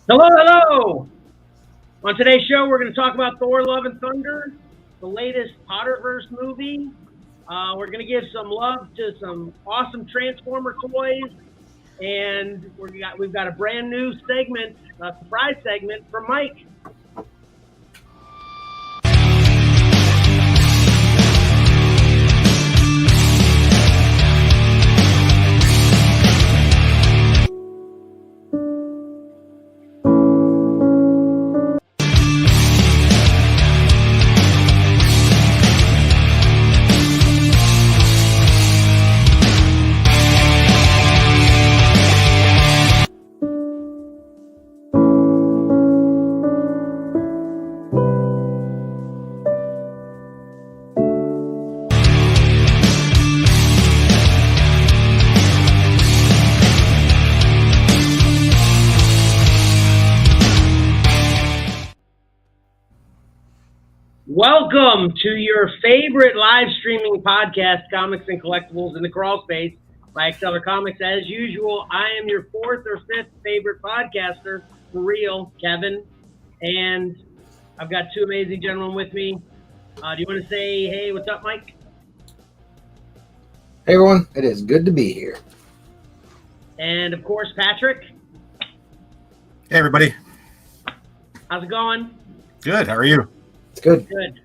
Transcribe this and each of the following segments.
Hello, hello! On today's show, we're going to talk about Thor, Love, and Thunder, the latest Potterverse movie. We're going to give some love to some awesome Transformer toys, and we've got a brand new segment, a surprise segment from Mike. Welcome to your favorite live streaming podcast, Comics and Collectibles in the Crawl Space by Xcellar Comics. As usual, I am your fourth or fifth favorite podcaster, for real, Kevin. And I've got two amazing gentlemen with me. Do you want to say, hey, what's up, Mike? Hey, everyone. It is good to be here. And, of course, Patrick. Hey, everybody. How's it going? Good. How are you? It's good. Good.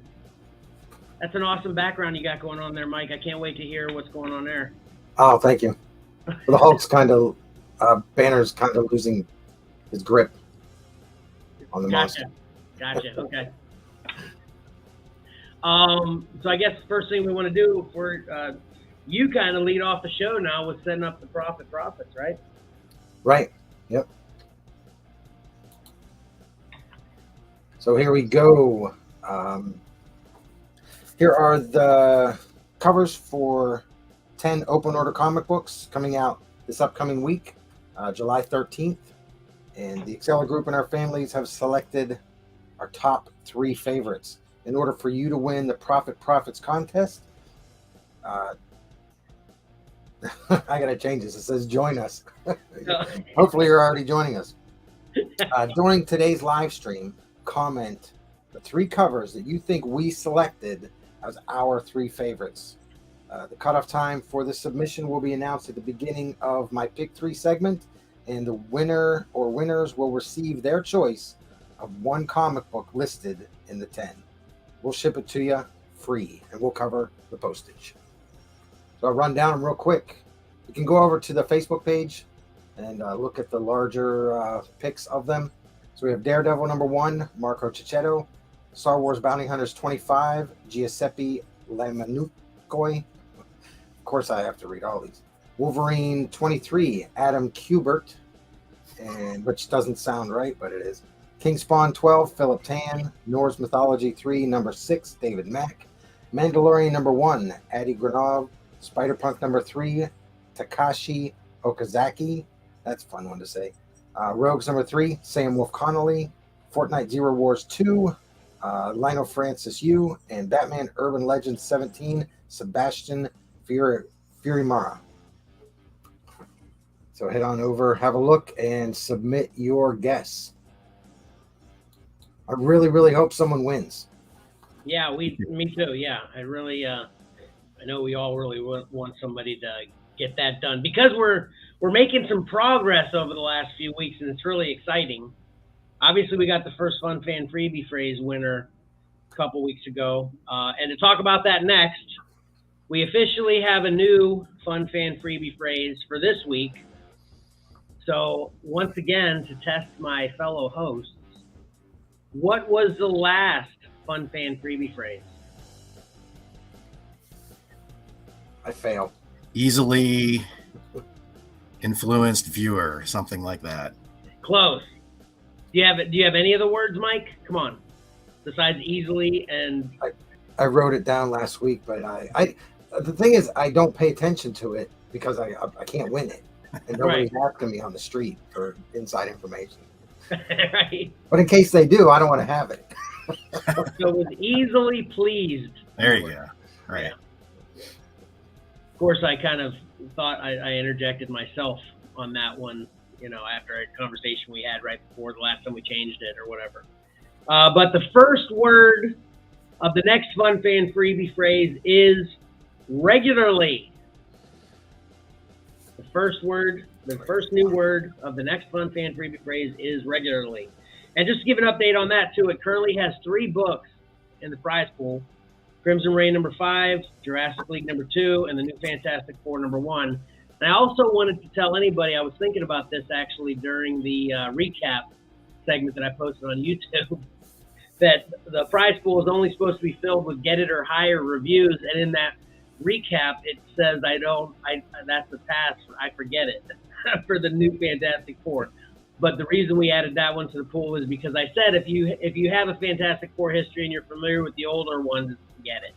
That's an awesome background you got going on there, Mike. I can't wait to hear what's going on there. Oh, thank you. The Hulk's Banner's kind of losing his grip on the monster. Gotcha. Okay. So I guess the first thing we want to do for you kind of lead off the show now with setting up the profits, right? Right. Yep. So here we go. Here are the covers for 10 open order comic books coming out this upcoming week, July 13th. And the Xcellar group and our families have selected our top 3 favorites. In order for you to win the Profits contest, I got to change this. It says join us. Hopefully you're already joining us. During today's live stream, comment the 3 covers that you think we selected as our 3 favorites. The cutoff time for the submission will be announced at the beginning of my Pick 3 segment, and the winner or winners will receive their choice of 1 comic book listed in the 10. We'll ship it to you free, and we'll cover the postage. So I'll run down them real quick. You can go over to the Facebook page and look at the larger picks of them. So we have Daredevil number 1, Marco Cicchetto. Star Wars Bounty Hunters 25, Giuseppe Lamanucci. Of course I have to read all these. Wolverine 23, Adam Kubert, and which doesn't sound right, but it is. King Spawn 12, Philip Tan. Norse Mythology 3, number 6, David Mack. Mandalorian number 1, Adi Granov. Spider-Punk number 3, Takashi Okazaki. That's a fun one to say. Rogues number 3, Sam Wolf Connolly. Fortnite Zero Wars 2, Lionel Francis Yu. And Batman Urban Legends 17, Sebastian Furimara. So head on over, have a look, and submit your guess. I really, really hope someone wins. Yeah, me too. Yeah, I know we all really want somebody to get that done because we're making some progress over the last few weeks, and it's really exciting. Obviously, we got the first Fun Fan Freebie Phrase winner a couple weeks ago, and to talk about that next, we officially have a new Fun Fan Freebie Phrase for this week. So once again, to test my fellow hosts, what was the last Fun Fan Freebie Phrase? I fail. Easily influenced viewer, something like that. Close. Do you have any of the words, Mike? Come on. Besides easily and I wrote it down last week, but I the thing is I don't pay attention to it because I can't win it. And nobody's asking me on the street for inside information. Right. But in case they do, I don't want to have it. So it was easily pleased. There you go. Right. Yeah. Of course, I kind of thought I interjected myself on that one after a conversation we had right before the last time we changed it or whatever. But the first word of the next Fun Fan freebie phrase is regularly. The first new word of the next Fun Fan freebie phrase is regularly. And just to give an update on that too, it currently has 3 books in the prize pool: Crimson Reign #5, Jurassic League #2, and the New Fantastic Four #1. And I also wanted to tell anybody, I was thinking about this actually during the recap segment that I posted on YouTube, that the prize pool is only supposed to be filled with get it or higher reviews, and in that recap it says that's a pass, I forget it for the New Fantastic Four. But the reason we added that one to the pool is because I said if you have a Fantastic Four history and you're familiar with the older ones, get it.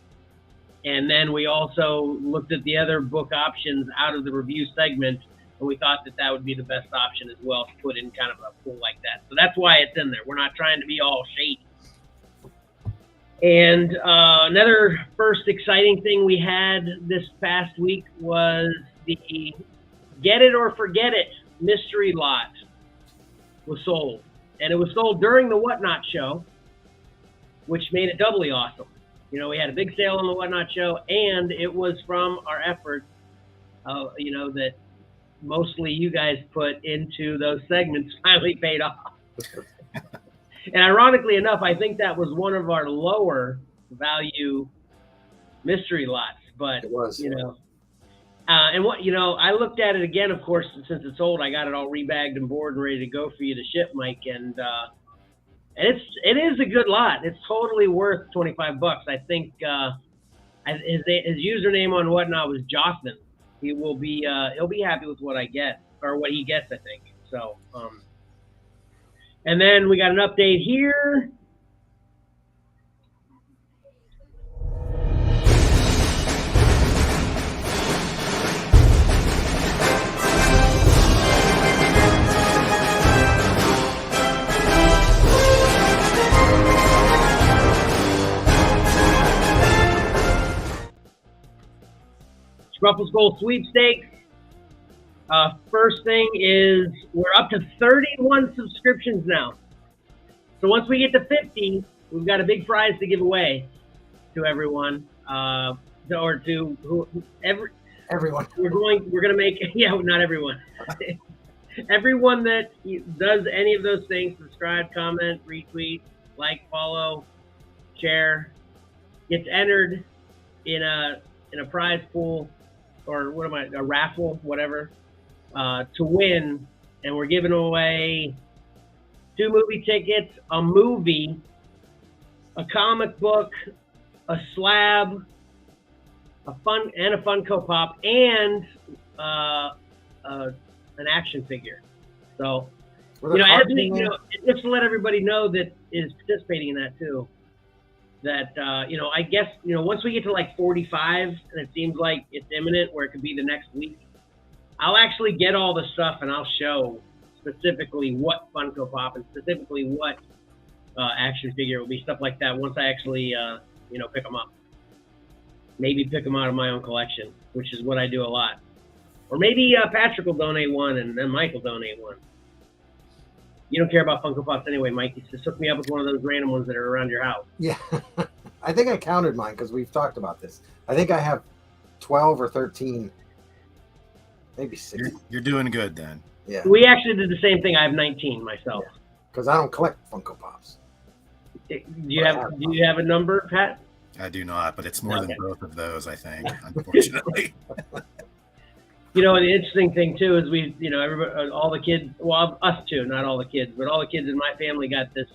And then we also looked at the other book options out of the review segment, and we thought that would be the best option as well to put in kind of a pool like that. So that's why it's in there. We're not trying to be all shady. And another first exciting thing we had this past week was the Get It or Forget It mystery lot was sold. And it was sold during the Whatnot show, which made it doubly awesome. We had a big sale on the Whatnot show, and it was from our efforts, that mostly you guys put into those segments finally paid off. And ironically enough, I think that was one of our lower value mystery lots, but it was, and I looked at it again, of course, since it's old, I got it all rebagged and board and ready to go for you to ship, Mike. And it is a good lot. It's totally worth $25. I think his username on Whatnot was Jocelyn. He'll be happy with what I get, or what he gets, I think. So, and then we got an update here. Ruffles Gold sweepstakes. First thing is we're up to 31 subscriptions now. So once we get to 50, we've got a big prize to give away to everyone, or to everyone. We're going to make not everyone. Everyone that does any of those things: subscribe, comment, retweet, like, follow, share, gets entered in a prize pool, or a raffle, whatever, to win. And we're giving away 2 movie tickets, a movie, a comic book, a slab, a Funko Pop, and an action figure. So, just to let everybody know that is participating in that too, that, I guess, once we get to like 45 and it seems like it's imminent where it could be the next week, I'll actually get all the stuff and I'll show specifically what Funko Pop and specifically what action figure will be, stuff like that, once I actually, pick them up. Maybe pick them out of my own collection, which is what I do a lot. Or maybe Patrick will donate one and then Mike will donate one. You don't care about Funko Pops anyway, Mike. You just hook me up with one of those random ones that are around your house. Yeah. I think I counted mine because we've talked about this. I think I have 12 or 13, maybe 6. You're doing good then. Yeah. We actually did the same thing. I have 19 myself. Because I don't collect Funko Pops. Do you have a number, Pat? I do not, but it's more than both of those, I think, unfortunately. The interesting thing too is everybody, all the kids, well, us too, not all the kids, but all the kids in my family got this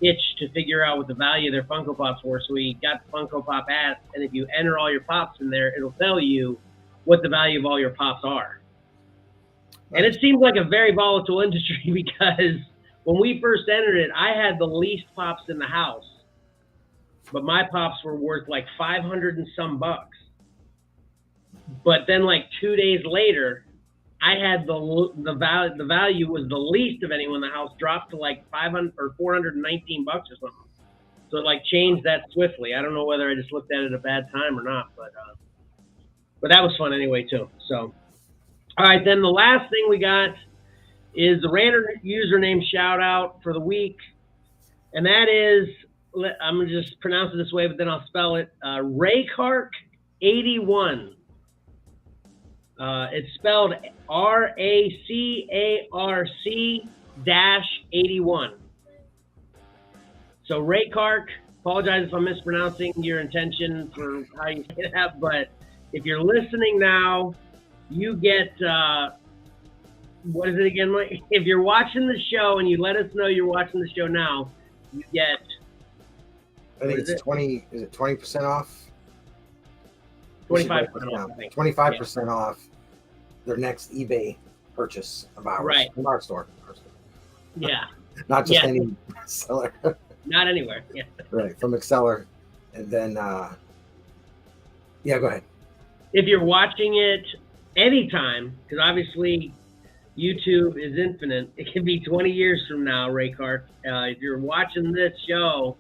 itch to figure out what the value of their Funko Pops were. So we got the Funko Pop app, and if you enter all your Pops in there, it'll tell you what the value of all your Pops are. And it seems like a very volatile industry because when we first entered it, I had the least Pops in the house, but my Pops were worth like 500 and some bucks. But then, like 2 days later, I had the value was the least of anyone in the house, dropped to like 500 or 419 bucks or something. So it like changed that swiftly. I don't know whether I just looked at it at a bad time or not, but that was fun anyway too. So, all right, then the last thing we got is the random username shout out for the week. And that is, I'm going to just pronounce it this way, but then I'll spell it, Raycark81. It's spelled RACARC-81. So Raycark, apologize if I'm mispronouncing your intention for how you say that, but if you're listening now, you get, what is it again, Mike? If you're watching the show and you let us know you're watching the show now, you get, I think it's 20, is it 20% off? 25% off, I think. 25% off their next eBay purchase of ours. Right. From our store. Yeah. Not just any seller. Not anywhere. Yeah. Right. From Xcellar. And then, yeah, go ahead. If you're watching it anytime, because obviously YouTube is infinite, it can be 20 years from now, Raycark. If you're watching this show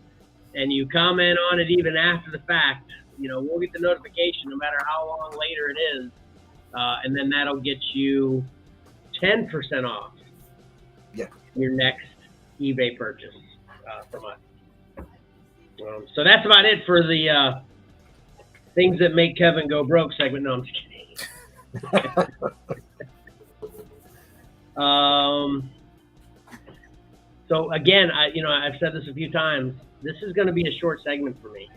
and you comment on it even after the fact, we'll get the notification no matter how long later it is. And then that'll get you 10% off your next eBay purchase from us. So that's about it for the things that make Kevin go broke segment. No, I'm just kidding. So again, I've said this a few times. This is going to be a short segment for me.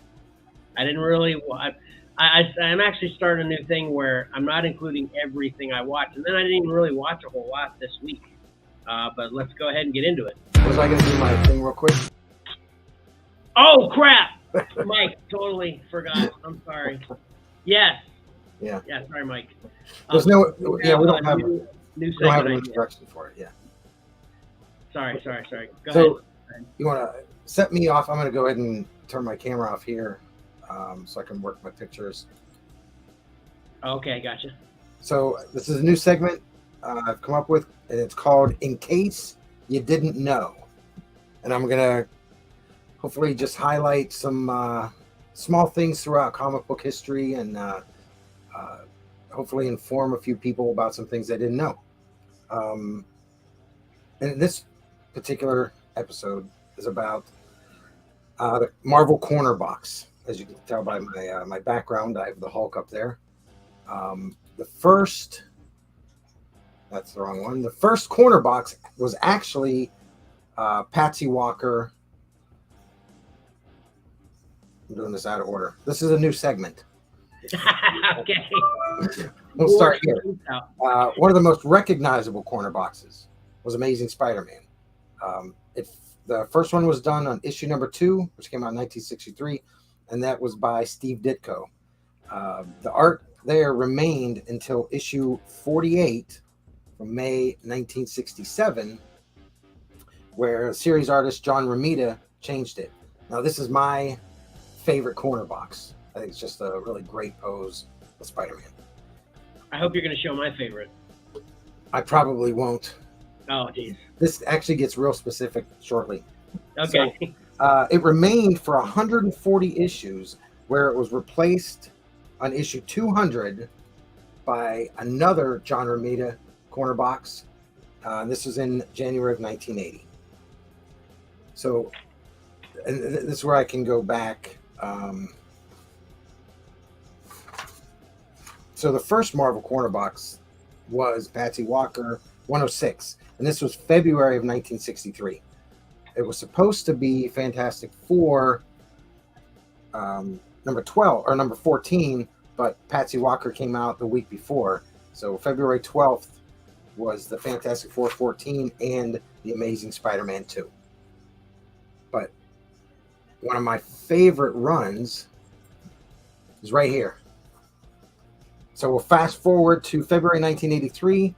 I didn't really. I'm actually starting a new thing where I'm not including everything I watch, and then I didn't even really watch a whole lot this week. But let's go ahead and get into it. Was I going to do my thing real quick? Oh crap, Mike! Totally forgot. I'm sorry. Yes. Yeah. Yeah. Sorry, Mike. There's no. Yeah, we don't have. New We don't have an segment. introduction for it. Yeah. Sorry. Go So ahead. you want to set me off? I'm going to go ahead and turn my camera off here, so I can work my pictures. Okay, gotcha. So this is a new segment I've come up with, and it's called "In Case You Didn't Know," and I'm gonna hopefully just highlight some small things throughout comic book history, and hopefully inform a few people about some things they didn't know. And this particular episode is about the Marvel Corner Box. As you can tell by my background, I have the Hulk up there. The first, that's the wrong one. The first corner box was actually Patsy Walker. I'm doing this out of order. This is a new segment. Okay. We'll start here. One of the most recognizable corner boxes was Amazing Spider-Man. The first one was done on issue number 2, which came out in 1963, and that was by Steve Ditko. The art there remained until issue 48 from May 1967, where series artist John Romita changed it. Now, this is my favorite corner box. I think it's just a really great pose of Spider-Man. I hope you're going to show my favorite. I probably won't. Oh, geez. This actually gets real specific shortly. Okay. So, it remained for 140 issues, where it was replaced on issue 200 by another John Romita corner box. This was in January of 1980. So, and this is where I can go back. So the first Marvel corner box was Patsy Walker 106, and this was February of 1963. It was supposed to be Fantastic Four number 12 or number 14, but Patsy Walker came out the week before. So February 12th was the Fantastic Four 14 and the Amazing Spider-Man 2. But one of my favorite runs is right here. So we'll fast forward to February 1983.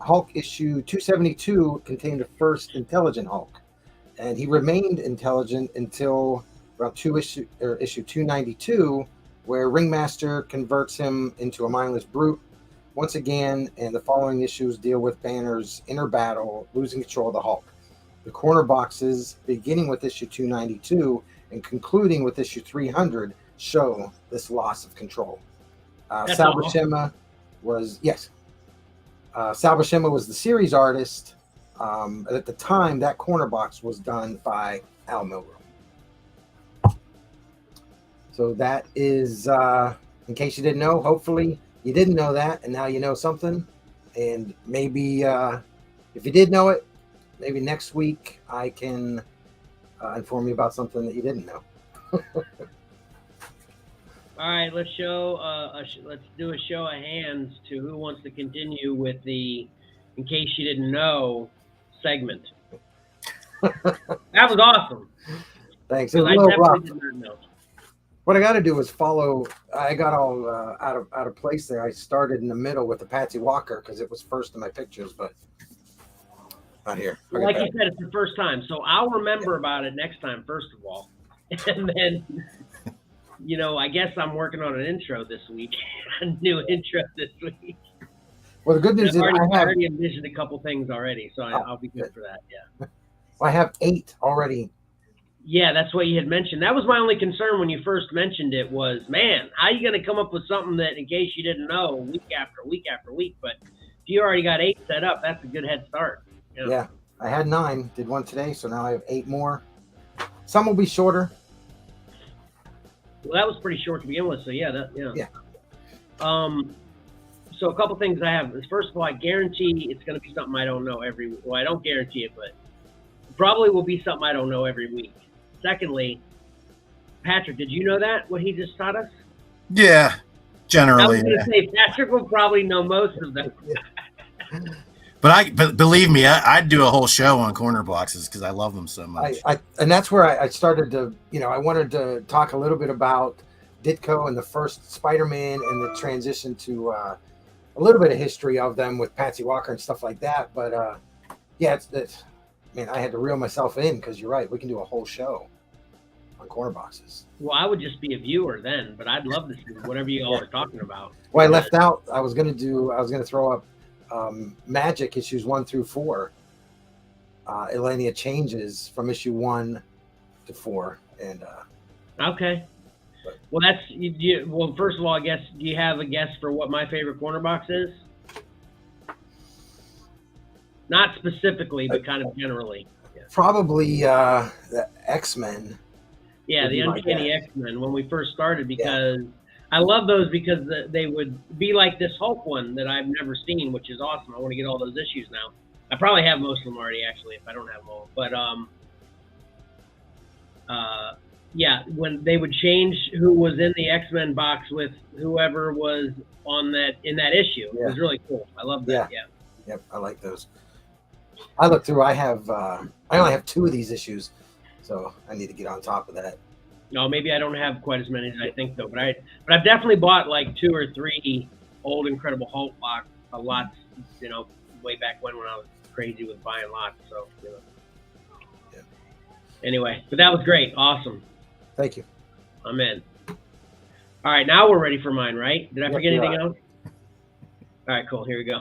Hulk issue 272 contained the first intelligent Hulk, and he remained intelligent until around issue 292, where Ringmaster converts him into a mindless brute once again, and the following issues deal with Banner's inner battle, losing control of the Hulk. The corner boxes, beginning with issue 292 and concluding with issue 300, show this loss of control. Sal Buscema was, yes. Sal Buscema was the series artist. At the time, that corner box was done by Al Milgrom. So that is, in case you didn't know, hopefully you didn't know that, and now you know something. And maybe if you did know it, maybe next week I can inform you about something that you didn't know. All right, let's do a show of hands to who wants to continue with the "In Case You Didn't Know" segment. That was awesome. Thanks. I definitely did not know. What I got to do is follow. I got all out of place there. I started in the middle with the Patsy Walker because it was first in my pictures, but not here. Well, like you said, it's the first time, so I'll remember about it next time. First of all, and then, I guess I'm working on an intro this week, a new intro this week. Well, the good news is I already envisioned a couple things already, so I'll be good for that. Yeah. Well, I have 8 already. Yeah, that's what you had mentioned. That was my only concern when you first mentioned it was, man, how are you going to come up with something that, in case you didn't know, week after week after week? But if you already got 8 set up, that's a good head start. Yeah, I had 9, did one today, so now I have 8 more. Some will be shorter. Well, that was pretty short to begin with, so yeah. Yeah. So a couple things I have is, first of all, I guarantee it's going to be something I don't know well, I don't guarantee it, but it probably will be something I don't know every week. Secondly, Patrick, did you know that, what he just taught us? Yeah, generally. I was going to say, Patrick will probably know most of them. But believe me, I'd do a whole show on corner boxes because I love them so much. And that's where I started to, I wanted to talk a little bit about Ditko and the first Spider-Man and the transition to a little bit of history of them with Patsy Walker and stuff like that. But yeah, I had to reel myself in because you're right. We can do a whole show on corner boxes. Well, I would just be a viewer then, but I'd love to see whatever you all are talking about. Well, I left out. I was going to throw up Magic issues 1 through 4. Elenia changes from issue 1 to 4, and okay. Well, well, first of all, I guess, do you have a guess for what my favorite corner box is? Not specifically, but kind of generally. Yeah. Probably the X-Men. Yeah, the Uncanny X-Men when we first started, because I love those because they would be like this Hulk one that I've never seen, which is awesome. I want to get all those issues now. I probably have most of them already, actually, if I don't have them all. But yeah, when they would change who was in the X-Men box with whoever was in that issue, it was really cool. I love that. Yeah. Yep, I like those. I looked through. I only have 2 of these issues, so I need to get on top of that. No, maybe I don't have quite as many as I think, though. But I've definitely bought like 2 or 3 old Incredible Hulk lots. Way back when I was crazy with buying lots. So yeah. Anyway, but that was great. Awesome. Thank you. I'm in. All right, now we're ready for mine, right? Did I forget anything else? All right, cool. Here we go.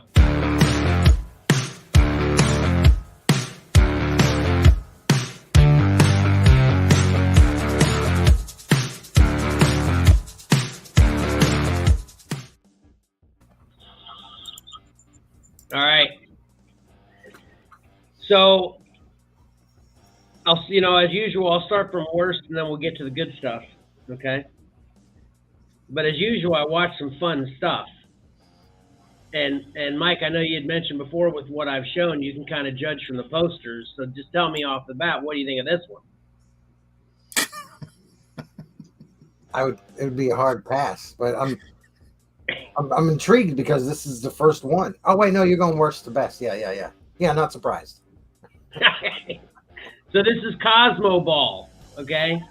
All right. So, as usual, I'll start from worst, and then we'll get to the good stuff. Okay. But as usual, I watched some fun stuff. And Mike, I know you had mentioned before with what I've shown, you can kind of judge from the posters. So just tell me off the bat, what do you think of this one? It would be a hard pass, but I'm intrigued because this is the first one. Oh wait, no, you're going worst to best. Yeah. Not surprised. So this is Cosmo Ball, okay?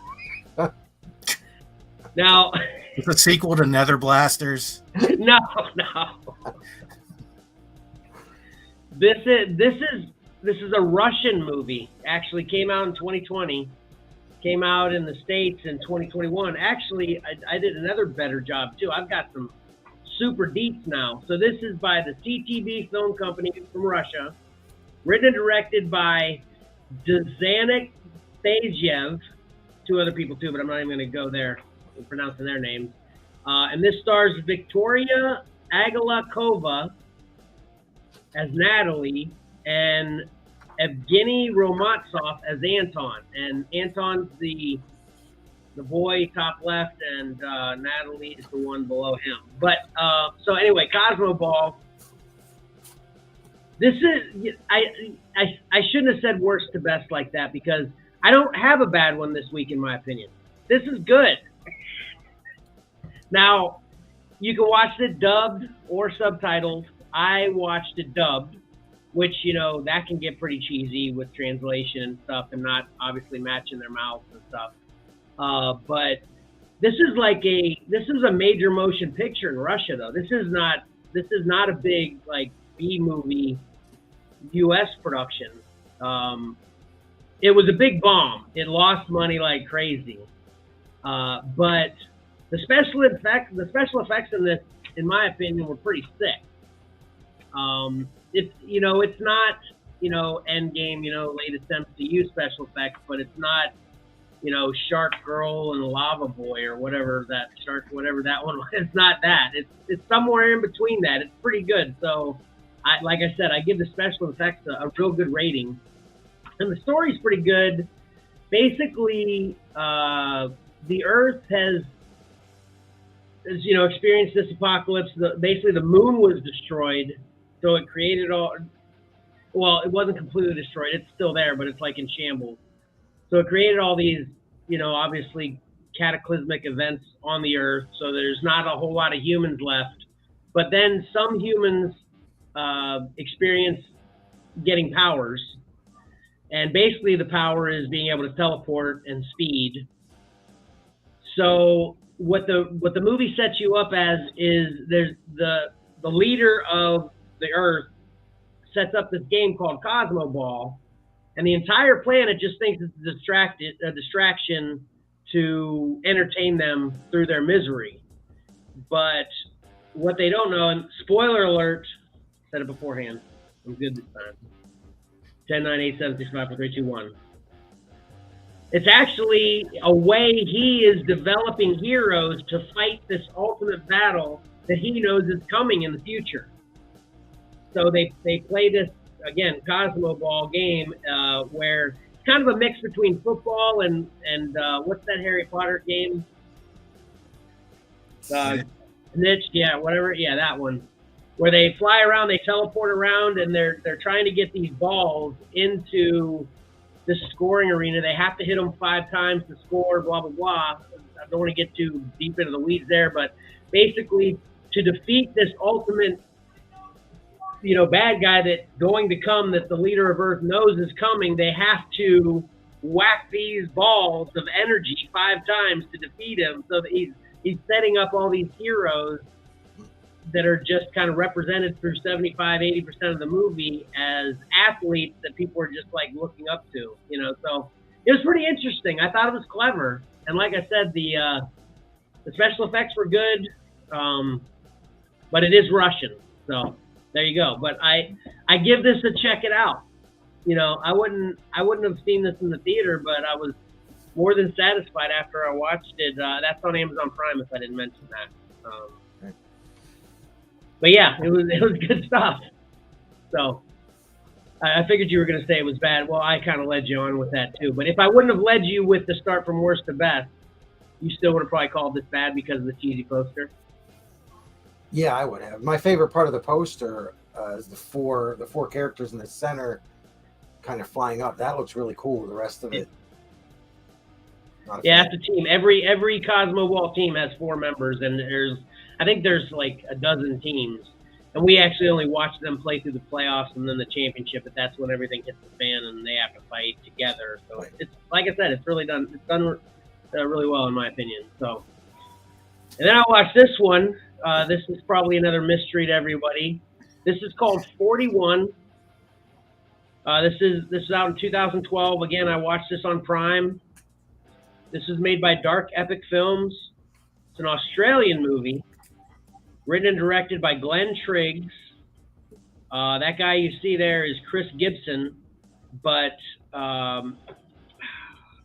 Now, it's a sequel to Nether Blasters. No. This is a Russian movie. Actually, came out in 2020. Came out in the States in 2021. Actually, I did another better job too. I've got some super deets now. So this is by the CTB Film Company from Russia, written and directed by Dzhanik Thaziev, 2 other people too, but I'm not even going to go there in pronouncing their names. And this stars Victoria Agalakova, as Natalie, and Evgeny Romatsov as Anton. And Anton's the boy top left, and Natalie is the one below him. But so anyway, Cosmo Ball. This is I shouldn't have said worst to best like that, because I don't have a bad one this week in my opinion. This is good. Now, you can watch it dubbed or subtitled. I watched it dubbed, which, that can get pretty cheesy with translation and stuff, and not obviously matching their mouths and stuff. But this is a major motion picture in Russia, though. This is not a big like B movie U.S. production. It was a big bomb. It lost money like crazy. But the special effects in this, in my opinion, were pretty sick. It's not, Endgame, late attempts to use special effects, but it's not, Shark Girl and Lava Boy or whatever that one was. It's not that. It's somewhere in between that. It's pretty good. So, like I said, I give the special effects a real good rating. And the story's pretty good. Basically, the Earth has experienced this apocalypse. Basically, the moon was destroyed, so it created all. Well, it wasn't completely destroyed. It's still there, but it's like in shambles. So it created all these, obviously cataclysmic events on the Earth. So there's not a whole lot of humans left. But then some humans experience getting powers. And basically the power is being able to teleport and speed. So what the movie sets you up as is there's the leader of the Earth sets up this game called Cosmo Ball, and the entire planet just thinks it's a distraction to entertain them through their misery. But what they don't know, and spoiler alert, said it beforehand, I'm good this time. 10, 9, 8, 7, 6, 5, 4, 3, 2, 1. It's actually a way he is developing heroes to fight this ultimate battle that he knows is coming in the future. So they play this, again, Cosmo Ball game where it's kind of a mix between football and what's that Harry Potter game? Snitch, yeah, whatever, yeah, that one. Where they fly around, they teleport around, and they're trying to get these balls into this scoring arena. They have to hit them 5 times to score, blah, blah, blah. I don't want to get too deep into the weeds there, but basically to defeat this ultimate, bad guy that's going to come, that the leader of Earth knows is coming, they have to whack these balls of energy 5 times to defeat him. So that he's setting up all these heroes that are just kind of represented through 75, 80% of the movie as athletes that people are just like looking up to, so it was pretty interesting. I thought it was clever. And like I said, the special effects were good. But it is Russian. So there you go. But I give this a check it out. I wouldn't have seen this in the theater, but I was more than satisfied after I watched it. That's on Amazon Prime, if I didn't mention that. But yeah, it was good stuff. So I figured you were going to say it was bad. Well, I kind of led you on with that too. But if I wouldn't have led you with the start from worst to best, you still would have probably called this bad because of the cheesy poster. Yeah, I would have. My favorite part of the poster is the four characters in the center kind of flying up. That looks really cool. The rest of it. Yeah, it's a team. Every Cosmo Ball team has 4 members, and I think there's like a dozen teams. And we actually only watch them play through the playoffs and then the championship, but that's when everything hits the fan and they have to fight together. So it's, like I said, it's done really well in my opinion. So, and then I watched this one. This is probably another mystery to everybody. This is called 41. This is out in 2012. Again, I watched this on Prime. This is made by Dark Epic Films. It's an Australian movie, written and directed by Glenn Triggs. That guy you see there is Chris Gibson, but I'm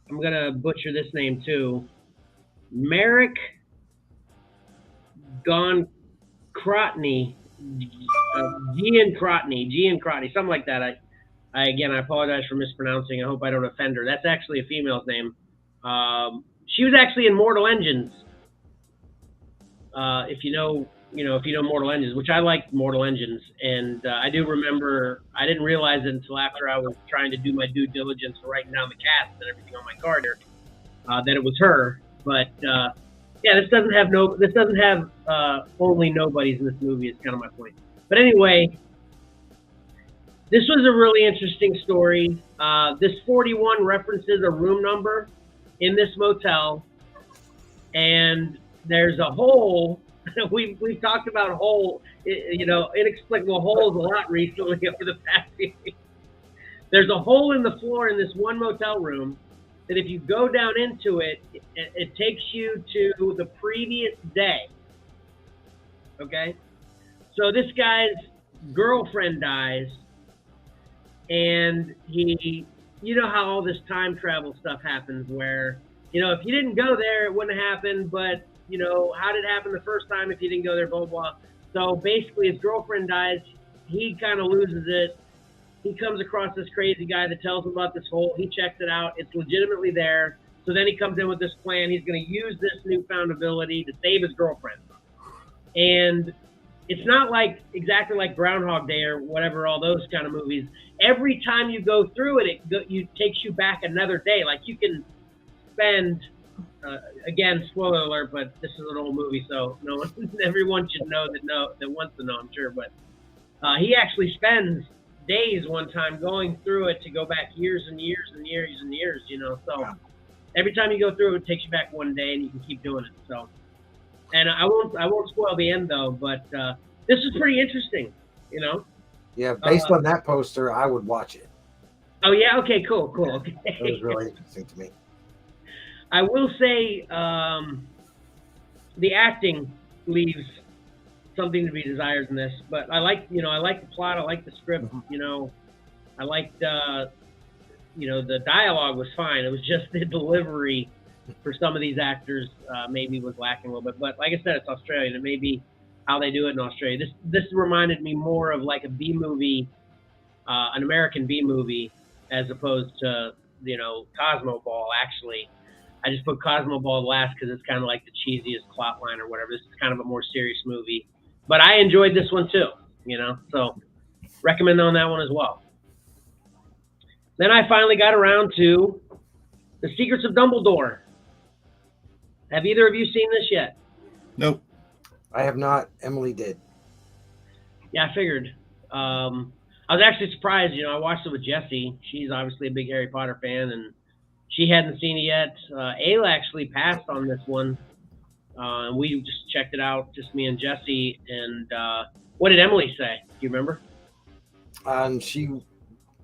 going to butcher this name too. Marek Gonkrotny Giancrottney, something like that. I apologize for mispronouncing. I hope I don't offend her. That's actually a female's name. She was actually in Mortal Engines. If you know Mortal Engines, which I liked Mortal Engines, and I do remember. I didn't realize it until after I was trying to do my due diligence for writing down the cast and everything on my card here, that it was her. But yeah, this doesn't have only nobodies in this movie. Is kind of my point. But anyway, this was a really interesting story. This 41 references a room number in this motel, and there's a hole. We've talked about inexplicable holes a lot recently over the past few weeks. There's a hole in the floor in this one motel room that if you go down into it, it takes you to the previous day. Okay? So this guy's girlfriend dies, and you know how all this time travel stuff happens where, if you didn't go there, it wouldn't have happened, but, how did it happen the first time if you didn't go there, blah, blah, blah. So basically his girlfriend dies. He kind of loses it. He comes across this crazy guy that tells him about this hole. He checks it out. It's legitimately there. So then he comes in with this plan. He's going to use this newfound ability to save his girlfriend. And it's not exactly like Groundhog Day or whatever, all those kind of movies. Every time you go through it, it takes you back another day. Like you can spend, again, spoiler alert, but this is an old movie, so everyone should know that wants to know, I'm sure. But he actually spends days one time going through it to go back years and years and years and years, So every time you go through it, it takes you back one day, and you can keep doing it. So, and I won't spoil the end though, but this is pretty interesting, Yeah, based on that poster, I would watch it. Oh yeah, okay, cool. Okay. That was really interesting to me. I will say the acting leaves something to be desired in this, but I like the plot, I like the script, I liked the dialogue was fine. It was just the delivery for some of these actors maybe was lacking a little bit. But like I said, it's Australian. It may be how they do it in Australia. This reminded me more of like a B movie, an American B movie, as opposed to Cosmo Ball. Actually, I just put Cosmo Ball last because it's kind of like the cheesiest plot line or whatever. This is kind of a more serious movie, but I enjoyed this one too. So recommend on that one as well. Then I finally got around to The Secrets of Dumbledore. Have either of you seen this yet? Nope. I have not. Emily did. Yeah, I figured. I was actually surprised. I watched it with Jessie. She's obviously a big Harry Potter fan, and she hadn't seen it yet. Ayla actually passed on this one, and we just checked it out, just me and Jessie. And what did Emily say? Do you remember?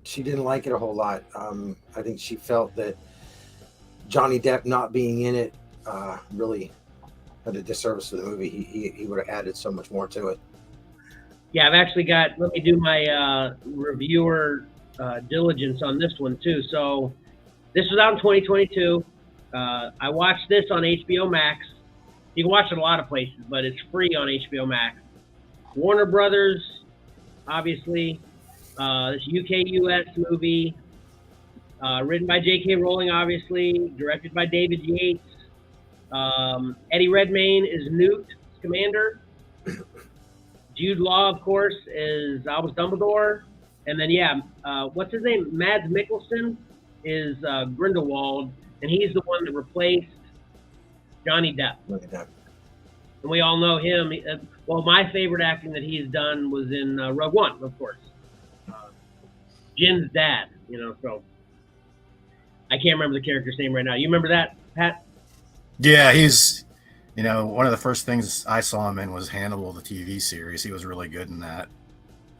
She didn't like it a whole lot. I think she felt that Johnny Depp not being in it really had a disservice to the movie. He would have added so much more to it. Yeah, I've actually let me do my reviewer diligence on this one too. So this was out in 2022. I watched this on HBO Max. You can watch it a lot of places, but it's free on HBO Max. Warner Brothers, obviously. This UK-US movie, written by J.K. Rowling, obviously, directed by David Yates. Eddie Redmayne is Newt Scamander. Jude Law, of course, is Albus Dumbledore. And then, what's his name? Mads Mikkelsen is Grindelwald, and he's the one that replaced Johnny Depp. And we all know him. Well, my favorite acting that he's done was in Rogue One, of course. Jin's dad, so I can't remember the character's name right now. You remember that, Pat? Yeah, he's, one of the first things I saw him in was Hannibal, the TV series. He was really good in that.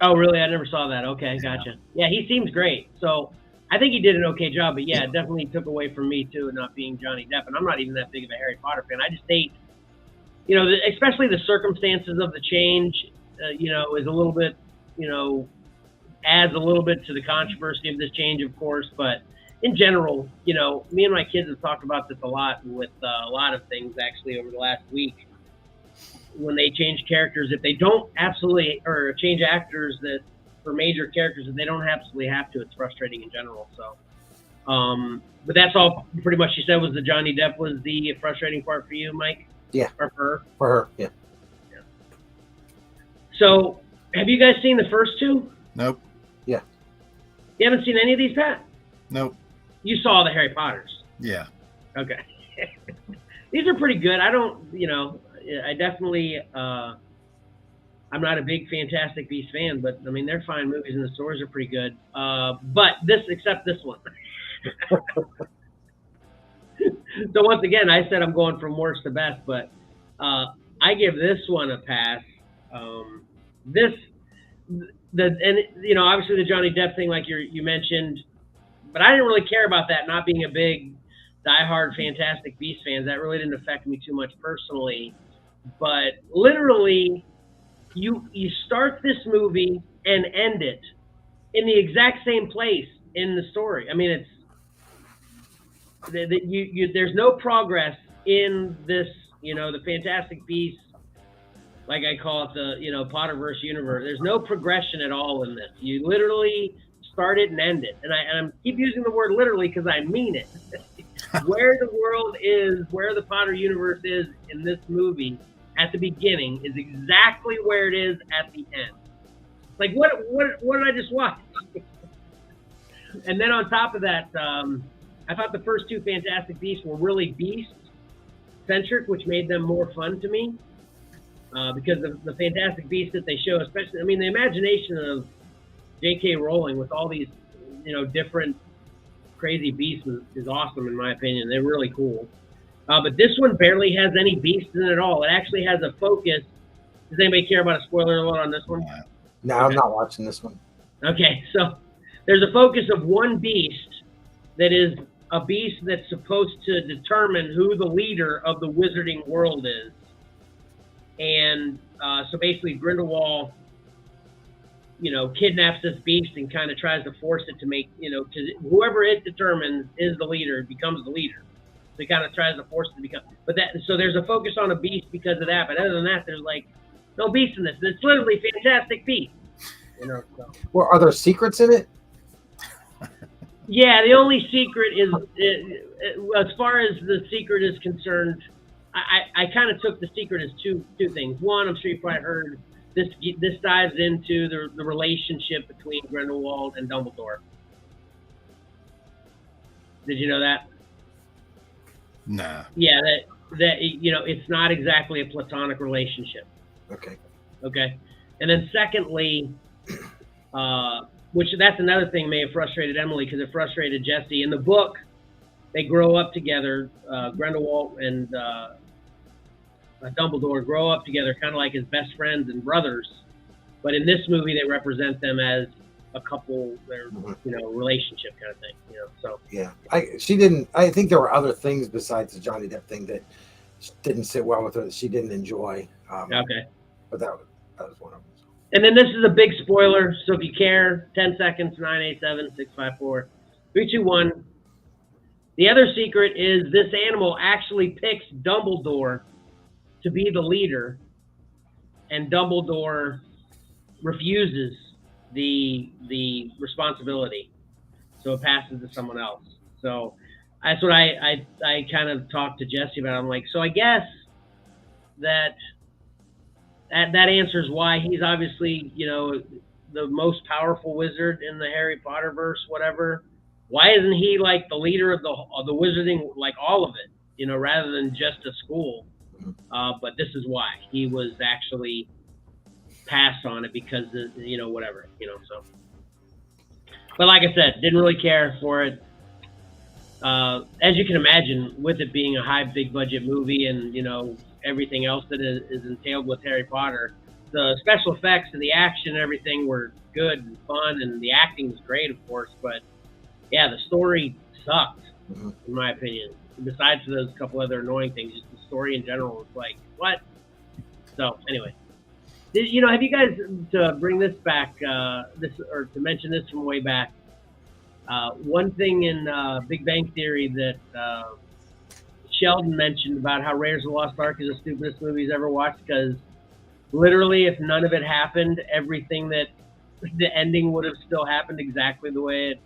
Oh, really? I never saw that. Okay, gotcha. Yeah, he seems great. So I think he did an okay job, but yeah, it definitely took away from me too, not being Johnny Depp. And I'm not even that big of a Harry Potter fan. I just hate, especially the circumstances of the change, is a little bit, adds a little bit to the controversy of this change, of course. But in general, me and my kids have talked about this a lot with a lot of things actually over the last week. when they change characters, if they don't absolutely, or change actors that for major characters that they don't absolutely have to, it's frustrating in general. So, but that's all pretty much she said was the Johnny Depp was the frustrating part for you, Mike? Yeah. Or for her? For her, yeah. So, have you guys seen the first two? Nope. Yeah. You haven't seen any of these, Pat? Nope. You saw the Harry Potters? Yeah. Okay. These are pretty good. I don't, I definitely, I'm not a big Fantastic Beasts fan, but I mean, they're fine movies and the stories are pretty good. But except this one. So once again, I said I'm going from worst to best, but I give this one a pass. Obviously the Johnny Depp thing, like you mentioned, but I didn't really care about that, not being a big diehard Fantastic Beasts fan. That really didn't affect me too much personally. But literally, you start this movie and end it in the exact same place in the story. I mean, there's no progress in this, the Fantastic Beasts, like I call it, the Potterverse universe. There's no progression at all in this. You literally start it and end it, and I keep using the word literally because I mean it. Where the world is, where the Potter universe is in this movie at the beginning is exactly where it is at the end. Like what did I just watch? And then on top of that, I thought the first two Fantastic Beasts were really beast-centric, which made them more fun to me. Because the Fantastic Beasts that they show, especially, I mean, the imagination of J.K. Rowling with all these, different crazy beasts is awesome in my opinion. They're really cool. But this one barely has any beasts in it at all. It actually has a focus. Does anybody care about a spoiler alert on this one? No, okay. I'm not watching this one. Okay, so there's a focus of one beast that is a beast that's supposed to determine who the leader of the wizarding world is. And so basically Grindelwald, kidnaps this beast and kind of tries to force it to make, whoever it determines is the leader becomes the leader. So he kind of tries to force it to become, so there's a focus on a beast because of that. But other than that, there's like no beast in this. It's literally Fantastic Beasts. So. Well, are there secrets in it? Yeah, the only secret is, as far as the secret is concerned, I kind of took the secret as two things. One, I'm sure you probably heard this dives into the relationship between Grindelwald and Dumbledore. Did you know that? Nah. Yeah, that it's not exactly a platonic relationship. Okay. And then secondly, which that's another thing may have frustrated Emily because it frustrated Jesse. In the book, they grow up together. Grindelwald and Dumbledore grow up together, kind of like as best friends and brothers. But in this movie, they represent them as a couple, their relationship kind of thing. So yeah, I think there were other things besides the Johnny Depp thing that didn't sit well with her that she didn't enjoy. Okay, but that was one of them. And then this is a big spoiler, so if you care, 10 seconds, 987-654-321. The other secret is this animal actually picks Dumbledore to be the leader, and Dumbledore refuses the responsibility, so it passes to someone else. So that's what I kind of talked to Jesse about. I'm like, so I guess that answers why he's obviously the most powerful wizard in the Harry Potterverse, whatever. Why isn't he like the leader of the wizarding, like all of it, rather than just a school? But this is why he was actually passed on it because whatever, so. But like I said, didn't really care for it. As you can imagine, with it being a big budget movie and everything else that is entailed with Harry Potter, the special effects and the action and everything were good and fun, and the acting was great, of course. But yeah, the story sucked, in my opinion. Besides those couple other annoying things, just the story in general was like, what? So anyway, have you guys, to bring this back, or to mention this from way back, one thing in Big Bang Theory that Sheldon mentioned about how Raiders of the Lost Ark is the stupidest movie he's ever watched because literally, if none of it happened, everything that the ending would have still happened exactly the way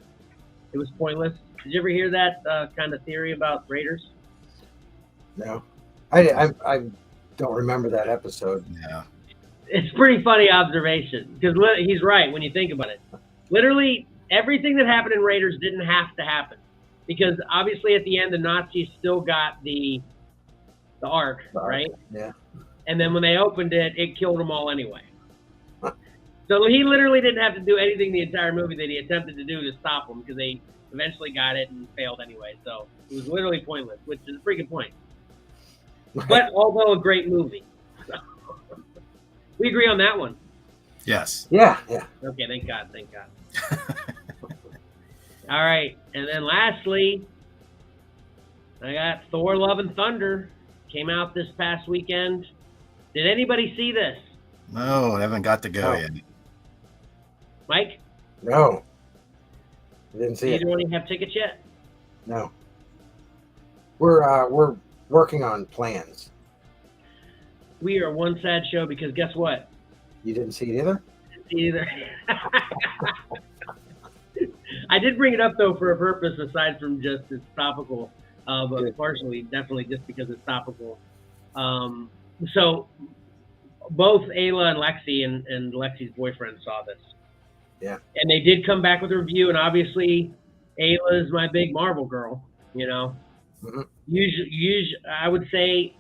it was pointless. Did you ever hear that kind of theory about Raiders? No, I don't remember that episode. Yeah. It's pretty funny observation because he's right when you think about it. Literally, everything that happened in Raiders didn't have to happen because obviously at the end the Nazis still got the Ark, right? Yeah. And then when they opened it, it killed them all anyway. So he literally didn't have to do anything the entire movie that he attempted to do to stop them because they eventually got it and failed anyway. So it was literally pointless, which is a freaking point. But although a great movie. So. We agree on that one. Yes. Yeah. Okay, thank God. All right, and then lastly, I got Thor: Love and Thunder. Came out this past weekend. Did anybody see this? No, I haven't got to go yet. Mike? No. I didn't see it. You don't even have tickets yet? No. We're working on plans. We are one sad show because guess what? You didn't see it either? Either. I did bring it up though for a purpose aside from just it's topical, but partially definitely just because it's topical. So both Ayla and Lexi and Lexi's boyfriend saw this. Yeah. And they did come back with a review, and obviously Ayla is my big Marvel girl, you know. Mm-hmm. Usually, I would say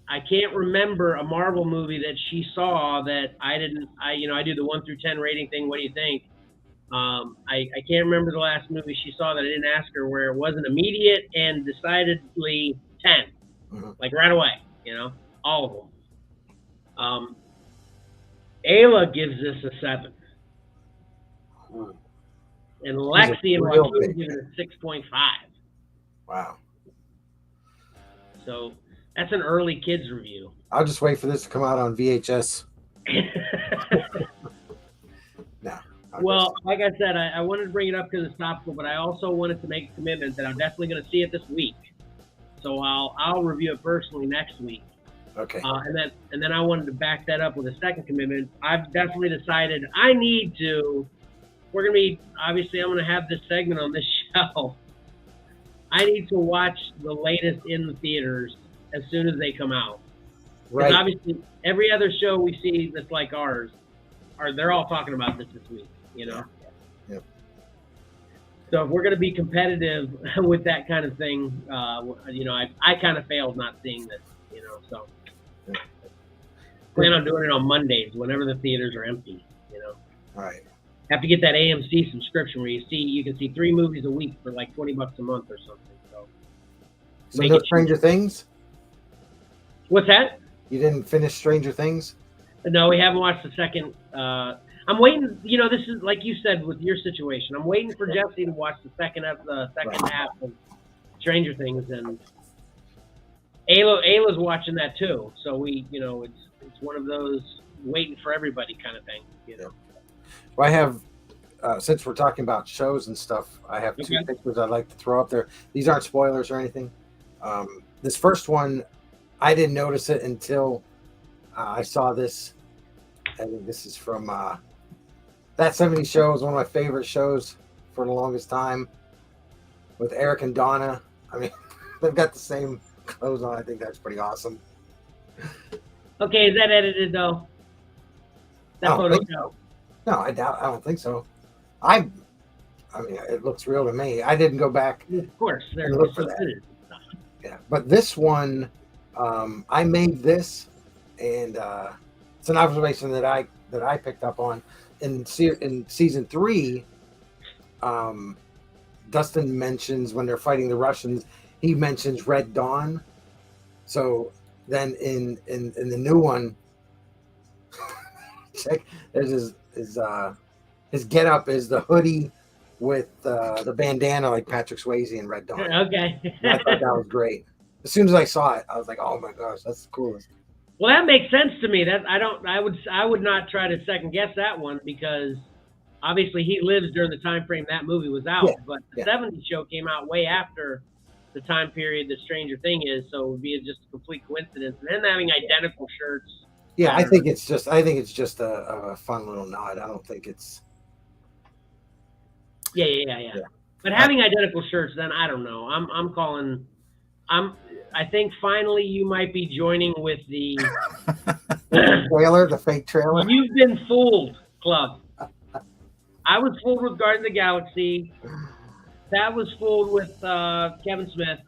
I can't remember a Marvel movie that she saw that I didn't. I do the 1 through 10 rating thing. What do you think? I can't remember the last movie she saw that I didn't ask her where it wasn't immediate and decidedly 10, like right away. You know, all of them. Ayla gives this a 7, and Lexi and Joaquin give it a 6.5. Wow. So that's an early kids review. I'll just wait for this to come out on VHS. No. Well, like I said, I wanted to bring it up because it's topical, but I also wanted to make a commitment that I'm definitely going to see it this week. So I'll review it personally next week. Okay. And then I wanted to back that up with a second commitment. I've definitely decided I need to. We're going to be obviously I'm going to have this segment on this show. I need to watch the latest in the theaters as soon as they come out. Right. Because obviously every other show we see that's like ours, they're all talking about this week, you know? Yeah. So if we're going to be competitive with that kind of thing, I kind of failed not seeing this, you know, so. Yeah. Plan on doing it on Mondays whenever the theaters are empty, you know? All right. Have to get that AMC subscription where you can see 3 movies a week for like $20 a month or something. So no Stranger Things? What's that? You didn't finish Stranger Things? No, we haven't watched the second. I'm waiting. You know, this is like you said with your situation. I'm waiting for Jesse to watch the second half of Stranger Things, and Ayla's watching that too. So it's one of those waiting for everybody kind of thing. You know. Well, I have, since we're talking about shows and stuff, I have 2 pictures I'd like to throw up there. These aren't spoilers or anything. This first one, I didn't notice it until I saw this. I think this is from That 70s Show is one of my favorite shows for the longest time with Eric and Donna. I mean, they've got the same clothes on. I think that's pretty awesome. Okay, is that edited though? That photo show? No, I don't think so. I mean, it looks real to me. I didn't go back. Of course, and look for that. Yeah, but this one, I made this, and it's an observation that I picked up on in season 3. Dustin mentions when they're fighting the Russians, he mentions Red Dawn. So then in the new one, check there's his get up is the hoodie with the bandana like Patrick Swayze and Red Dawn. Okay. And I thought that was great. As soon as I saw it, I was like, "Oh my gosh, that's the coolest." Well, that makes sense to me. That I would not try to second guess that one because obviously he lives during the time frame that movie was out. Yeah. But the 70s show came out way after the time period that Stranger Thing is, so it would be just a complete coincidence. And them having identical shirts Yeah, I think it's just a fun little nod. I don't think it's. Yeah. But having identical shirts, then I don't know. I think finally you might be joining with the trailer, the fake trailer. You've been fooled club. I was fooled with Guardians of the Galaxy. Pat was fooled with Kevin Smith.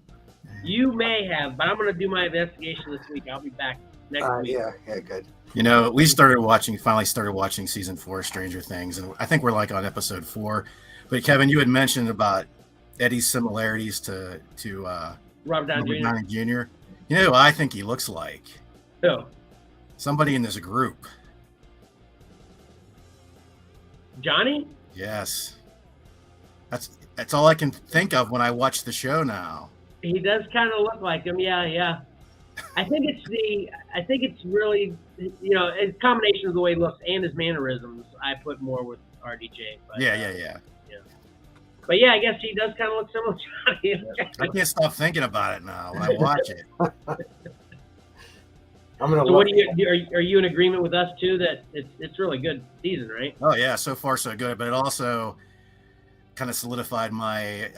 You may have, but I'm going to do my investigation this week. I'll be back next week. Yeah, good. We finally started watching season 4 of Stranger Things, and I think we're like on episode 4. But Kevin, you had mentioned about Eddie's similarities to Robert Downey Jr. You know who I think he looks like? Who? Somebody in this group. Johnny? Yes. That's all I can think of when I watch the show now. He does kind of look like him. Yeah. I think it's really, a combination of the way he looks and his mannerisms. I put more with RDJ. But, yeah. But yeah, I guess he does kind of look similar to Johnny. I can't stop thinking about it now when I watch it. So are you in agreement with us too that it's really good season, right? Oh yeah, so far so good. But it also kind of solidified my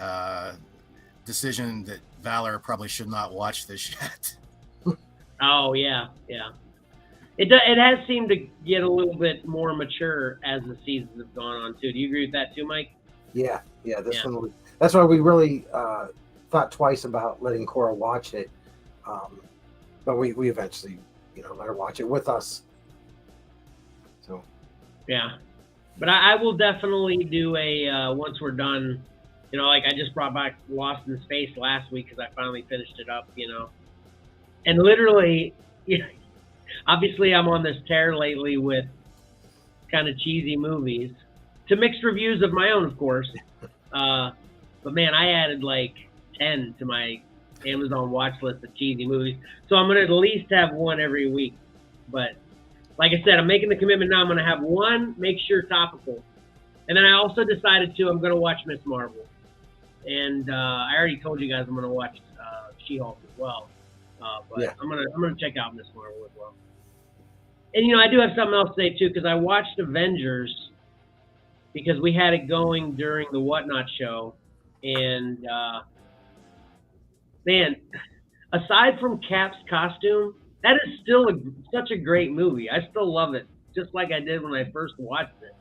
decision that Valor probably should not watch this yet. Oh yeah. It has seemed to get a little bit more mature as the seasons have gone on too. Do you agree with that too, Mike? Yeah. This one. That's why we really thought twice about letting Cora watch it, but we eventually, let her watch it with us. So. Yeah, but I will definitely do a once we're done. Like I just brought back Lost in Space last week because I finally finished it up. And literally, obviously I'm on this tear lately with kind of cheesy movies. To mixed reviews of my own, of course. But man, I added like 10 to my Amazon watch list of cheesy movies. So I'm going to at least have one every week. But like I said, I'm making the commitment now. I'm going to have one, make sure topical. And then I also decided I'm going to watch Miss Marvel. And I already told you guys I'm going to watch She-Hulk as well. But yeah. I'm going to check out Miss Marvel as well. And I do have something else to say too, because I watched Avengers because we had it going during the Whatnot show. And, man, aside from Cap's costume, that is still such a great movie. I still love it, just like I did when I first watched it.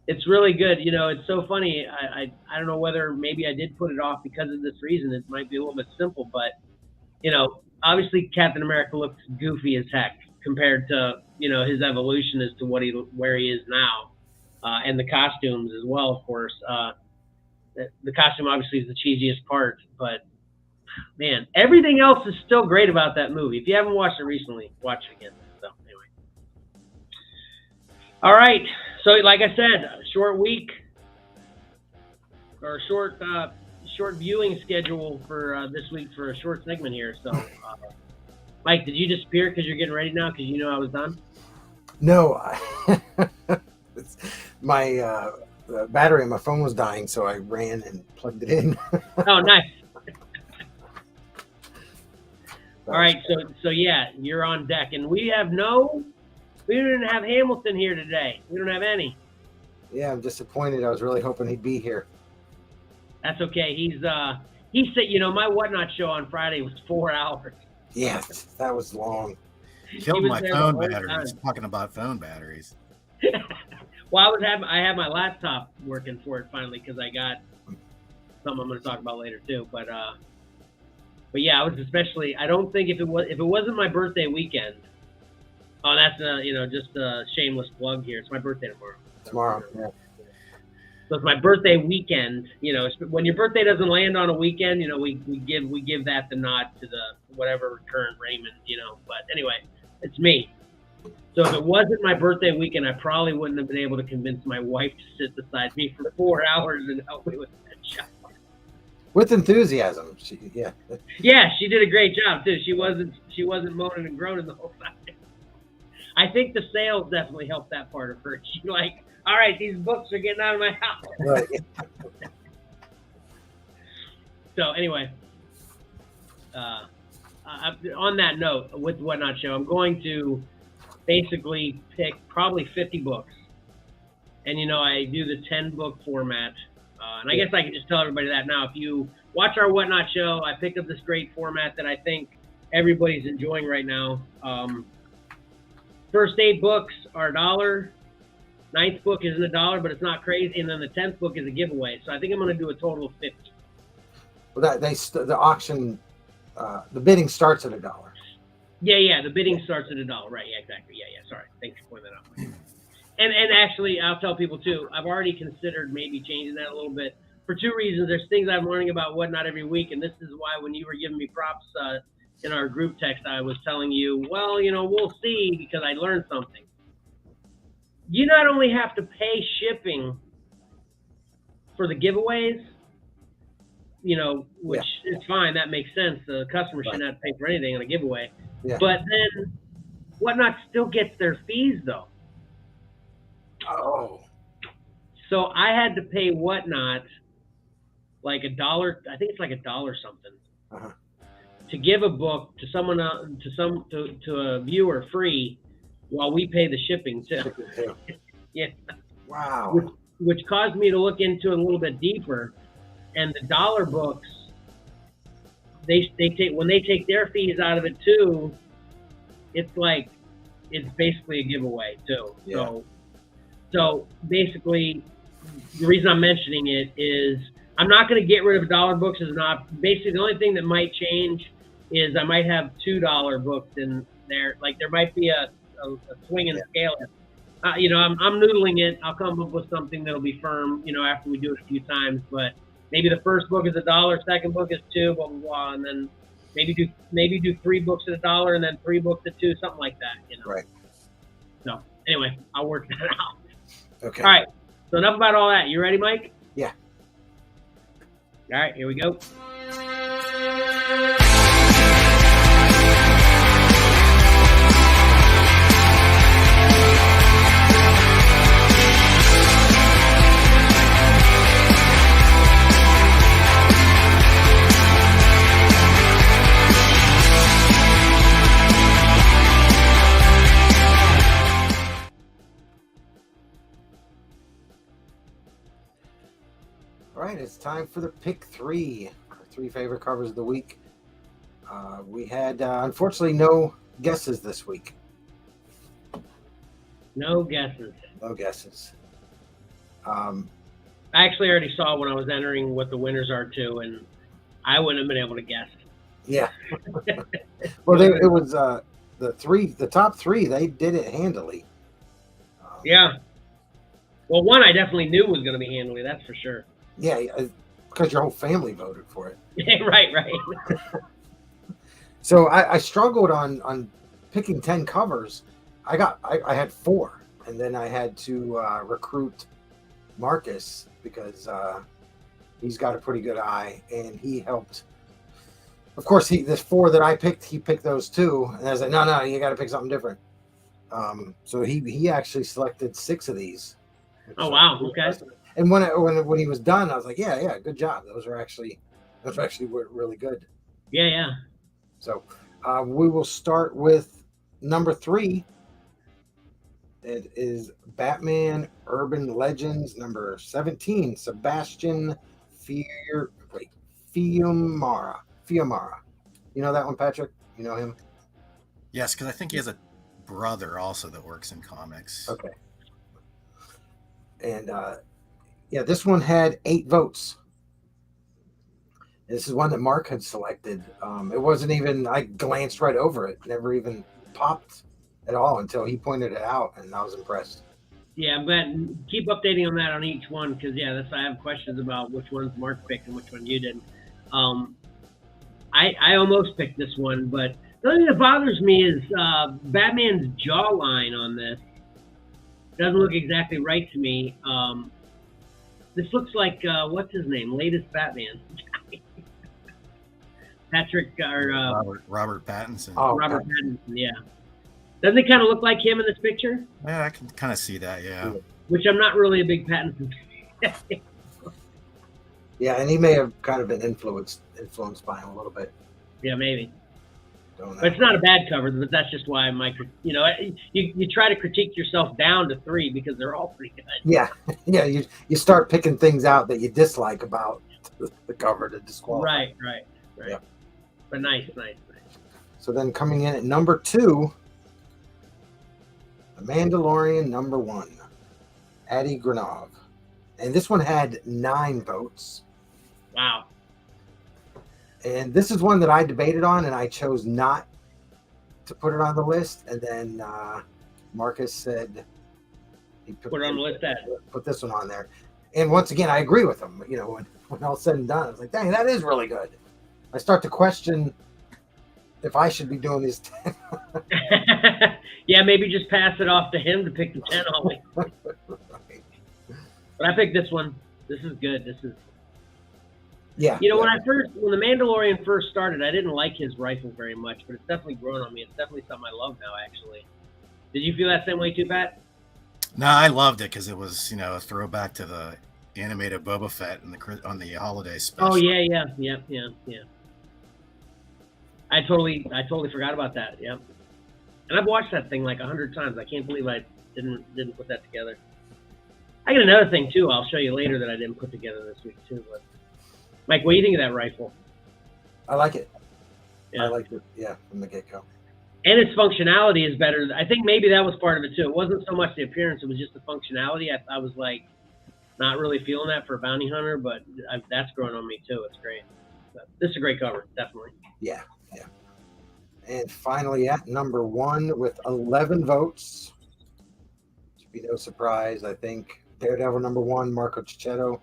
It's really good. It's so funny. I don't know whether maybe I did put it off because of this reason. It might be a little bit simple, but, obviously Captain America looks goofy as heck compared to, his evolution as to where he is now. And the costumes as well, of course. The costume obviously is the cheesiest part, but man, everything else is still great about that movie. If you haven't watched it recently, watch it again. So anyway. All right. So like I said, a short week or a short viewing schedule for this week for a short segment here. So Mike, did you disappear because you're getting ready now because you know I was done? No. My battery on my phone was dying, so I ran and plugged it in. Oh, nice. All right, so yeah, you're on deck, and we didn't have Hamilton here today. We don't have any. Yeah, I'm disappointed. I was really hoping he'd be here. That's okay. He said, my Whatnot show on Friday was 4 hours. Yes, that was long. Killed my phone batteries. Talking about phone batteries. Well, I had my laptop working for it finally because I got something I'm going to talk about later too. But yeah, I was especially. I don't think if it wasn't my birthday weekend. Oh, that's just a shameless plug here. It's my birthday tomorrow. Tomorrow, yeah. So it's my birthday weekend. When your birthday doesn't land on a weekend, we give that the nod to the whatever current Raymond. But anyway, it's me. So if it wasn't my birthday weekend, I probably wouldn't have been able to convince my wife to sit beside me for 4 hours and help me with that shot. With enthusiasm, Yeah, she did a great job too. She wasn't moaning and groaning the whole time. I think the sales definitely helped that part of her. She's like, all right, these books are getting out of my house. Right. So anyway, on that note, with the Whatnot show, I'm going to basically pick probably 50 books. And, I do the 10-book format. And I guess I can just tell everybody that now. If you watch our Whatnot show, I picked up this great format that I think everybody's enjoying right now. First 8 books are $1. 9th book isn't $1, but it's not crazy. And then the 10th book is a giveaway. So I think I'm going to do a total of 50. Well, the auction, the bidding starts at $1. Yeah. The bidding starts at $1. Right. Yeah, exactly. Yeah. Sorry. Thanks for pointing that out. And actually, I'll tell people too, I've already considered maybe changing that a little bit for 2 reasons. There's things I'm learning about Whatnot every week. And this is why when you were giving me props in our group text, I was telling you, well, we'll see, because I learned something. You not only have to pay shipping for the giveaways, which is fine. That makes sense. The customer shouldn't have to pay for anything on a giveaway. Yeah. But then Whatnot still gets their fees, though. Oh. So I had to pay Whatnot like $1. I think it's like $1 something to give a book to someone to a viewer free, while we pay the shipping too. Yeah. Wow. Which caused me to look into it a little bit deeper. And the $1 books, they take, when they take their fees out of it too, it's basically a giveaway too. Yeah. So basically, the reason I'm mentioning it is I'm not going to get rid of $1 books. Basically, the only thing that might change is I might have $2 books in there. Like there might be a swinging scale. I'm noodling it. I'll come up with something that'll be firm, after we do it a few times. But maybe the first book is $1, second book is $2, blah blah blah, and then maybe do 3 books at $1 and then 3 books at $2, something like that. Right. So anyway, I'll work that out. Okay. All right. So enough about all that. You ready, Mike? Yeah. All right. Here we go. All right, it's time for the pick 3. Our 3 favorite covers of the week. We had, unfortunately, no guesses this week. No guesses. No guesses. I actually already saw when I was entering what the winners are too, and I wouldn't have been able to guess. Yeah. Well, it was the top 3. They did it handily. Yeah. Well, one I definitely knew was going to be handily. That's for sure. Yeah, because your whole family voted for it. Right. So I struggled on picking 10 covers. I had 4, and then I had to recruit Marcus because he's got a pretty good eye, and he helped. Of course, the 4 that I picked, he picked those too, and I was like, no, you got to pick something different. So he actually selected 6 of these. Oh wow! Okay. And when he was done, I was like, yeah, good job. Those were actually really good. Yeah. So we will start with number 3. It is Batman Urban Legends number 17, Sebastian Fiumara. You know that one, Patrick? You know him? Yes, because I think he has a brother also that works in comics. Okay. And this one had 8 votes. This is one that Mark had selected. It wasn't even, I glanced right over it, never even popped at all until he pointed it out, and I was impressed. Yeah, I'm glad. Keep updating on that on each one, because I have questions about which ones Mark picked and which one you didn't. I almost picked this one, but the only thing that bothers me is Batman's jawline on this. Doesn't look exactly right to me. This looks like what's his name? Latest Batman. Patrick or Robert Pattinson. Oh, Robert Pattinson, yeah. Doesn't it kind of look like him in this picture? Yeah, I can kind of see that. Yeah. Which I'm not really a big Pattinson. Yeah, and he may have kind of been influenced by him a little bit. Yeah, maybe. But it's not a bad cover, but that's just why you try to critique yourself down to 3 because they're all pretty good. Yeah. Yeah. You start picking things out that you dislike about the cover to disqualify. Right. Yeah. But nice. So then coming in at number 2, The Mandalorian number 1, Addie Granov. And this one had 9 votes. Wow. And this is one that I debated on, and I chose not to put it on the list. And then Marcus said he put it on the list. Put this one on there. And once again, I agree with him. You know, when all said and done, I was like, dang, that is really good. I start to question if I should be doing these 10. Yeah, maybe just pass it off to him to pick the 10 always. Right. But I picked this one. This is good. This is. Yeah. You know, when the Mandalorian first started, I didn't like his rifle very much, but it's definitely grown on me. It's definitely something I love now, actually. Did you feel that same way too, Pat? No, I loved it because it was, a throwback to the animated Boba Fett on the holiday special. Oh yeah. I totally forgot about that. Yeah, and I've watched that thing like 100 times. I can't believe I didn't put that together. I got another thing too. I'll show you later that I didn't put together this week too. But Mike, what do you think of that rifle? I like it. Yeah. I liked it. Yeah, from the get-go. And its functionality is better. I think maybe that was part of it too. It wasn't so much the appearance; it was just the functionality. I was like, not really feeling that for a bounty hunter, but that's growing on me too. It's great. But this is a great cover, definitely. Yeah. And finally, at number 1 with 11 votes, should be no surprise, I think, Daredevil number 1, Marco Cicchetto.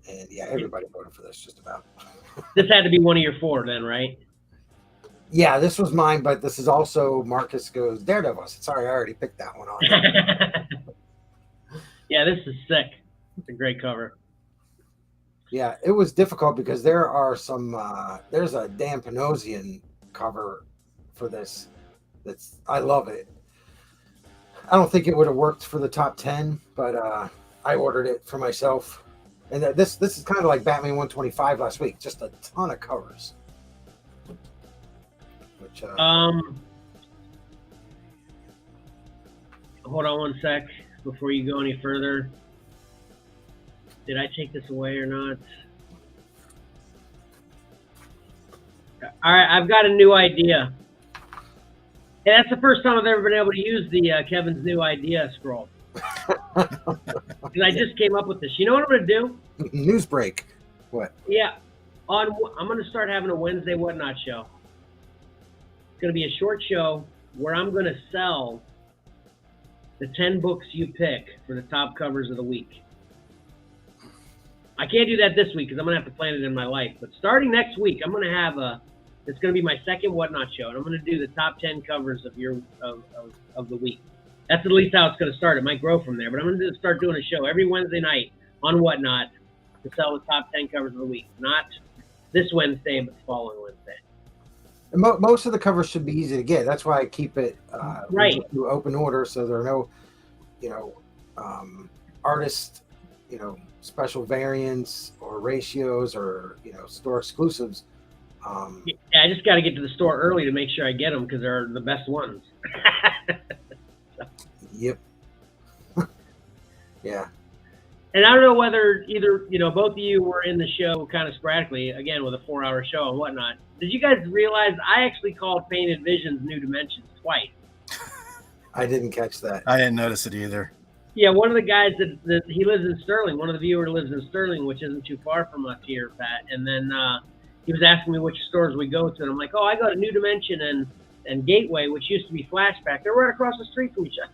And yeah, everybody voted for this, just about. This had to be one of your 4 then, right? Yeah, this was mine, but this is also Marcus goes Daredevil. I said, sorry, I already picked that one on. Yeah, this is sick. It's a great cover. Yeah, it was difficult because there are some. There's a Dan Panosian cover for this. I love it. I don't think it would have worked for the top 10, but I ordered it for myself. And this is kind of like Batman 125 last week, just a ton of covers. Which hold on one sec before you go any further. Did I take this away or not? All right, I've got a new idea. And that's the first time I've ever been able to use the Kevin's new idea scroll. Because I just came up with this. You know what I'm going to do? News break. What? Yeah. I'm going to start having a Wednesday Whatnot show. It's going to be a short show where I'm going to sell the 10 books you pick for the top covers of the week. I can't do that this week because I'm going to have to plan it in my life. But starting next week, I'm going to have it's going to be my second Whatnot show, and I'm going to do the top 10 covers of the week. That's at least how it's going to start. It might grow from there, but I'm going to start doing a show every Wednesday night on Whatnot to sell the top 10 covers of the week. Not this Wednesday, but the following Wednesday. And most of the covers should be easy to get. That's why I keep it right to open order, so there are no, artist, special variants or ratios or store exclusives. Yeah, I just got to get to the store early to make sure I get them because they're the best ones. Yep. Yeah. And I don't know whether either, both of you were in the show kind of sporadically, again, with a 4-hour show and whatnot. Did you guys realize I actually called Painted Visions New Dimensions twice? I didn't catch that. I didn't notice it either. Yeah, one of the guys that he lives in Sterling. One of the viewers lives in Sterling, which isn't too far from us here, Pat. And then he was asking me which stores we go to. And I'm like, I go to New Dimension and Gateway, which used to be Flashback. They're right across the street from each other.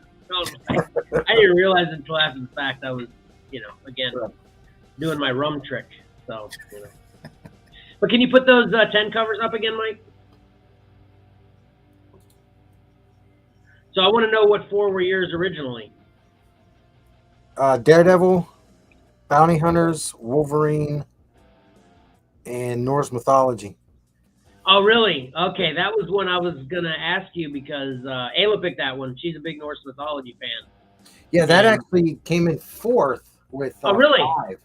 I didn't realize it until after the fact. I was, again, doing my rum trick. So, But can you put those 10 covers up again, Mike? So I want to know what 4 were yours originally. Daredevil, Bounty Hunters, Wolverine, and Norse mythology. Oh, really? Okay, that was one I was going to ask you because Ayla picked that one. She's a big Norse mythology fan. Yeah, that actually came in 4th with really? 5.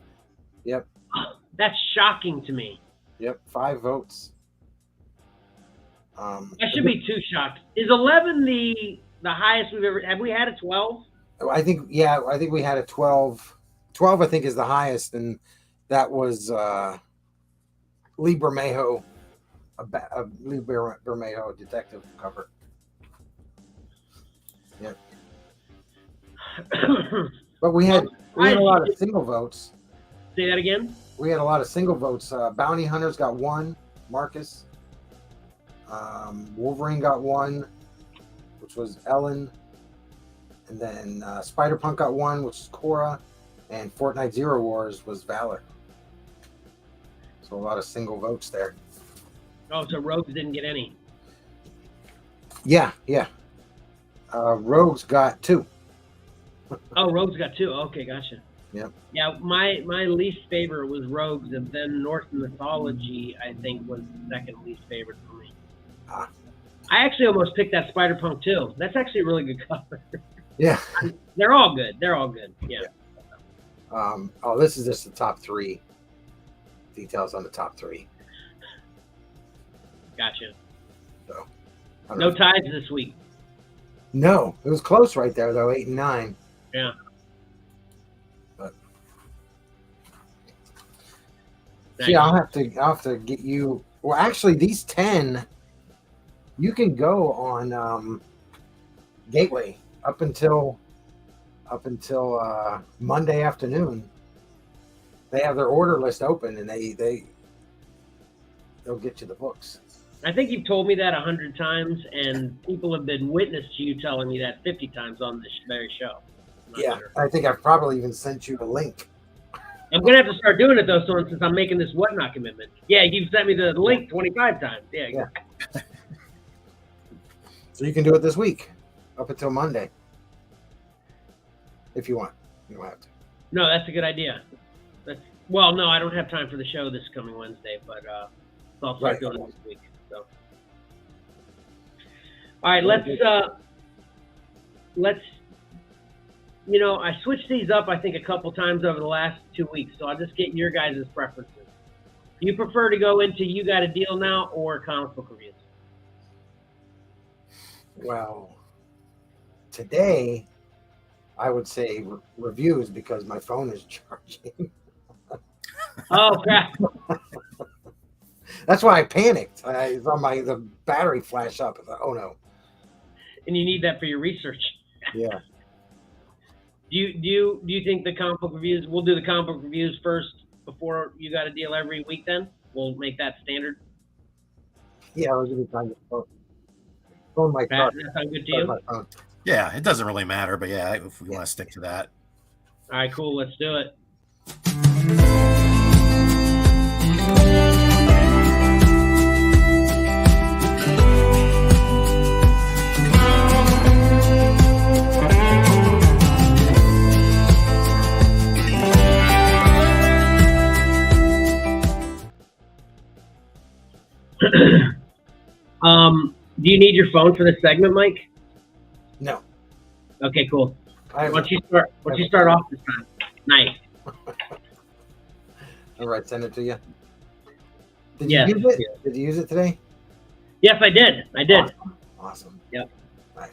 Yep. That's shocking to me. Yep, 5 votes. I should be too shocked. Is 11 the highest we've ever? Have we had a 12? I think we had a 12. 12, I think, is the highest, and that was Lee Bermejo, Lee Bermejo detective cover. Yep. But we had a lot of single votes. Say that again. We had a lot of single votes. Bounty Hunters got 1, Marcus. Wolverine got 1, which was Ellen. And then Spider-Punk got 1, which is Cora. And Fortnite Zero Wars was Valor. So a lot of single votes there. Oh, so Rogues didn't get any. Yeah. Rogues got 2. Oh, Rogues got 2. Okay, gotcha. Yep. Yeah, my least favorite was Rogues, and then Norse Mythology, I think, was the second least favorite for me. I actually almost picked that Spider-Punk too. That's actually a really good cover. Yeah. They're all good. Yeah. This is just the top 3. Details on the top 3. Gotcha. So, no ties this week. No, it was close right there though, 8 and 9. Yeah. But nice. Yeah, I'll have to get you. Well, actually, these 10, you can go on Gateway up until Monday afternoon. They have their order list open, and they'll get you the books. I think you've told me that 100 times, and people have been witness to you telling me that 50 times on this very show. Yeah, sure. I think I've probably even sent you the link. I'm going to have to start doing it, though, since I'm making this whatnot commitment. Yeah, you've sent me the link 25 times. Yeah. Yeah. So you can do it this week, up until Monday, if you want. You don't have to. No, that's a good idea. Well, no, I don't have time for the show this coming Wednesday, but I'll start doing it this week. So, all right, let's. I switched these up, I think, a couple times over the last 2 weeks, so I'll just get your guys' preferences. Do you prefer to go into You Got a Deal Now or comic book reviews? Well, today I would say reviews because my phone is charging. Oh, crap. That's why I panicked. The battery flashed up. I thought, oh no. And you need that for your research. Yeah. Do you think the comic book reviews? We'll do the comic book reviews first before You Got a Deal every week. Then we'll make that standard. Yeah, I was going to be trying to phone my car. Does that sound good to you? Yeah, it doesn't really matter, but yeah, if we want to stick to that. All right, cool. Let's do it. Do you need your phone for this segment, Mike? No. Okay, cool. Why don't you start off this time? Nice. All right, send it to you. Did yes. you use it? Did you use it today? Yes, I did. Awesome. Yep. Right.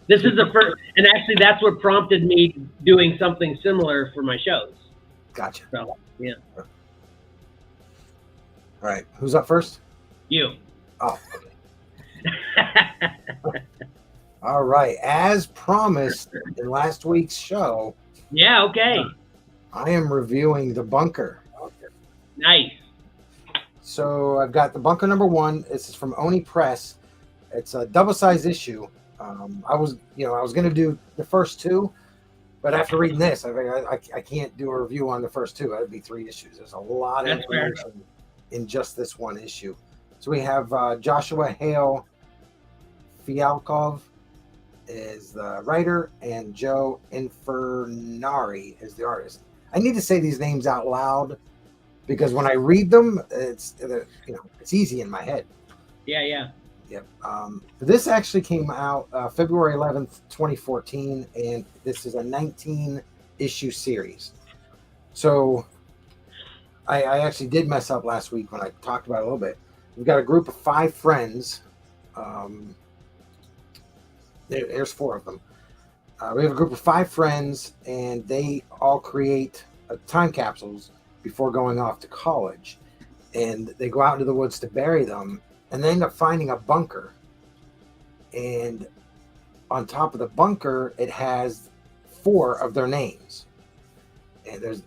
This is the first, and actually that's what prompted me doing something similar for my shows. Gotcha. So, yeah. All right. Who's up first? You. Oh, okay. All right. As promised in last week's show. Yeah, okay. I am reviewing The Bunker. Nice. So I've got The Bunker #1. This is from Oni Press. It's a double-sized issue. I was going to do the first 2, but after reading this, I can't do a review on the first 2. That'd be 3 issues. There's a lot of information in just this one issue. So we have Joshua Hale Fialkov is the writer, and Joe Infernari is the artist. I need to say these names out loud because when I read them, it's easy in my head. Yeah. Yep. This actually came out February 11th, 2014, and this is a 19-issue series. So I actually did mess up last week when I talked about it a little bit. we've got a group of 5 friends. There's 4 of them. We have a group of 5 friends, and they all create time capsules before going off to college. And they go out into the woods to bury them, and they end up finding a bunker. And on top of the bunker, it has 4 of their names. And there's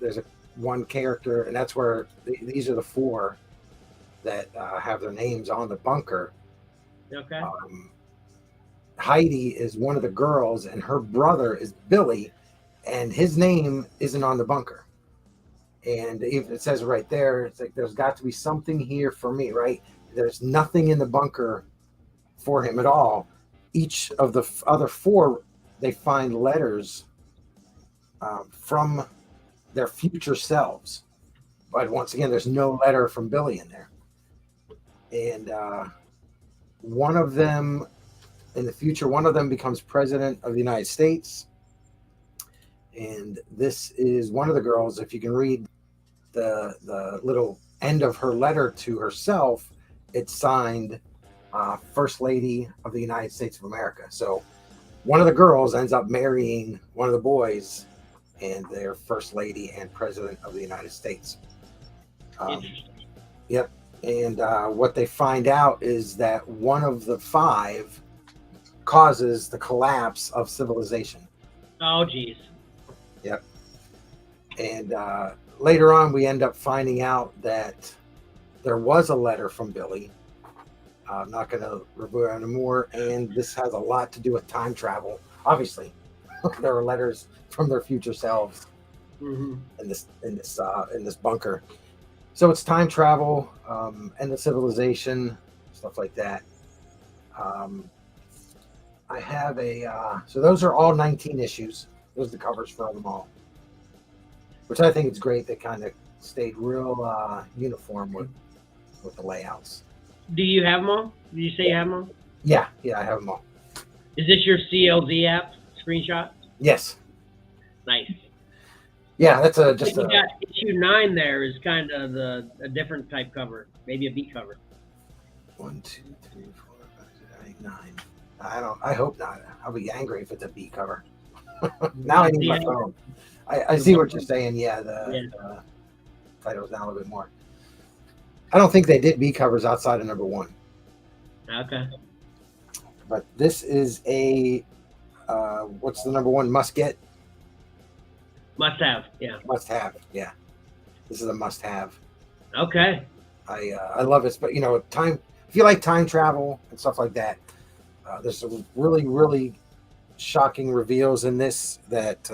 one character, and that's where these are the 4 that have their names on the bunker. Okay. Heidi is one of the girls, and her brother is Billy, and his name isn't on the bunker. And it says right there, it's like, there's got to be something here for me, right? There's nothing in the bunker for him at all. Each of the other 4, they find letters from their future selves. But once again, there's no letter from Billy in there. And one of them, in the future, one of them becomes president of the United States. And this is one of the girls. If you can read the little end of her letter to herself, it's signed First Lady of the United States of America. So one of the girls ends up marrying one of the boys, and they're First Lady and President of the United States. Yep. And what they find out is that one of the 5 causes the collapse of civilization. Oh, geez. Yep. And later on, we end up finding out that there was a letter from Billy. I'm not going to review it anymore. And this has a lot to do with time travel. Obviously, there are letters from their future selves in this bunker. So it's time travel and the civilization, stuff like that. I have so those are all 19 issues. Those are the covers for them all, which I think is great. They kind of stayed real uniform with the layouts. Do you have them all? Did you say you have them all? Yeah, I have them all. Is this your CLZ app screenshot? Yes. Nice. Yeah, that's got issue 9 there is kind of a different type cover, maybe a B cover. 1, 2, 3, 4, 5, 6, 7, 8, 9. I hope not. I'll be angry if it's a B cover. Now I need my phone. I see what you're saying. Yeah, the title's down a little bit more. I don't think they did B covers outside of number 1. Okay. But this is a what's the number 1 must get? Must have, yeah. Must have, yeah. This is a must have. Okay. I love it, but time. If you like time travel and stuff like that, there's some really, really shocking reveals in this that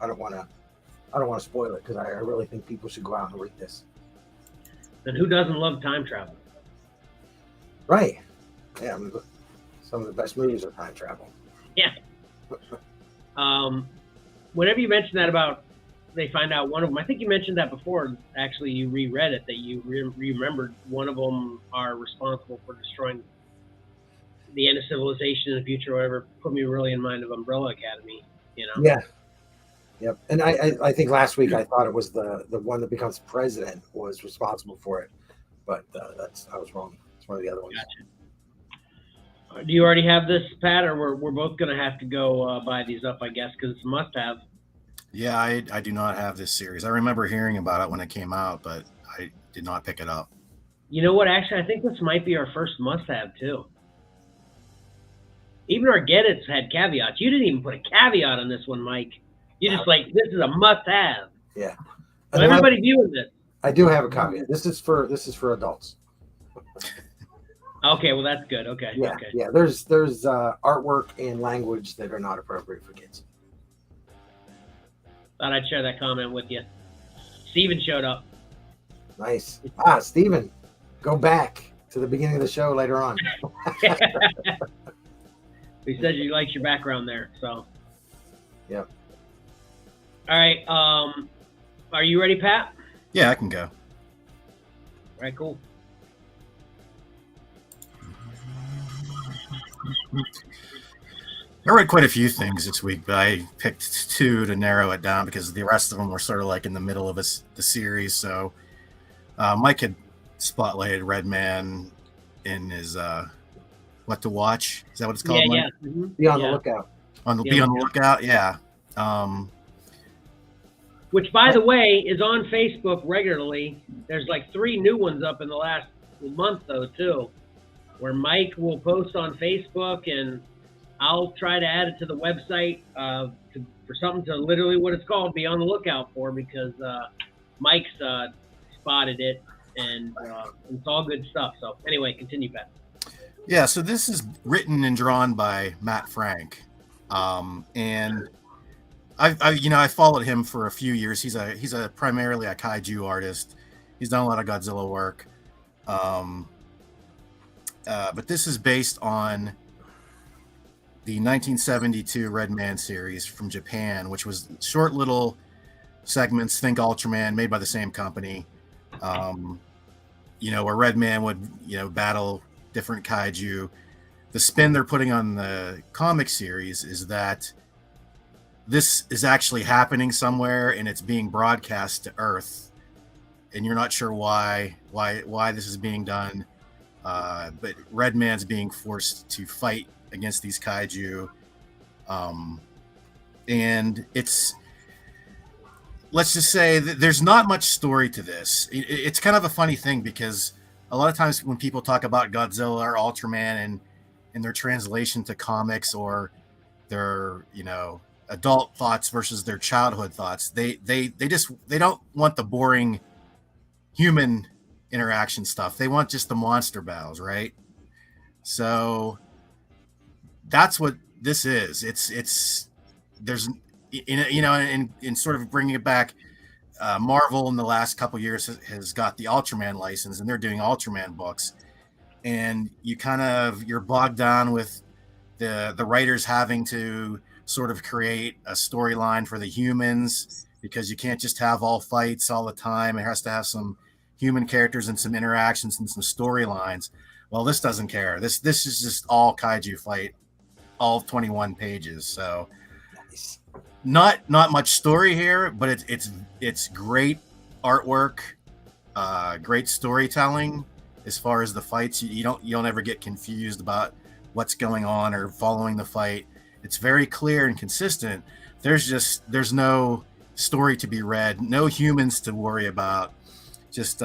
I don't want to spoil it because I really think people should go out and read this. And who doesn't love time travel? Right. Yeah. Some of the best movies are time travel. Yeah. Whenever you mentioned that about they find out one of them, I think you mentioned that before. Actually, you reread it that you remembered one of them are responsible for destroying the end of civilization in the future, or whatever. Put me really in mind of Umbrella Academy. Yeah. Yep. And I think last week I thought it was the one that becomes president was responsible for it, but I was wrong. It's one of the other ones. Gotcha. Do you already have this, Pat, or we're both going to have to go buy these up, I guess, because it's a must-have? Yeah, I do not have this series. I remember hearing about it when it came out, but I did not pick it up. You know what? Actually, I think this might be our first must-have, too. Even our get-its had caveats. You didn't even put a caveat on this one, Mike. You just this is a must-have. Yeah. So everybody viewing this. I do have a caveat. This is for adults. Okay, well that's good. Okay. Yeah, okay. Yeah. There's artwork and language that are not appropriate for kids. Thought I'd share that comment with you. Steven showed up. Nice. Steven, go back to the beginning of the show later on. He says he likes your background there, so. Yep. All right. Are you ready, Pat? Yeah, I can go. All right, cool. I read quite a few things this week, but I picked 2 to narrow it down because the rest of them were sort of like in the middle of the series. So Mike had spotlighted Red Man, in his what to watch. Is that what it's Yeah, called? Mike? yeah. Mm-hmm. Be on the Yeah. lookout. Be on the lookout. Yeah. Which, by the way, is on Facebook regularly. There's like 3 new ones up in the last month, though, too, where Mike will post on Facebook, and I'll try to add it to the website for something to literally what it's called, be on the lookout for, because Mike's spotted it, and it's all good stuff. So anyway, continue, Pat. Yeah, so this is written and drawn by Matt Frank, and I followed him for a few years. He's a primarily a kaiju artist. He's done a lot of Godzilla work, but this is based on the 1972 Red Man series from Japan, which was short little segments. Think Ultraman, made by the same company. Where Red Man would battle different kaiju. The spin they're putting on the comic series is that this is actually happening somewhere and it's being broadcast to Earth, and you're not sure why this is being done. But Red Man's being forced to fight against these kaiju, and let's just say that there's not much story to this. It's kind of a funny thing because a lot of times when people talk about Godzilla or Ultraman and their translation to comics or their adult thoughts versus their childhood thoughts, they don't want the boring human interaction stuff. They want just the monster battles, right? So that's what this is. There's in sort of bringing it back. Marvel in the last couple of years has got the Ultraman license, and they're doing Ultraman books, and you're bogged down with the writers having to sort of create a storyline for the humans, because you can't just have all fights all the time. It has to have some human characters and some interactions and some storylines. Well, this doesn't care. This is just all kaiju fight, all 21 pages. So not much story here, but it's great artwork, great storytelling. As far as the fights, you don't ever get confused about what's going on or following the fight. It's very clear and consistent. There's no story to be read, no humans to worry about, just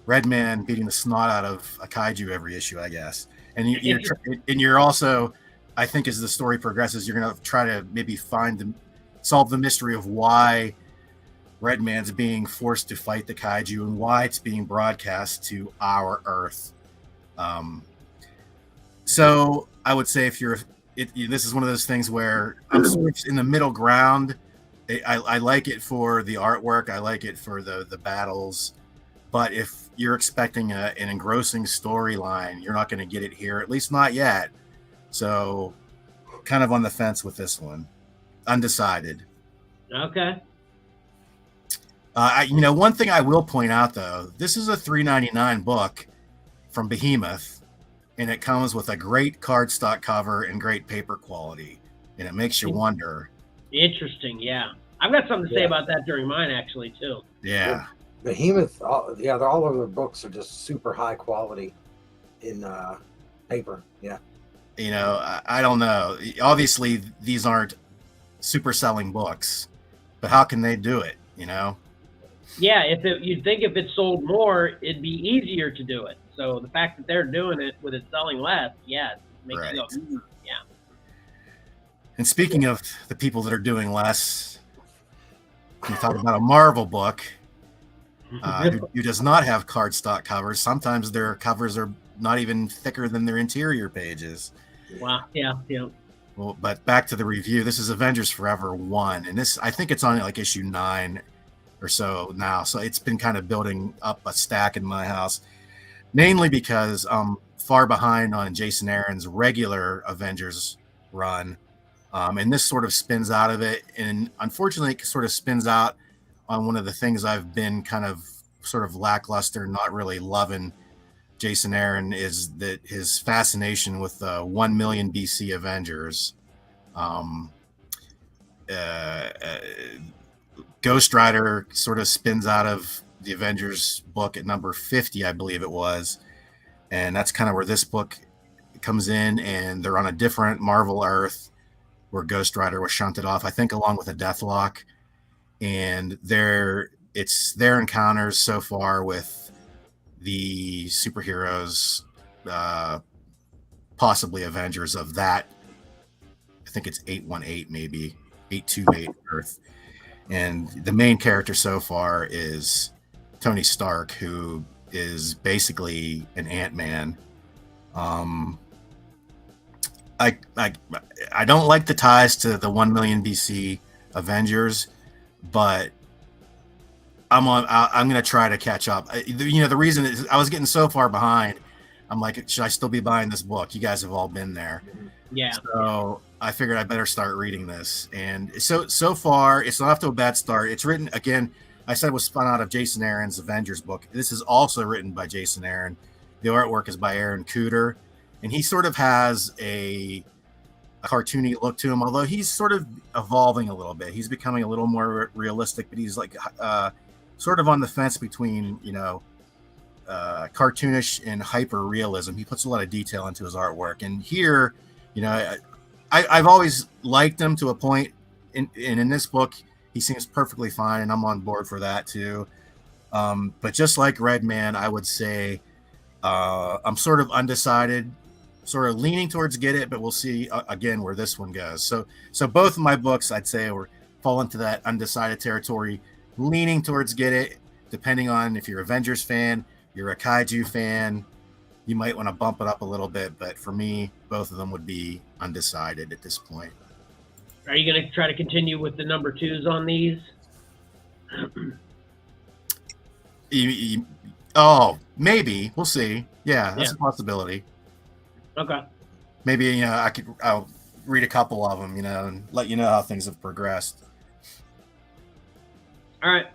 Red Man beating the snot out of a kaiju every issue, I guess. And you're also, I think, as the story progresses, you're going to try to maybe solve the mystery of why Red Man's being forced to fight the kaiju and why it's being broadcast to our Earth. So I would say this is one of those things where I'm sort of in the middle ground. I like it for the artwork. I like it for the battles. But if you're expecting an engrossing storyline, you're not going to get it here, at least not yet. So kind of on the fence with this one. Undecided. Okay. One thing I will point out, though, this is a $3.99 book from Behemoth, and it comes with a great cardstock cover and great paper quality, and it makes you wonder. Interesting, yeah. I've got something to say about that during mine, actually, too. Yeah. Behemoth, all of their books are just super high quality in paper. Yeah. I don't know. Obviously, these aren't super selling books, but how can they do it? Yeah, you'd think if it sold more, it'd be easier to do it. So the fact that they're doing it with it selling less, yeah, it makes right. You go, yeah. And speaking of the people that are doing less, you talk about a Marvel book who does not have cardstock covers. Sometimes their covers are not even thicker than their interior pages. Wow. Yeah. Well, but back to the review. This is Avengers Forever 1, and I think it's on like issue 9 or so now. So it's been kind of building up a stack in my house, mainly because I'm far behind on Jason Aaron's regular Avengers run. And this sort of spins out of it. And unfortunately, it sort of spins out on one of the things I've been kind of sort of lackluster, not really loving Jason Aaron, is that his fascination with the 1 million BC Avengers. Ghost Rider sort of spins out of the Avengers book at number 50, I believe it was. and that's kind of where this book comes in. And they're on a different Marvel Earth where Ghost Rider was shunted off, I think, along with a Deathlock. And it's their encounters so far with the superheroes, possibly Avengers of that. I think it's 818, maybe 828 Earth. And the main character so far is Tony Stark, who is basically an Ant-Man. I don't like the ties to the 1 million BC Avengers, but I'm going to try to catch up. The reason is I was getting so far behind. I'm like, should I still be buying this book? You guys have all been there. Yeah. So I figured I better start reading this. And so far, it's not off to a bad start. It's written, again, I said it was spun out of Jason Aaron's Avengers book. This is also written by Jason Aaron. The artwork is by Aaron Cooter. And he sort of has a cartoony look to him, although he's sort of evolving a little bit. He's becoming a little more realistic, but he's like sort of on the fence between, cartoonish and hyper realism. He puts a lot of detail into his artwork. And here, I've always liked him to a point. And in this book, he seems perfectly fine, and I'm on board for that too. But just like Redman, I would say I'm sort of undecided, sort of leaning towards get it, but we'll see again where this one goes. So both of my books, I'd say, fall into that undecided territory, leaning towards get it, depending on if you're an Avengers fan, you're a Kaiju fan, you might want to bump it up a little bit. But for me, both of them would be undecided at this point. Are you going to try to continue with the number 2s on these? Maybe. We'll see. Yeah, that's a possibility. Okay. Maybe, I'll read a couple of them, and let you know how things have progressed. All right.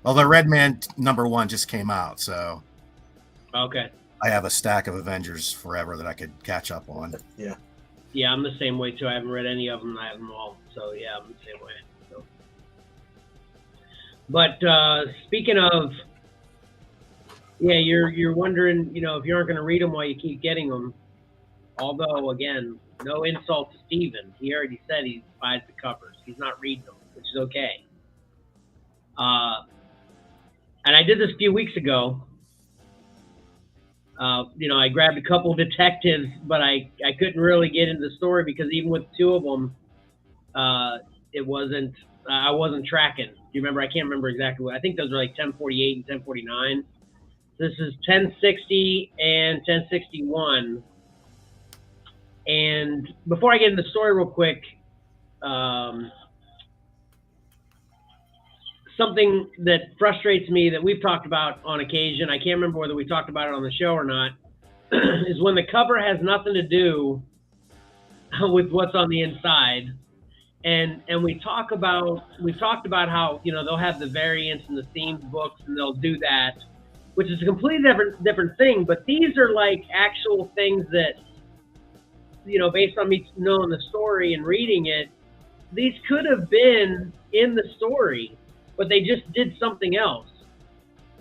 Although Redman #1 just came out, so. Okay. I have a stack of Avengers Forever that I could catch up on. Yeah. Yeah, I'm the same way too. I haven't read any of them. I have them all. So yeah, I'm the same way. So. But speaking of, you're wondering, if you aren't going to read them, why you keep getting them. Although again, no insult to Steven. He already said he buys the covers. He's not reading them, which is okay. And I did this a few weeks ago. I grabbed a couple of detectives, but I couldn't really get into the story because even with 2 of them, I wasn't tracking. Do you remember? I can't remember exactly what. I think those are like 1048 and 1049. This is 1060 and 1061. And before I get into the story real quick, something that frustrates me that we've talked about on occasion, I can't remember whether we talked about it on the show or not, is when the cover has nothing to do with what's on the inside. And we've talked about how, they'll have the variants and the themed books and they'll do that, which is a completely different thing. But these are like actual things that, based on me knowing the story and reading it, these could have been in the story, but they just did something else.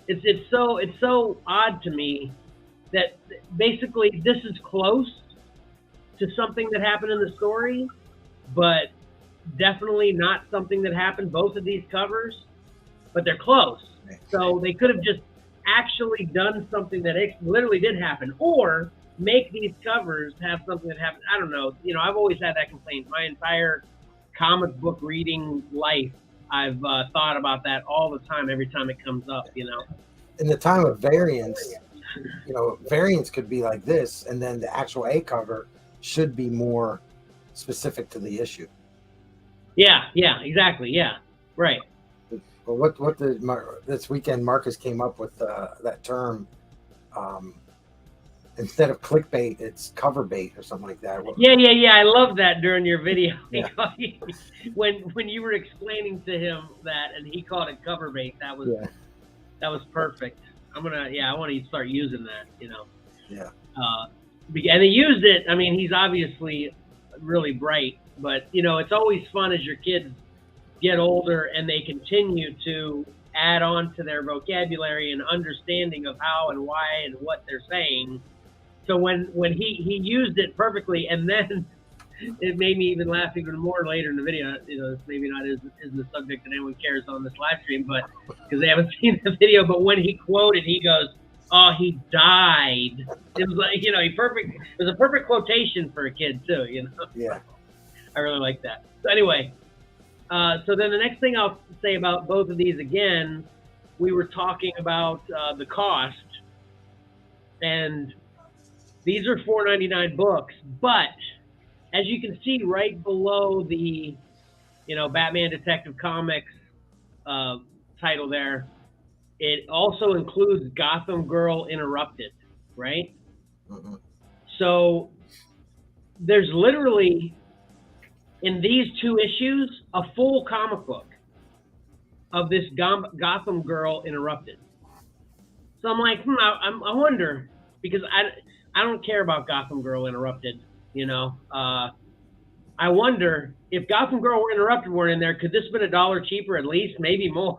It's so odd to me that basically this is close to something that happened in the story, but definitely not something that happened both of these covers, but they're close. So they could have just actually done something that literally did happen, or make these covers have something that happened. I don't know. I've always had that complaint. My entire comic book reading life, I've thought about that all the time, every time it comes up, In the time of variants, variants could be like this, and then the actual A cover should be more specific to the issue. Yeah, exactly. Yeah, right. Well, this weekend Marcus came up with that term. Instead of clickbait, it's cover bait or something like that. Yeah. I love that during your video. Yeah. when you were explaining to him that, and he called it cover bait. That was perfect. I want to start using that. Yeah. And he used it. I mean, he's obviously really bright, but it's always fun as your kids get older and they continue to add on to their vocabulary and understanding of how and why and what they're saying. So when he used it perfectly, and then it made me even laugh even more later in the video. You know, it's maybe not is the subject that anyone cares on this live stream, but because they haven't seen the video. But when he quoted, he goes, "Oh, he died." It was like, you know, it was a perfect quotation for a kid too. You know. Yeah. I really like that. So anyway, so then the next thing I'll say about both of these again, we were talking about the cost, and these are $4.99 books, but as you can see right below the, you know, Batman Detective Comics title there, it also includes Gotham Girl Interrupted, right? Mm-hmm. So there's literally, in these 2 issues, a full comic book of this Gotham Girl Interrupted. So I'm like, I wonder, because I don't care about Gotham Girl Interrupted, you know. I wonder if Gotham Girl Interrupted weren't in there, could this have been $1 cheaper at least, maybe more?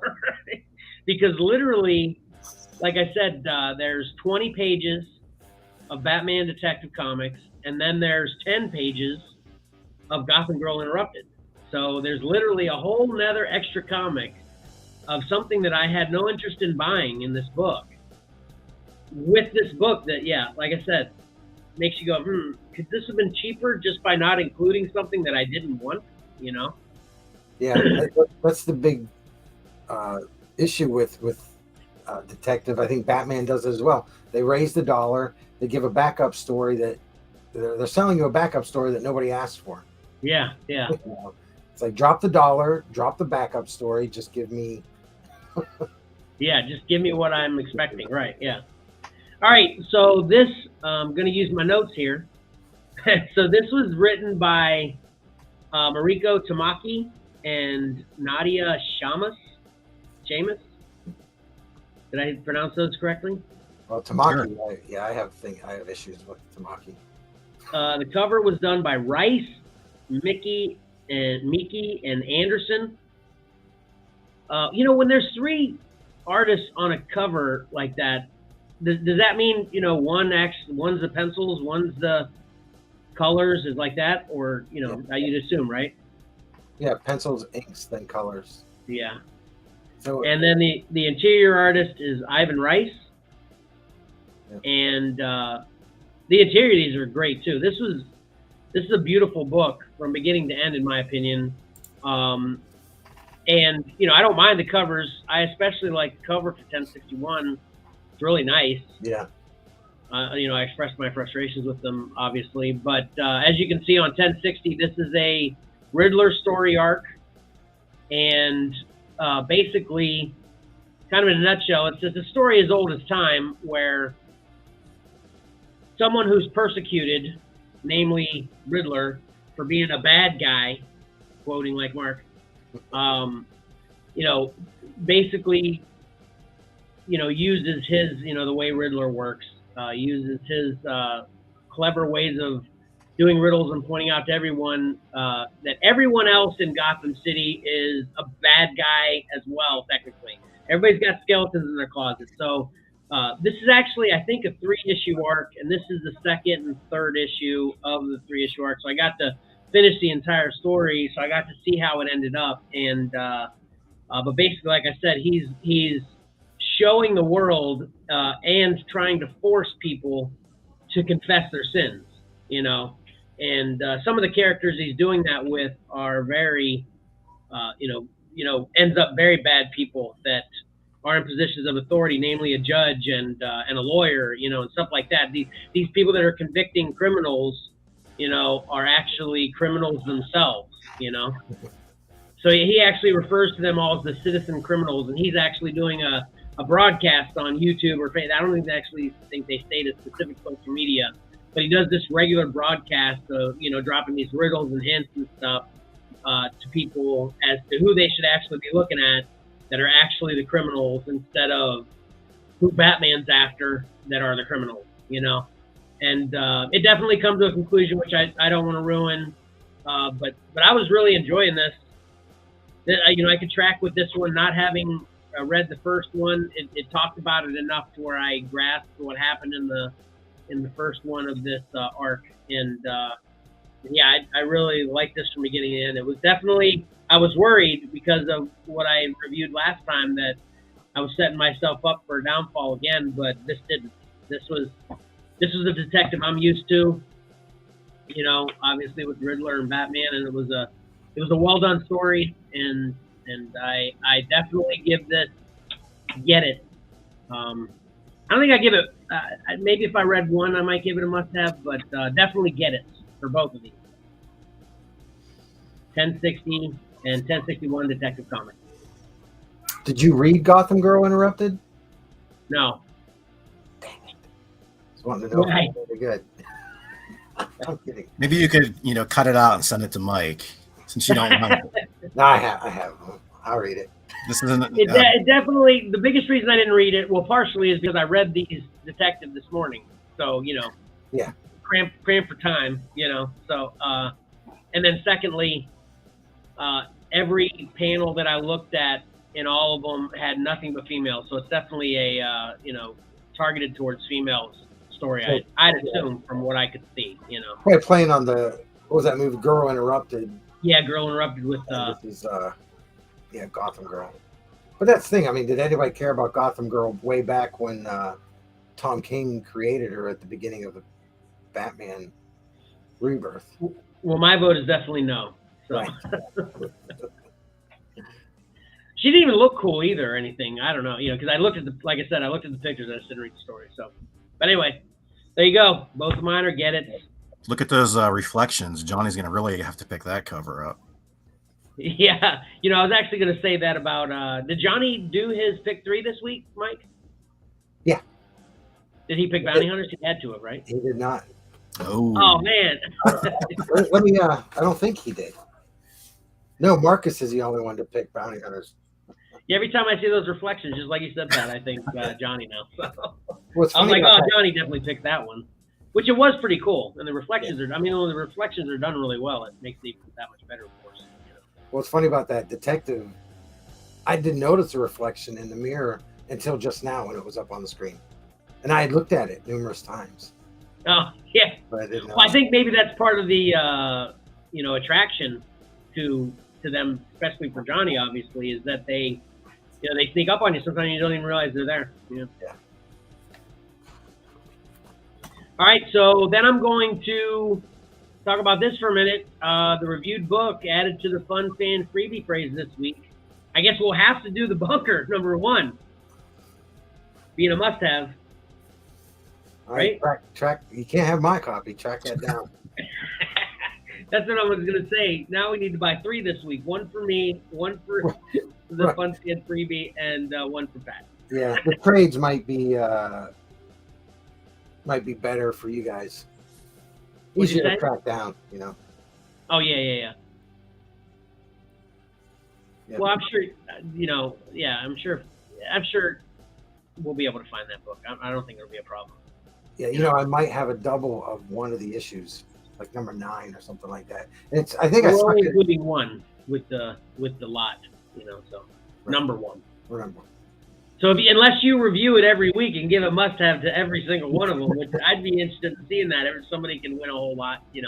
Because literally, like I said, there's 20 pages of Batman Detective Comics, and then there's 10 pages of Gotham Girl Interrupted. So there's literally a whole nother extra comic of something that I had no interest in buying in this book. With this book that, yeah, like I said, makes you go, could this have been cheaper just by not including something that I didn't want, you know? Yeah, that's the big issue with Detective. I think Batman does it as well. They raise the dollar. They give a backup story that they're selling you a backup story that nobody asked for. Yeah, yeah. You know, it's like, drop the dollar, drop the backup story. Just give me. Yeah, just give me what I'm expecting. Right. Yeah. All right. So this, I'm going to use my notes here. So this was written by Mariko Tamaki and Nadia Shamus. Did I pronounce those correctly? Well, Tamaki, sure. I have issues with Tamaki. The cover was done by Rice, Miki, and Anderson. You know, when there's 3 artists on a cover like that, does that mean, you know, one's the pencils, one's the colors, is like that, or, you know, yeah. You'd assume, right? Yeah, pencils, inks, then colors. Yeah. So, and then the interior artist is Ivan Rice, and the interior of these are great too. This is a beautiful book from beginning to end, in my opinion. And you know, I don't mind the covers. I especially like the cover for 1061. It's really nice. Yeah. You know, I expressed my frustrations with them, obviously, but as you can see on 1060, this is a Riddler story arc, and basically, kind of in a nutshell, it's just a story as old as time, where someone who's persecuted, namely Riddler, for being a bad guy, quoting like Mark, you know, basically, you know, uses his, you know, the way Riddler works, uses his clever ways of doing riddles and pointing out to everyone that everyone else in Gotham City is a bad guy as well, technically. Everybody's got skeletons in their closets. So this is actually, I think, a 3-issue arc, and this is the 2nd and 3rd issue of the 3-issue arc. So I got to finish the entire story, so I got to see how it ended up. And but basically, like I said, he's showing the world and trying to force people to confess their sins, you know. And some of the characters he's doing that with are very, you know, ends up very bad people that are in positions of authority, namely a judge and a lawyer, you know, and stuff like that. These people that are convicting criminals, you know, are actually criminals themselves, you know. So he actually refers to them all as the citizen criminals, and he's actually doing a broadcast on YouTube or I don't think they state a specific social media, but he does this regular broadcast of, you know, dropping these riddles and hints and stuff to people as to who they should actually be looking at that are actually the criminals, instead of who Batman's after that are the criminals, you know. And it definitely comes to a conclusion, which I don't want to ruin, but I was really enjoying this. You know, I could track with this one, not having read the first one. It talked about it enough to where I grasped what happened in the in the first one of this arc, and yeah, I really liked this from beginning to end. It was definitely, I was worried because of what I reviewed last time that I was setting myself up for a downfall again, but this didn't. This was a detective I'm used to, you know, obviously with Riddler and Batman, and it was a well done story, and I definitely give this get it. I don't think I give it. Maybe if I read one, I might give it a must have, but definitely get it for both of these. 1060 and 1061 Detective Comics. Did you read Gotham Girl Interrupted? No. Dang it. Just wanted to know. Right. Very good. I'm kidding. Maybe you could, cut it out and send it to Mike, since you don't want it. No, I have. I'll read it. This isn't. It definitely, the biggest reason I didn't read it, well, partially is because I read these Detective this morning. So, Yeah. Cramp for time, So, and then secondly, every panel that I looked at in all of them had nothing but females. So it's definitely a, targeted towards females story. I'd assume from what I could see, Probably playing on what was that movie, Girl Interrupted? Yeah, Girl Interrupted with his, Gotham Girl. But that's the thing. I mean, did anybody care about Gotham Girl way back when Tom King created her at the beginning of the Batman Rebirth? Well, my vote is definitely no. So. Right. She didn't even look cool either or anything. I don't know, because I looked at like I said, I looked at the pictures. I just didn't read the story. So, but anyway, there you go. Both of mine are get it. Look at those reflections. Johnny's going to really have to pick that cover up. Yeah. I was actually going to say that about, did Johnny do his pick 3 this week, Mike? Yeah. Did he pick Bounty Hunters? He had to have, right? He did not. Oh man. Let me, I don't think he did. No, Marcus is the only one to pick Bounty Hunters. Yeah, every time I see those reflections, just like you said that, I think Johnny now. So. I'm like, Johnny definitely picked that one, which it was pretty cool. And the reflections when the reflections are done really well, it makes it even that much better, of course. What's funny about that detective, I didn't notice the reflection in the mirror until just now when it was up on the screen. And I had looked at it numerous times. Oh, yeah. But I didn't know. Well, I think maybe that's part of the, attraction to them, especially for Johnny, obviously, is that they sneak up on you. Sometimes you don't even realize they're there. Yeah. All right, so then I'm going to talk about this for a minute. The reviewed book added to the Fun Fan freebie phrase this week. I guess we'll have to do The Bunker, number 1. Being a must-have. All right? Track. You can't have my copy. Track that down. That's what I was going to say. Now we need to buy 3 this week. 1 for me, 1 for the Fun Fan freebie, and 1 for Pat. Yeah, the trades might be better for you guys. Easier to track down, Oh, yeah. Well, I'm sure, I'm sure we'll be able to find that book. I don't think it'll be a problem. Yeah, I might have a double of one of the issues, like number 9 or something like that. And we're only including 1 with the lot, so right. Number 1. Remember. So unless you review it every week and give a must-have to every single one of them, which I'd be interested in seeing that. If somebody can win a whole lot, Yeah.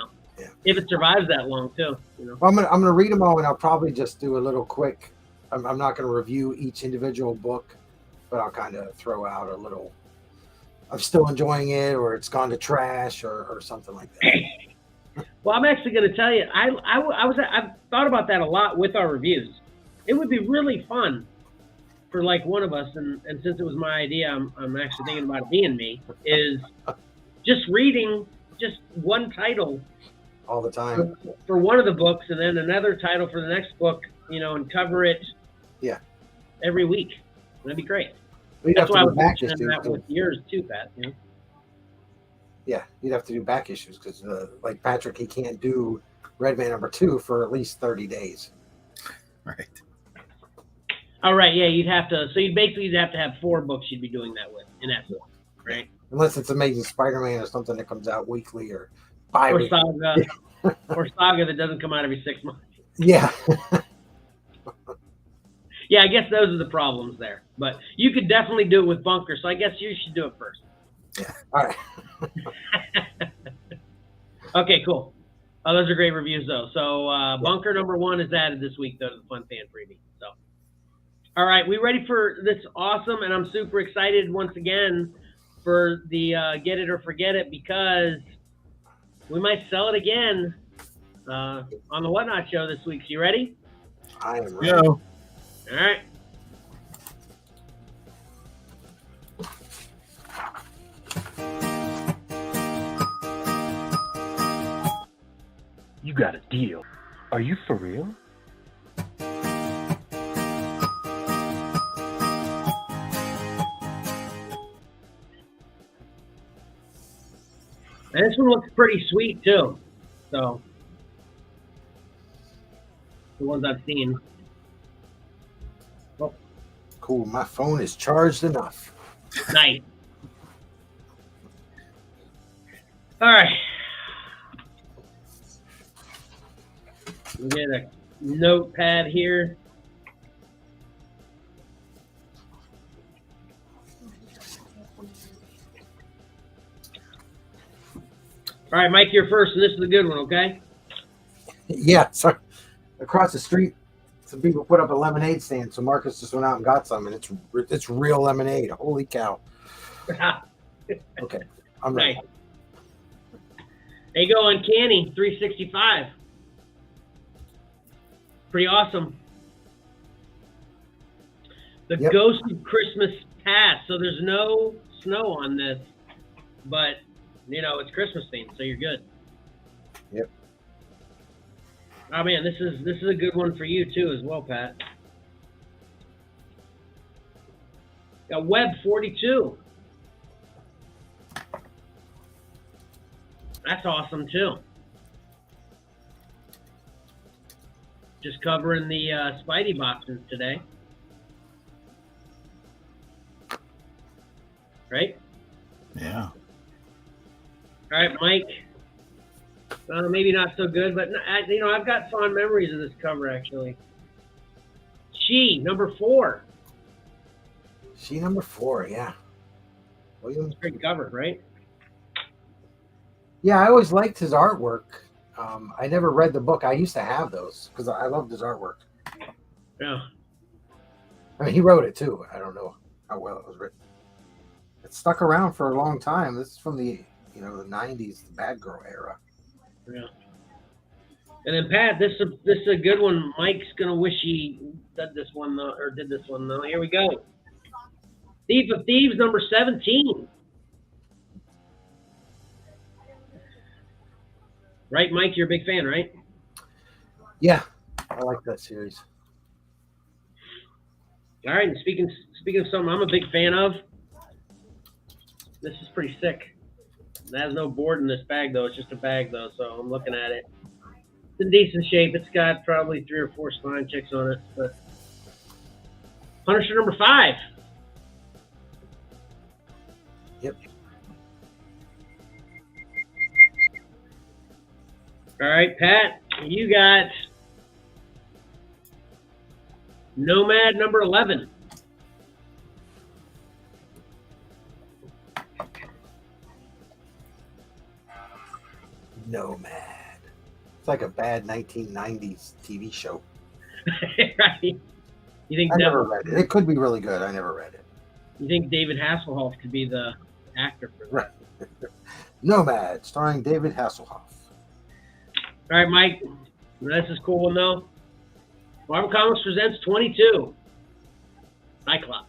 If it survives that long too, Well, I'm gonna read them all, and I'll probably just do a little quick. I'm not gonna review each individual book, but I'll kind of throw out a little. I'm still enjoying it, or it's gone to trash, or something like that. Well, I'm actually going to tell you, I've thought about that a lot with our reviews. It would be really fun for like one of us, and since it was my idea, I'm actually thinking about it being me, is just reading just one title all the time for one of the books, and then another title for the next book, and cover it every week. That'd be great. That's why I was mentioning that with yours too, Pat. Yeah, you'd have to do back issues because, like Patrick, he can't do Redman number 2 for at least 30 days. Right. All right, yeah, you'd have to. So you'd have to have 4 books you'd be doing that with in that book, right? Unless it's Amazing Spider-Man or something that comes out weekly or bi-weekly. Or Saga, or Saga that doesn't come out every 6 months. Yeah. Yeah, I guess those are the problems there. But you could definitely do it with Bunker, so I guess you should do it first. Yeah. All right. Okay, cool. Oh, those are great reviews, though. So Bunker number 1 is added this week, though, to the Fun Fan Freebie. So, all right, we ready for this awesome, and I'm super excited once again for the Get It or Forget It, because we might sell it again on the Whatnot Show this week. So you ready? I am ready. Yo. All right. You got a deal. Are you for real? And this one looks pretty sweet, too. So, the ones I've seen. Oh, Cool. My phone is charged enough. nice. All right. We get a notepad here. All right, Mike, you're first, and this is a good one, okay? Yeah, so across the street, some people put up a lemonade stand, so Marcus just went out and got some, and it's real lemonade. Holy cow! Okay, I'm ready. Nice. There you go, Uncanny 365. Pretty awesome. The Yep. Ghost of Christmas Past. So there's no snow on this, but you know it's Christmas themed, so you're good. Yep. Oh man, this is a good one for you too as well, Pat. Got Web 42. That's awesome too. Just covering the Spidey boxes today. Right? Yeah. All right, Mike. Maybe not so good, but I've got fond memories of this cover actually. She number 4. She number 4, yeah. William. Great cover, right? Yeah, I always liked his artwork. I never read the book. I used to have those because I loved his artwork. Yeah. I mean, he wrote it too. I don't know how well it was written. It stuck around for a long time. This is from the the 90s, the Bad Girl era. Yeah. And then Pat, this is a good one. Mike's gonna wish he did this one though. Here we go. Thief of Thieves number 17. Right, Mike? You're a big fan, right? Yeah, I like that series. All right. And speaking of something I'm a big fan of, this is pretty sick. It has no board in this bag though. It's just a bag though, so I'm looking at it. It's in decent shape. It's got probably 3 or 4 spine checks on it. But Punisher number 5. Yep. All right, Pat, you got Nomad number 11. Nomad. It's like a bad 1990s TV show. Right? You think I never read it. It could be really good. I never read it. You think David Hasselhoff could be the actor for that? Right. Nomad, starring David Hasselhoff. All right, Mike. This is cool one though. Marvel Comics presents 22. Cyclops.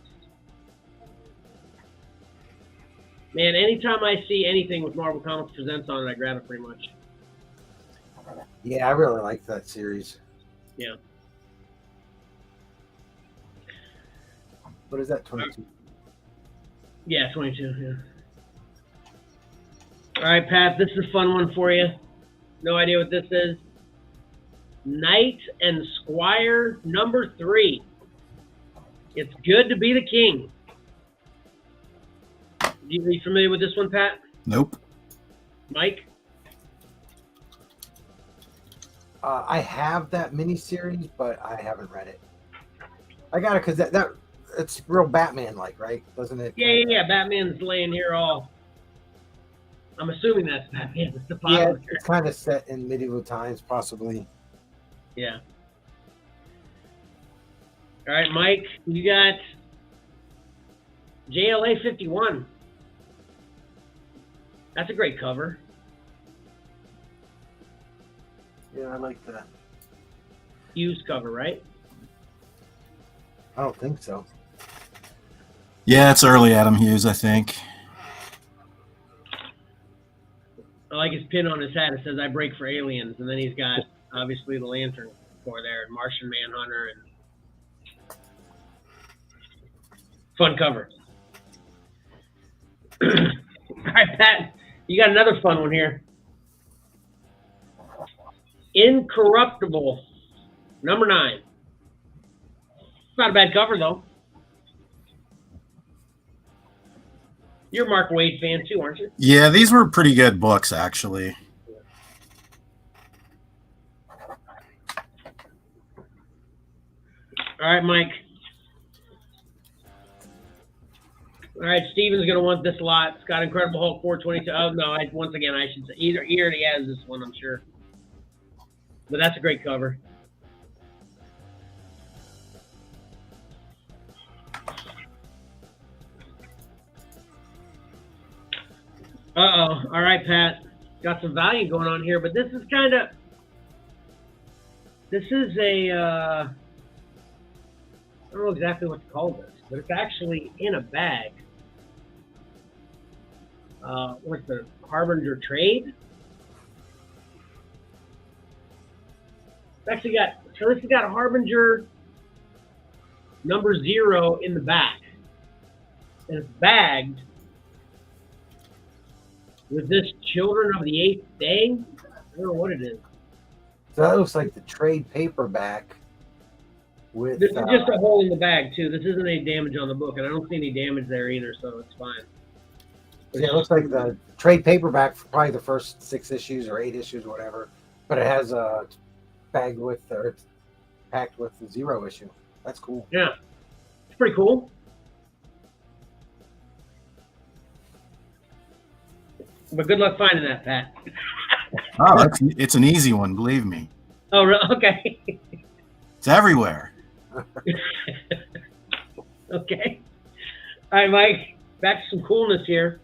Man, anytime I see anything with Marvel Comics presents on it, I grab it pretty much. Yeah, I really like that series. Yeah. What is that, 22? Yeah, 22. Yeah. All right, Pat. This is a fun one for you. No idea what this is. Knight and Squire number 3. It's good to be the king. Are you familiar with this one, Pat? Nope. Mike? I have that miniseries, but I haven't read it. I got it because that it's real Batman-like, right? Doesn't it? Yeah. Batman's laying here all I'm assuming that's Batman. It's the Yeah, popular. it's kind of set in medieval times, possibly. Yeah. All right, Mike, you got JLA51. That's a great cover. Yeah, I like that. Used cover, right? I don't think so. Yeah, it's early Adam Hughes, I think. I like his pin on his hat. It says, I break for aliens. And then he's got, obviously, the Lantern for there, and Martian Manhunter, and fun cover. All right, Pat, you got another fun one here. Incorruptible, number 9. It's not a bad cover, though. You're a Mark Waid fan, too, aren't you? Yeah, these were pretty good books, actually. All right, Mike. All right, Steven's going to want this a lot. It's got Incredible Hulk 422. Oh, no, once again, I should say, he already has this one, I'm sure. But that's a great cover. Uh-oh. All right, Pat. Got some value going on here, but this is kind of... This is a... I don't know exactly what to call this, but it's actually in a bag. What's the Harbinger Trade? It's actually got... So this has got a Harbinger number 0 in the back. And it's bagged with this Children of the Eighth Day. I don't know what it is. So that looks like the trade paperback. With This is just a hole in the bag, too. This isn't any damage on the book, and I don't see any damage there either, so it's fine. Yeah, it looks like the trade paperback for probably the first 6 issues or 8 issues, whatever. But it has a bagged with, or it's packed with the 0 issue. That's cool. Yeah, it's pretty cool. But good luck finding that, Pat. Oh, it's an easy one, believe me. Oh, really? Okay. It's everywhere. Okay. All right, Mike. Back to some coolness here.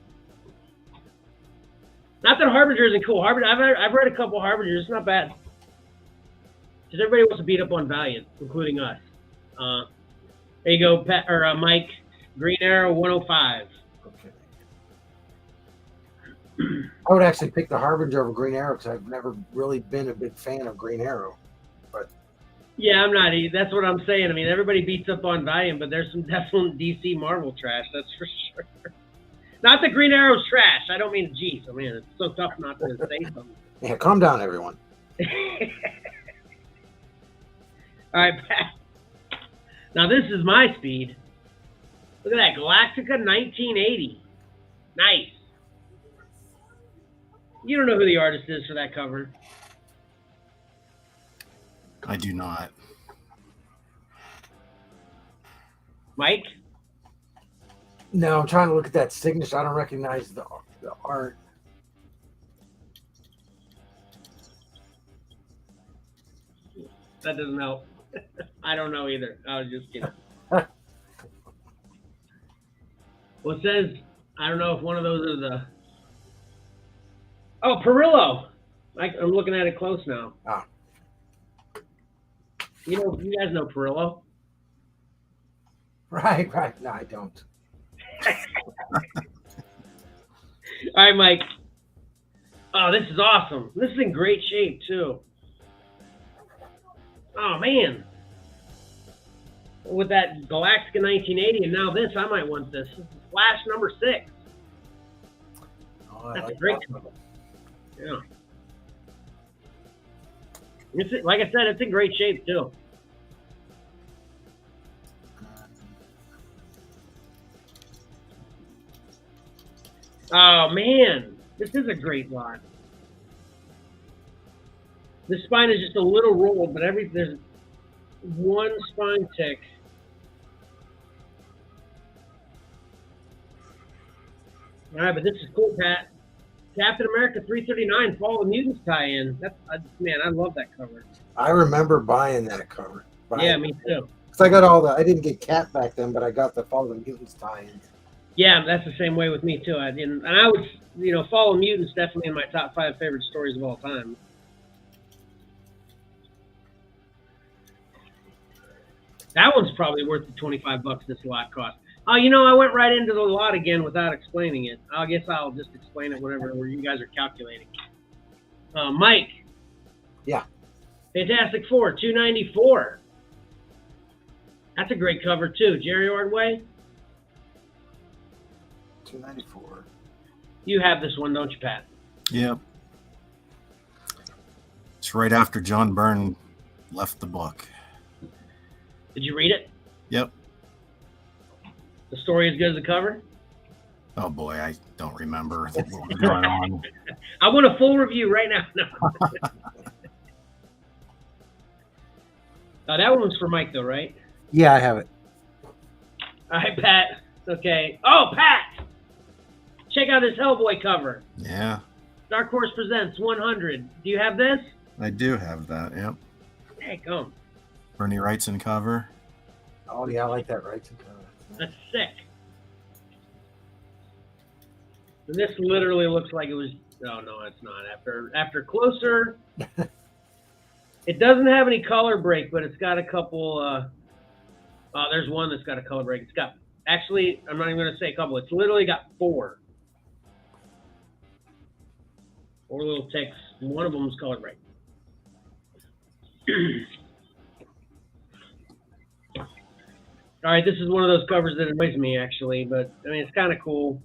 Not that Harbinger isn't cool. I've read a couple Harbingers. It's not bad. Because everybody wants to beat up on Valiant, including us. There you go, Pat, or Mike. Green Arrow 105. Okay. I would actually pick the Harbinger over Green Arrow because I've never really been a big fan of Green Arrow. But yeah, I'm not. That's what I'm saying. I mean, everybody beats up on Valiant, but there's some definite DC Marvel trash. That's for sure. Not that Green Arrow's trash. I don't mean geez. I mean, it's so tough not to say something. yeah, calm down, everyone. All right, Pat. Now this is my speed. Look at that, Galactica 1980. Nice. You don't know who the artist is for that cover. I do not. Mike? No, I'm trying to look at that signature. I don't recognize the art. That doesn't help. I don't know either. I was just kidding. Well, it says, I don't know if one of those are the... Oh, Perillo. I'm looking at it close now. Ah. You guys know Perillo. Right. No, I don't. All right, Mike. Oh, this is awesome. This is in great shape, too. Oh, man. With that Galactica 1980 and now this, I might want this. This is Flash number 6. Oh, That's a great cover. Yeah. Like I said, it's in great shape, too. Oh, man. This is a great lot. The spine is just a little rolled, but there's one spine tick. All right, but this is cool, Pat. Captain America 339, Fall of the Mutants tie-in. Man, I love that cover. I remember buying that cover. Yeah, me too. Because I got I didn't get Cat back then, but I got the Fall of the Mutants tie-ins. Yeah, that's the same way with me too. I was, Fall of Mutants definitely in my top 5 favorite stories of all time. That one's probably worth the $25 this lot cost. Oh, I went right into the lot again without explaining it. I guess I'll just explain it where you guys are calculating. Mike. Yeah. Fantastic Four, $294. That's a great cover too. Jerry Ordway. $294. You have this one, don't you, Pat? Yep. It's right after John Byrne left the book. Did you read it? Yep. The story as good as the cover? Oh boy, I don't remember what was going on. I want a full review right now. No. That one was for Mike, though, right? Yeah, I have it. All right, Pat. Okay. Oh, Pat! Check out this Hellboy cover. Yeah. Dark Horse Presents 100. Do you have this? I do have that, yep. Hey, come. Bernie Wrightson cover. Oh, yeah, I like that Wrightson cover. That's sick. And this literally looks like it was... Oh, no, it's not. After closer... It doesn't have any color break, but it's got a couple... there's one that's got a color break. It's got... Actually, I'm not even going to say a couple. It's literally got 4. 4 little ticks. And one of them is color break. All right, this is one of those covers that annoys me, actually, but I mean, it's kind of cool.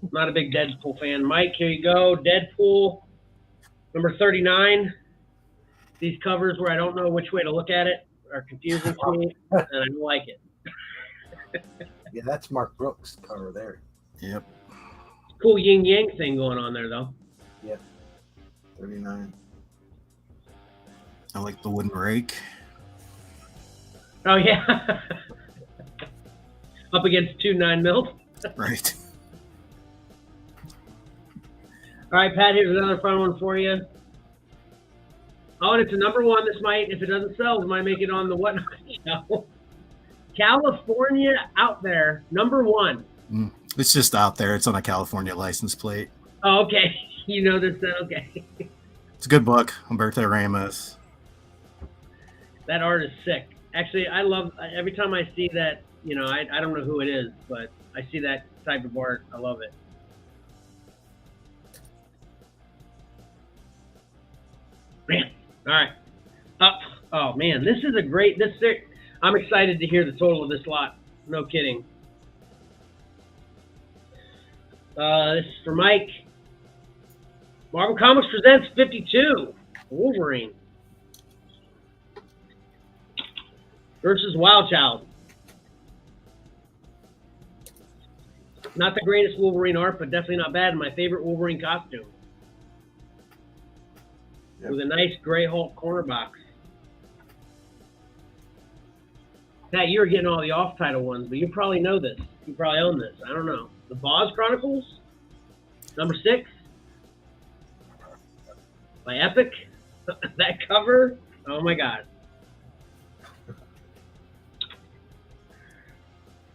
I'm not a big Deadpool fan. Mike, here you go. Deadpool, number 39. These covers where I don't know which way to look at it are confusing to me, and I don't like it. Yeah, that's Mark Brooks' cover there. Yep. Cool yin yang thing going on there, though. Yep. 39. I like the wooden rake. Oh, yeah. Up against 2 9mm. Right. All right, Pat, here's another fun one for you. Oh, and it's a number 1. This might, if it doesn't sell, it might make it on the Whatnot show. California Out There, number 1. It's just out there. It's on a California license plate. Oh, okay. You know this then? Okay. It's a good book. Humberto Ramos. That art is sick. Actually, I love, every time I see that, I don't know who it is, but I see that type of art. I love it. Man. All right. Up. Oh, man. This is a great, I'm excited to hear the total of this lot. No kidding. This is for Mike. Marvel Comics presents 52. Wolverine versus Wild Child. Not the greatest Wolverine art, but definitely not bad. My favorite Wolverine costume. Yep. With a nice Grey Hulk corner box. Pat, you're getting all the off-title ones, but you probably know this. You probably own this. I don't know. The Boz Chronicles, number 6. By Epic. That cover, oh my God.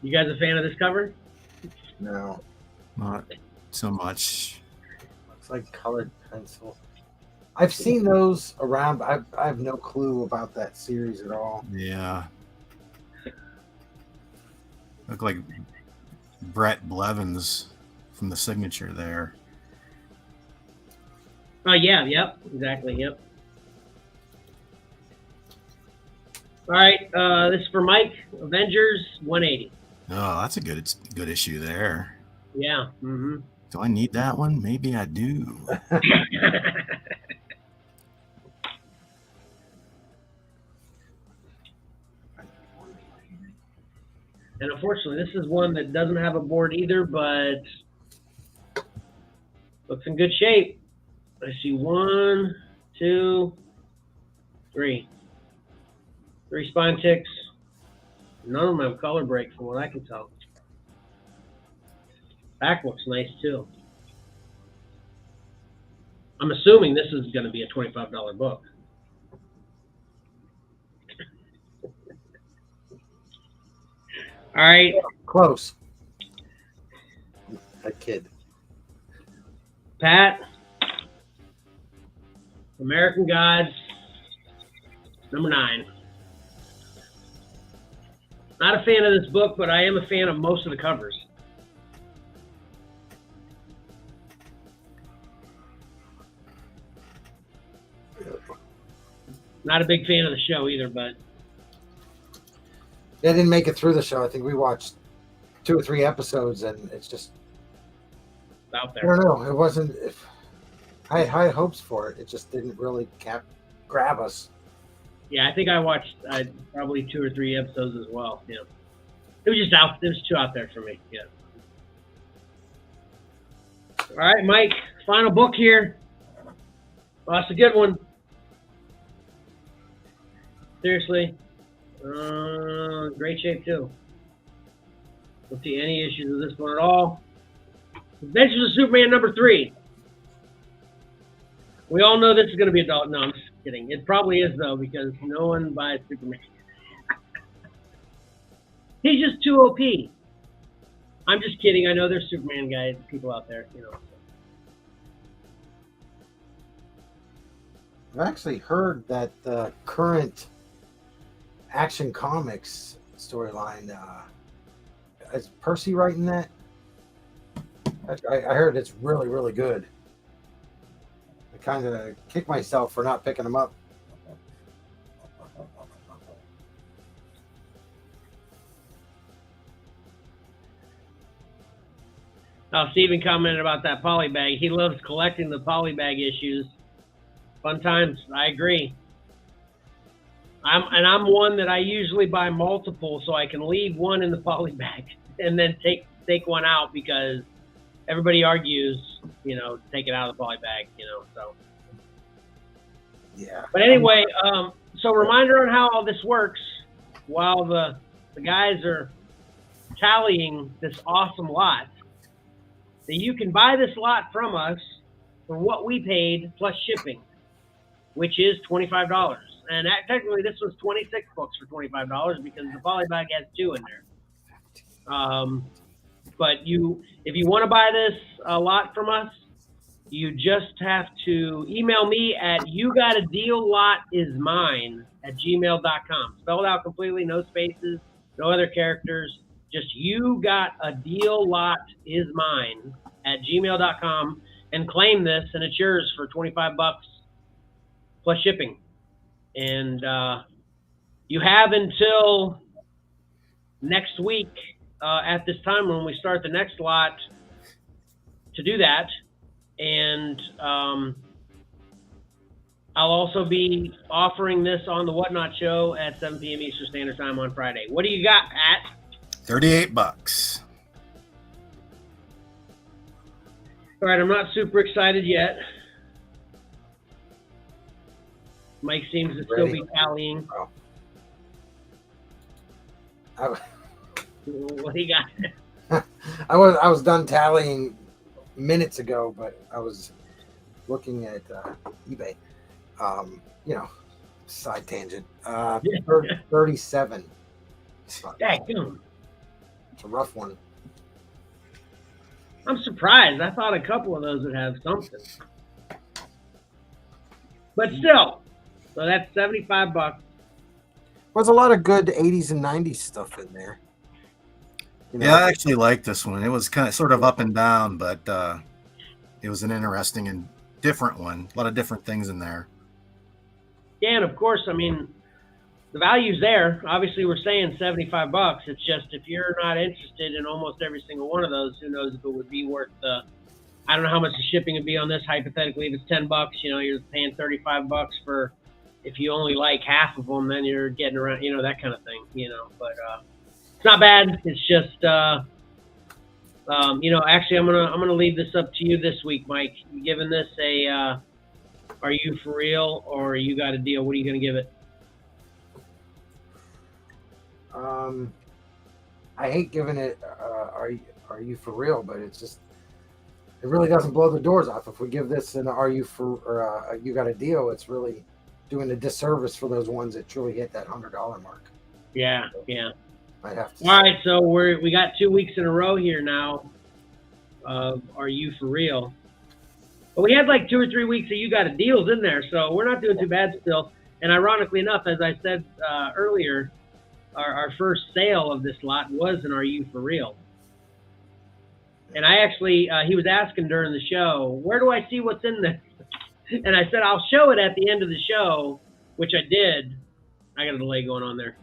You guys a fan of this cover? No. Not so much. Looks like colored pencil. I've seen those around, but I have no clue about that series at all. Yeah. Look like Brett Blevins from the signature there. Oh, yeah, yep, exactly, yep. All right, this is for Mike, Avengers 180. Oh, that's a good issue there. Yeah. Mm-hmm. Do I need that one? Maybe I do. And unfortunately, this is one that doesn't have a board either, but looks in good shape. I see 1, 2, 3. 3 spine ticks. None of them have color break from what I can tell. Back looks nice too. I'm assuming this is going to be a $25 book. All right. Close. A kid. Pat, American Gods, number 9. Not a fan of this book, but I am a fan of most of the covers. Not a big fan of the show either, but They didn't make it through the show. I think we watched 2 or 3 episodes, and it's just, out I there. don't know. It wasn't. I had high hopes for it. It just didn't really grab us. Yeah, I think I watched probably 2 or 3 episodes as well. Yeah, it was just out. It was too out there for me. Yeah. All right, Mike. Final book here. Well, that's a good one. Seriously, great shape too. Don't see any issues with this one at all. Adventures of Superman number 3. We all know this is going to be adult. No, I'm just kidding. It probably is though, because no one buys Superman. He's just too OP. I'm just kidding. I know there's Superman guys, people out there, you know. I've actually heard that the current Action Comics storyline, is Percy writing that? I heard it's really, really good. I kind of kick myself for not picking them up. Now, Steven commented about that polybag. He loves collecting the polybag issues. Fun times. I agree. I'm one that I usually buy multiple so I can leave one in the polybag and then take one out, because everybody argues, you know, take it out of the polybag, you know. So Yeah. But anyway, so reminder on how all this works while the guys are tallying this awesome lot, that you can buy this lot from us for what we paid plus shipping, which is $25. And technically this was 26 books for $25 because the polybag has 2 in there. But if you want to buy this lot from us, you just have to email me at yougotAdealLotIsMine@gmail.com. Spelled out completely, no spaces, no other characters. Just yougotAdealLotIsMine@gmail.com and claim this, and it's yours for $25 plus shipping. And you have until next week at this time when we start the next lot to do that. And I'll also be offering this on the Whatnot Show at 7 p.m. Eastern Standard Time on Friday. What do you got, Pat? $38. All right, I'm not super excited yet. Mike seems to still be tallying. Oh. What do you got? I was done tallying minutes ago, but I was looking at eBay. Side tangent. 37. Damn. It's a rough one. I'm surprised. I thought a couple of those would have something. But still, so that's $75. There's a lot of good 80s and 90s stuff in there. Yeah, I actually like this one. It was kind of sort of up and down, but it was an interesting and different one. A lot of different things in there. Yeah, and of course, I mean, the value's there. Obviously, we're saying $75. It's just if you're not interested in almost every single one of those, who knows if it would be worth the. I don't know how much the shipping would be on this. Hypothetically, if it's $10, you're paying $35 for. If you only like half of them, then you're getting around, that kind of thing, But it's not bad. It's just, actually, I'm gonna leave this up to you this week, Mike. You giving this a, are you for real or you got a deal? What are you gonna give it? I hate giving it. Are you for real? But it's just it really doesn't blow the doors off. If we give this an "Are you for?" or "You got a deal," it's really doing a disservice for those ones that truly hit that $100 mark. Yeah. I have to. All right, so we got 2 weeks in a row here now. Are you for real? But we had like 2 or 3 weeks of you got a deals in there, so we're not doing too bad still. And ironically enough, as I said earlier, our first sale of this lot was an "Are you for real?" And I actually, he was asking during the show, where do I see what's in this? And I said, I'll show it at the end of the show, which I did. I got a delay going on there.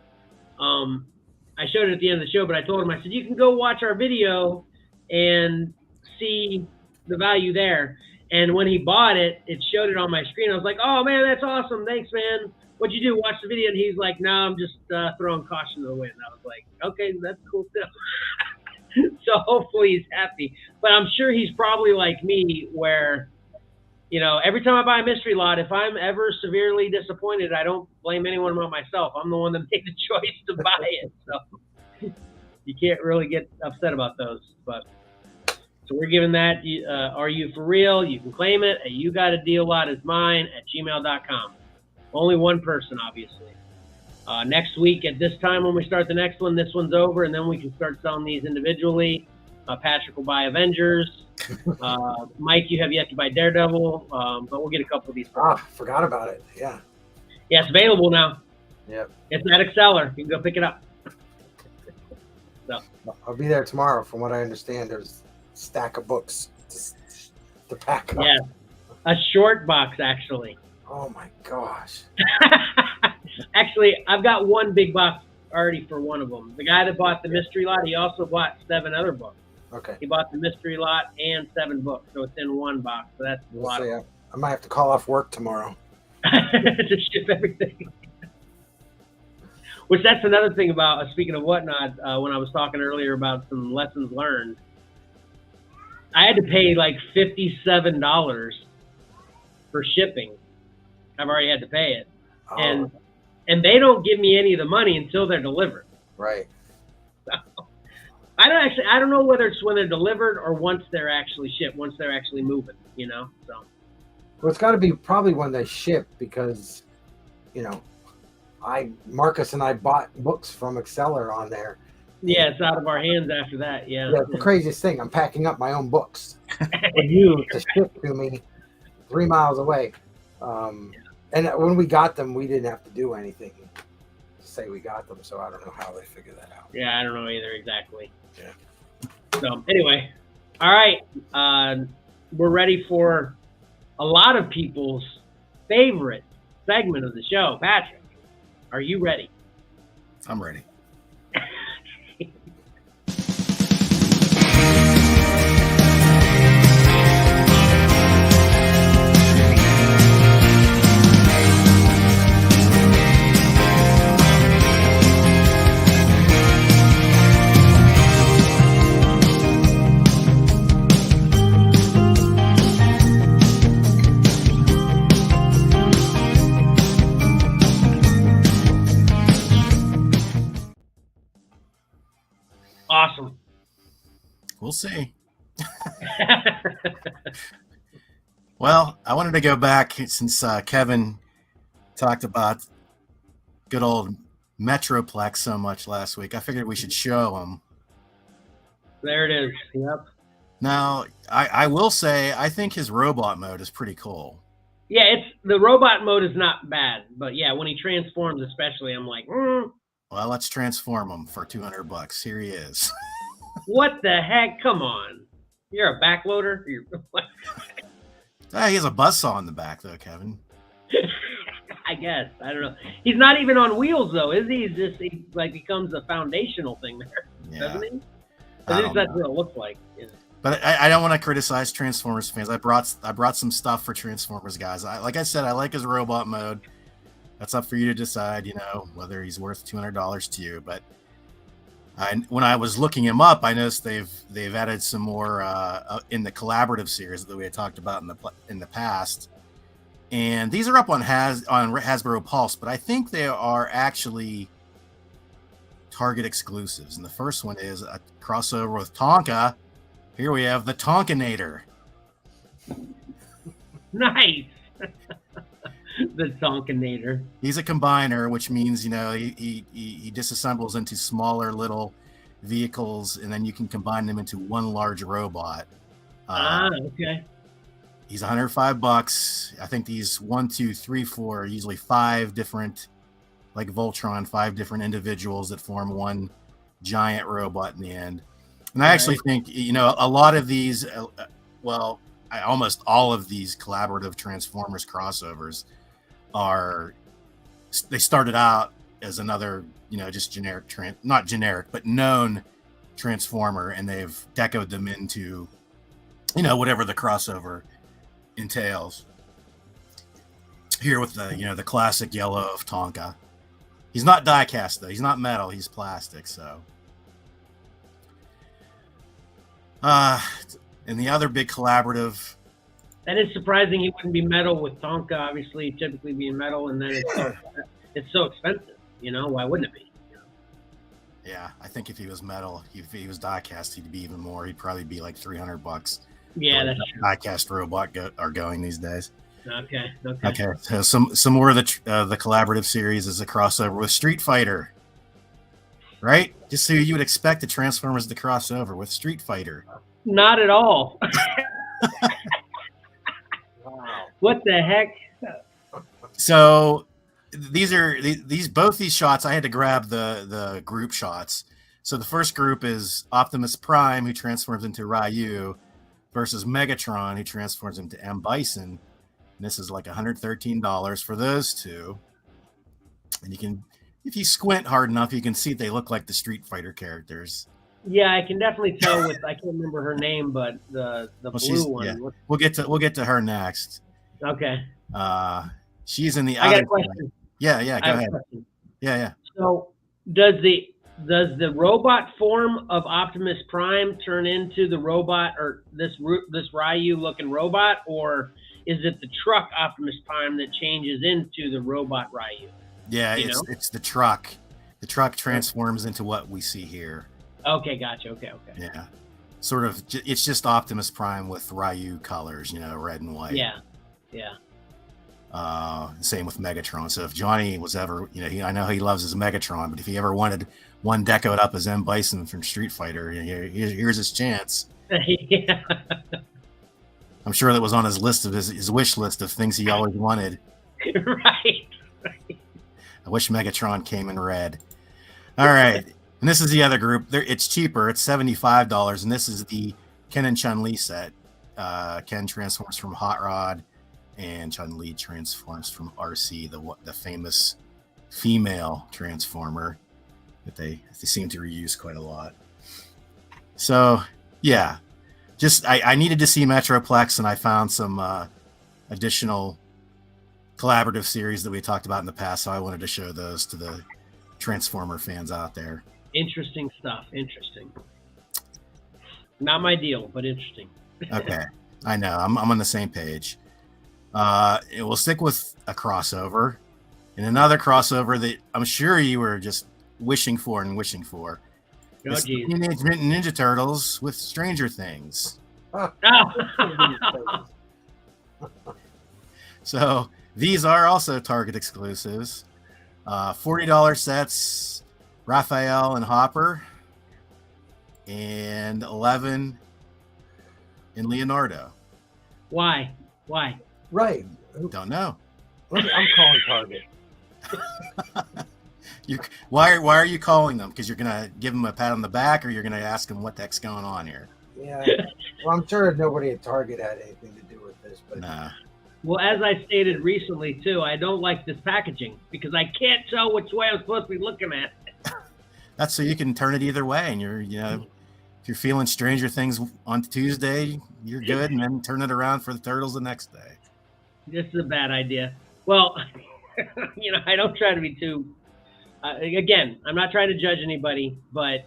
I showed it at the end of the show, but I told him, I said, you can go watch our video and see the value there. And when he bought it, it showed it on my screen. I was like, oh, man, that's awesome. Thanks, man. What'd you do? Watch the video? And he's like, no, I'm just throwing caution to the wind. I was like, okay, that's cool too. So hopefully he's happy. But I'm sure he's probably like me where, every time I buy a mystery lot, if I'm ever severely disappointed, I don't blame anyone but myself. I'm the one that made the choice to buy it. So you can't really get upset about those. But so we're giving that, "Are you for real?" You can claim it at "You Got a Deal Lot is Mine" at gmail.com. Only one person, obviously. Next week at this time when we start the next one, this one's over, and then we can start selling these individually. Patrick will buy Avengers. Mike, you have yet to buy Daredevil, but we'll get a couple of these. Forgot about it. Yeah, it's available now. Yep. It's at Xcellar. You can go pick it up. So I'll be there tomorrow. From what I understand, there's a stack of books to pack up. Yeah, a short box actually. Oh my gosh. Actually, I've got one big box already for one of them. The guy that bought the mystery lot, he also bought 7 other books. Okay. He bought the mystery lot and 7 books, so it's in one box. So that's a lot. I might have to call off work tomorrow to ship everything. Which that's another thing about, speaking of whatnot, when I was talking earlier about some lessons learned, I had to pay like $57 for shipping. I've already had to pay it. Oh. And they don't give me any of the money until they're delivered. Right. So, I don't know whether it's when they're delivered or once they're actually shipped, once they're actually moving, so. Well, it's got to be probably when they ship because, Marcus and I bought books from Xcellar on there. Yeah, it's out of our hands after that. Yeah. It's the craziest thing. I'm packing up my own books for you to ship to me 3 miles away. And when we got them, we didn't have to do anything to say we got them. So I don't know how they figured that out. Yeah, I don't know either exactly. Yeah. So anyway, all right. We're ready for a lot of people's favorite segment of the show. Patrick, are you ready? I'm ready. Awesome. We'll see. Well, I wanted to go back since Kevin talked about good old Metroplex so much last week. I figured we should show him. There it is. Yep. Now, I will say I think his robot mode is pretty cool. Yeah, the robot mode is not bad, but yeah, when he transforms, especially, I'm like, Well, let's transform him for $200. Here he is. What the heck? Come on. You're a backloader? He has a buzzsaw in the back, though, Kevin. I guess. I don't know. He's not even on wheels, though, is he? He becomes a foundational thing there, doesn't he? At least that's what it looks like. Yeah. But I don't want to criticize Transformers fans. I brought some stuff for Transformers guys. Like I said, I like his robot mode. That's up for you to decide, whether he's worth $200 to you. But when I was looking him up, I noticed they've added some more in the collaborative series that we had talked about in the past. And these are up on Hasbro Pulse, but I think they are actually Target exclusives. And the first one is a crossover with Tonka. Here we have the Tonkanator. Nice. The Tonkinator. He's a combiner, which means he disassembles into smaller little vehicles, and then you can combine them into one large robot. Okay. He's $105. I think these 1, 2, 3, 4 are usually 5 different, like Voltron, 5 different individuals that form one giant robot in the end. And I actually think, a lot of these, almost all of these collaborative Transformers crossovers they started out as another, just generic, not generic, but known Transformer, and they've decoed them into, whatever the crossover entails. Here with the classic yellow of Tonka. He's not die cast though. He's not metal. He's plastic. So, and the other big collaborative. That is surprising. He wouldn't be metal with Tonka, obviously, typically being metal, and then it's so expensive. Why wouldn't it be? Yeah, I think if he was metal, if he was die cast, he'd be even more. He'd probably be like $300. Yeah, that's true. Die cast robot are going these days. Okay. So some more of the collaborative series is a crossover with Street Fighter, right? Just so you would expect the Transformers to cross over with Street Fighter. Not at all. Wow. What the heck? So both these shots. I had to grab the group shots. So the first group is Optimus Prime, who transforms into Ryu, versus Megatron, who transforms into M. Bison. And this is like $113 for those two. And you can, if you squint hard enough, you can see they look like the Street Fighter characters. Yeah, I can definitely tell with, I can't remember her name, but the blue one. Yeah. We'll get to her next. Okay. She's in the I other. got a question. Yeah. Go ahead. Yeah. So does the robot form of Optimus Prime turn into the robot, or this Ryu looking robot, or is it the truck Optimus Prime that changes into the robot Ryu? Yeah, it's the truck. The truck transforms into what we see here. Okay, gotcha. Okay. Yeah, sort of. It's just Optimus Prime with Ryu colors, red and white. Yeah. Same with Megatron. So if Johnny was ever, I know he loves his Megatron, but if he ever wanted one decoed up as M. Bison from Street Fighter, here's his chance. Yeah. I'm sure that was on his list of his wish list of things he always wanted. Right. I wish Megatron came in red. All right. And this is the other group. It's cheaper. It's $75. And this is the Ken and Chun-Li set. Ken transforms from Hot Rod, and Chun-Li transforms from RC, the famous female transformer that they seem to reuse quite a lot. So, yeah. Just I needed to see Metroplex, and I found some additional collaborative series that we talked about in the past, so I wanted to show those to the Transformer fans out there. Interesting stuff. Interesting. Not my deal, but interesting. Okay. I know. I'm on the same page. It will stick with a crossover, and another crossover that I'm sure you were just wishing for. Oh, geez. Teenage Mutant Ninja Turtles with Stranger Things. So these are also Target exclusives. $40 sets, Raphael and Hopper, and 11 in Leonardo. Why? Right. Don't know. I'm calling Target. Why are you calling them? Because you're gonna give them a pat on the back, or you're gonna ask them what the heck's going on here? Yeah. Well, I'm sure nobody at Target had anything to do with this, but Nah. Well, as I stated recently too, I don't like this packaging because I can't tell which way I'm supposed to be looking at. That's so you can turn it either way, and if you're feeling Stranger Things on Tuesday, you're good, and then turn it around for the Turtles the next day. This is a bad idea. Well, I don't try to be too. Again, I'm not trying to judge anybody, but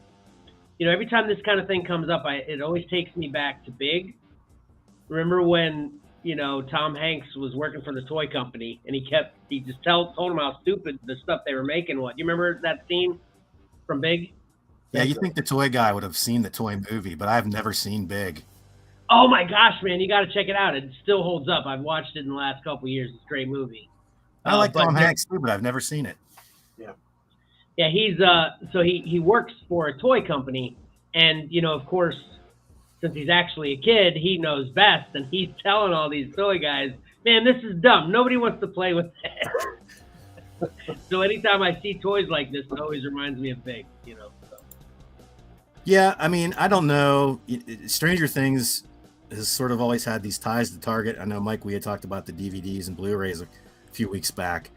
every time this kind of thing comes up, it always takes me back to Big. Remember when Tom Hanks was working for the toy company, and he just told him how stupid the stuff they were making was. You remember that scene from Big? Yeah, you think the toy guy would have seen the toy movie, but I've never seen Big. Oh my gosh, man, you got to check it out. It still holds up. I've watched it in the last couple of years. It's a great movie. I like But Tom Hanks too, but I've never seen it. yeah, he's so he works for a toy company, and of course, since he's actually a kid, he knows best, and he's telling all these toy guys, "Man, this is dumb. Nobody wants to play with it." So anytime I see toys like this, it always reminds me of Big. So. Yeah, I mean, I don't know. Stranger Things has sort of always had these ties to Target. I know, Mike, we had talked about the DVDs and Blu-rays a few weeks back.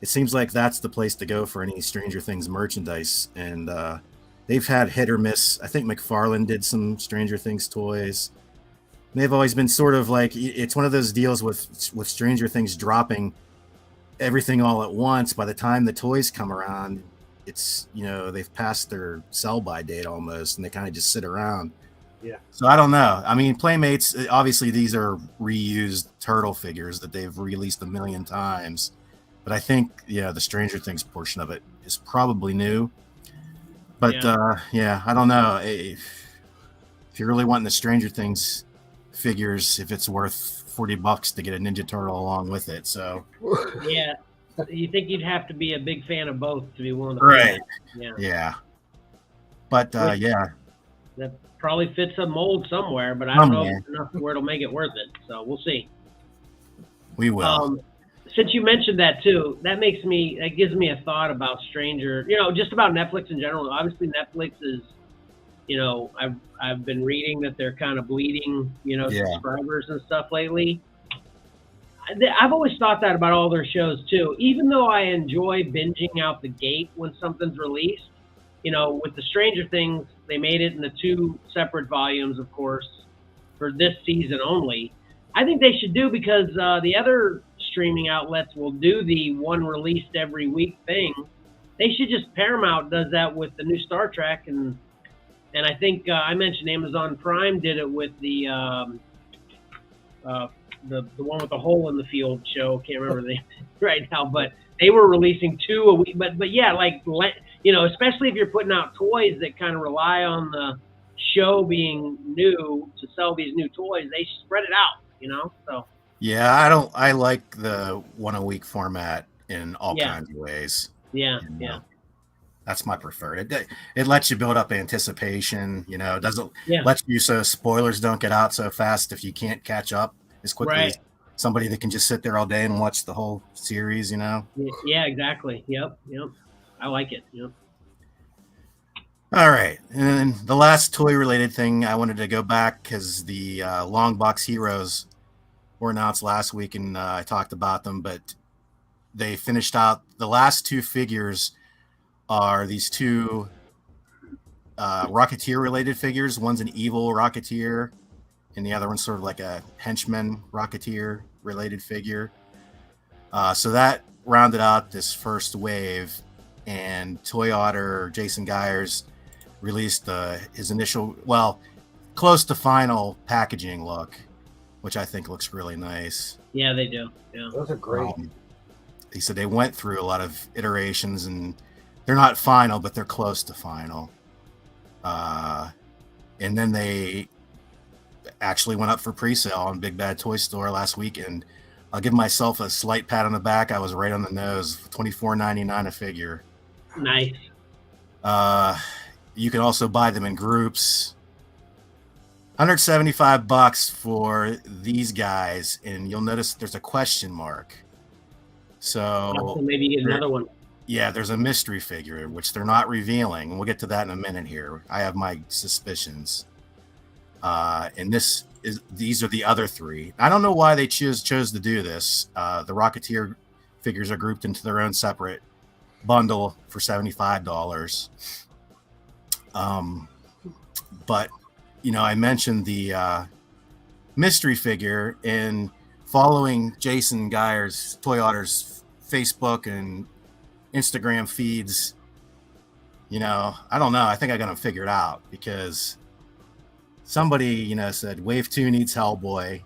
It seems like that's the place to go for any Stranger Things merchandise, and they've had hit or miss. I think McFarlane did some Stranger Things toys. They've always been sort of like, it's one of those deals with Stranger Things dropping everything all at once. By the time the toys come around, it's they've passed their sell-by date almost, and they kind of just sit around. Yeah. So I don't know. I mean, Playmates, obviously these are reused Turtle figures that they've released a million times. But I think, the Stranger Things portion of it is probably new. But I don't know. If you're really wanting the Stranger Things figures, if it's worth $40 to get a Ninja Turtle along with it. So yeah, you think you'd have to be a big fan of both to be willing to right. Pay that. Yeah. But that probably fits a mold somewhere, but I don't know if enough where it'll make it worth it. So we'll see. We will. Since you mentioned that too, that gives me a thought about Stranger, just about Netflix in general. Obviously Netflix is, I've been reading that they're kind of bleeding, subscribers and stuff lately. I've always thought that about all their shows too. Even though I enjoy binging out the gate when something's released, with the Stranger Things, they made it into 2 separate volumes, of course, for this season only. I think they should do, because the other streaming outlets will do the one released every week thing. They should Paramount does that with the new Star Trek, and I think I mentioned Amazon Prime did it with the one with the hole in the field show. Can't remember the name right now, but they were releasing 2 a week. But yeah, especially if you're putting out toys that kind of rely on the show being new to sell these new toys, they spread it out. So. Yeah, I like the 1 a week format in all kinds of ways. Yeah, that's my preferred. It lets you build up anticipation. It doesn't let you so spoilers don't get out so fast if you can't catch up as quickly as somebody that can just sit there all day and watch the whole series. Yeah, exactly. Yep. I like it. Yep. All right, and then the last toy-related thing I wanted to go back, because the long box heroes were announced last week, and I talked about them, but they finished out the last 2 figures are these 2 Rocketeer related figures. One's an evil Rocketeer, and the other one's sort of like a henchman Rocketeer related figure. So that rounded out this first wave, and Toy Otter Jason Geyers released his initial, close to final packaging look, which I think looks really nice. Yeah, they do. Yeah, those are great. He said they went through a lot of iterations, and they're not final, but they're close to final. And then they actually went up for pre-sale on Big Bad Toy Store last weekend. I'll give myself a slight pat on the back. I was right on the nose. $24.99 a figure. Nice. You can also buy them in groups. $175 for these guys, and you'll notice there's a question mark. So maybe you get another one. Yeah, there's a mystery figure, which they're not revealing, and we'll get to that in a minute here. I have my suspicions. And these are the other 3. I don't know why they chose to do this. The Rocketeer figures are grouped into their own separate bundle for $75. But I mentioned the mystery figure, and following Jason Geyers, Toy Otter's Facebook and Instagram feeds, I don't know. I think I got to figure it out, because somebody, said Wave 2 needs Hellboy.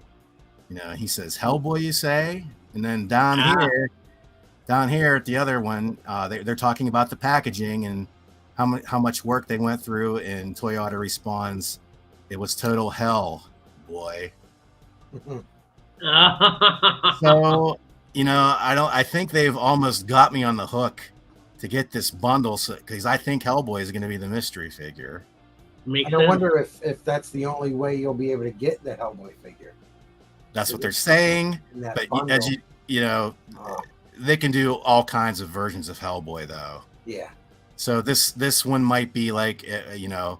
He says, Hellboy, you say? And then down here at the other one, they're talking about the packaging and how much work they went through, and Toy Otter responds, it was total hell, boy. So, I think they've almost got me on the hook to get this bundle, because I think Hellboy is going to be the mystery figure. Makes I sense. wonder if that's the only way you'll be able to get the Hellboy figure. That's what they're saying. But bundle. as they can do all kinds of versions of Hellboy, though. Yeah. So this one might be like, the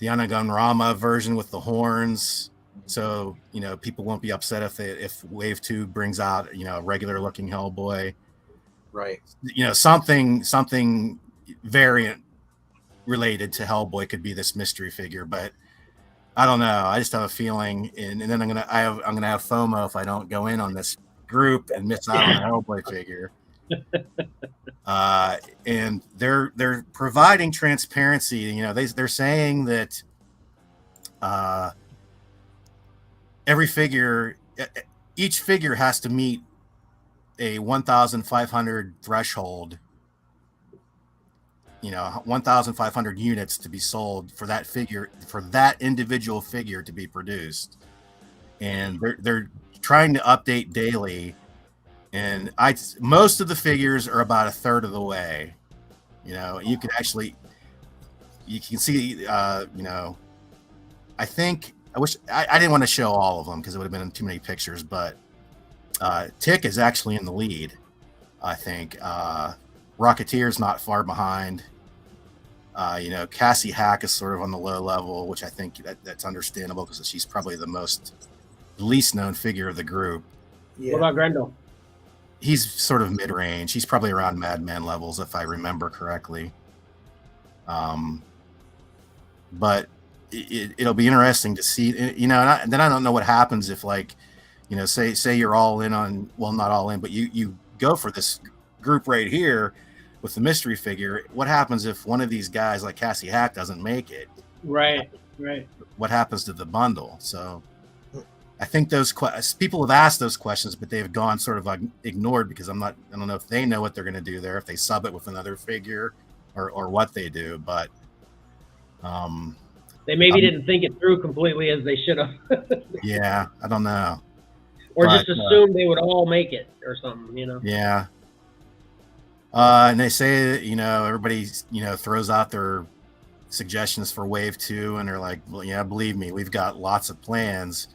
Anaganrama version with the horns. So, people won't be upset if Wave 2 brings out, a regular looking Hellboy. Right. Something variant related to Hellboy could be this mystery figure, but I don't know. I just have a feeling, and then I'm gonna have FOMO if I don't go in on this group and miss out on the Hellboy figure. And they're providing transparency. They're saying that each figure has to meet a 1,500 threshold. 1,500 units to be sold for that individual figure to be produced, and they're trying to update daily. And most of the figures are about a third of the way. You can see. I think I didn't want to show all of them because it would have been too many pictures, but Tick is actually in the lead. I think Rocketeer's not far behind. Cassie Hack is sort of on the low level, which I think that's understandable because she's probably the least known figure of the group. Yeah. What about Grendel? He's sort of mid-range. He's probably around Madman levels, if I remember correctly. But it'll be interesting to see, then I don't know what happens if, say you're all in on, well, not all in, but you go for this group right here with the mystery figure. What happens if one of these guys like Cassie Hack doesn't make it? Right. What happens to the bundle? So I think those people have asked those questions, but they've gone sort of ignored because I don't know if they know what they're going to do there, if they sub it with another figure or what they do, but they maybe didn't think it through completely as they should have. Yeah, I don't know. Or just assumed they would all make it or something, Yeah. And they say that, everybody, throws out their suggestions for Wave 2, and they're like, well, yeah, believe me, we've got lots of plans,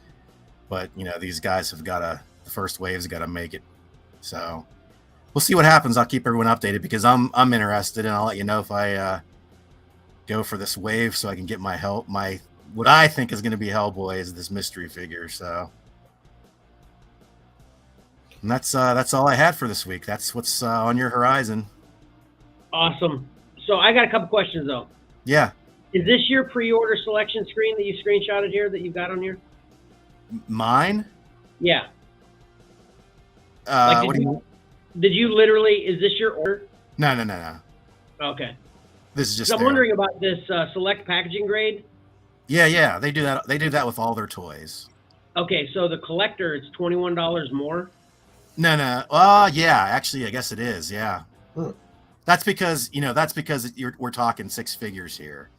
but, these guys the first wave's got to make it. So we'll see what happens. I'll keep everyone updated because I'm interested, and I'll let you know if I go for this wave so I can get what I think is going to be Hellboy is this mystery figure. So. And that's all I had for this week. That's what's on your horizon. Awesome. So I got a couple questions though. Yeah. Is this your pre-order selection screen that you screenshotted here that you've got on here? Mine? Yeah. What do you? Did you literally? Is this your order? No. Okay. This is just. I'm wondering about this select packaging grade. Yeah. They do that. They do that with all their toys. Okay, so the collector is $21 more. No. Yeah, actually, I guess it is. Yeah. That's because, we're talking six figures here.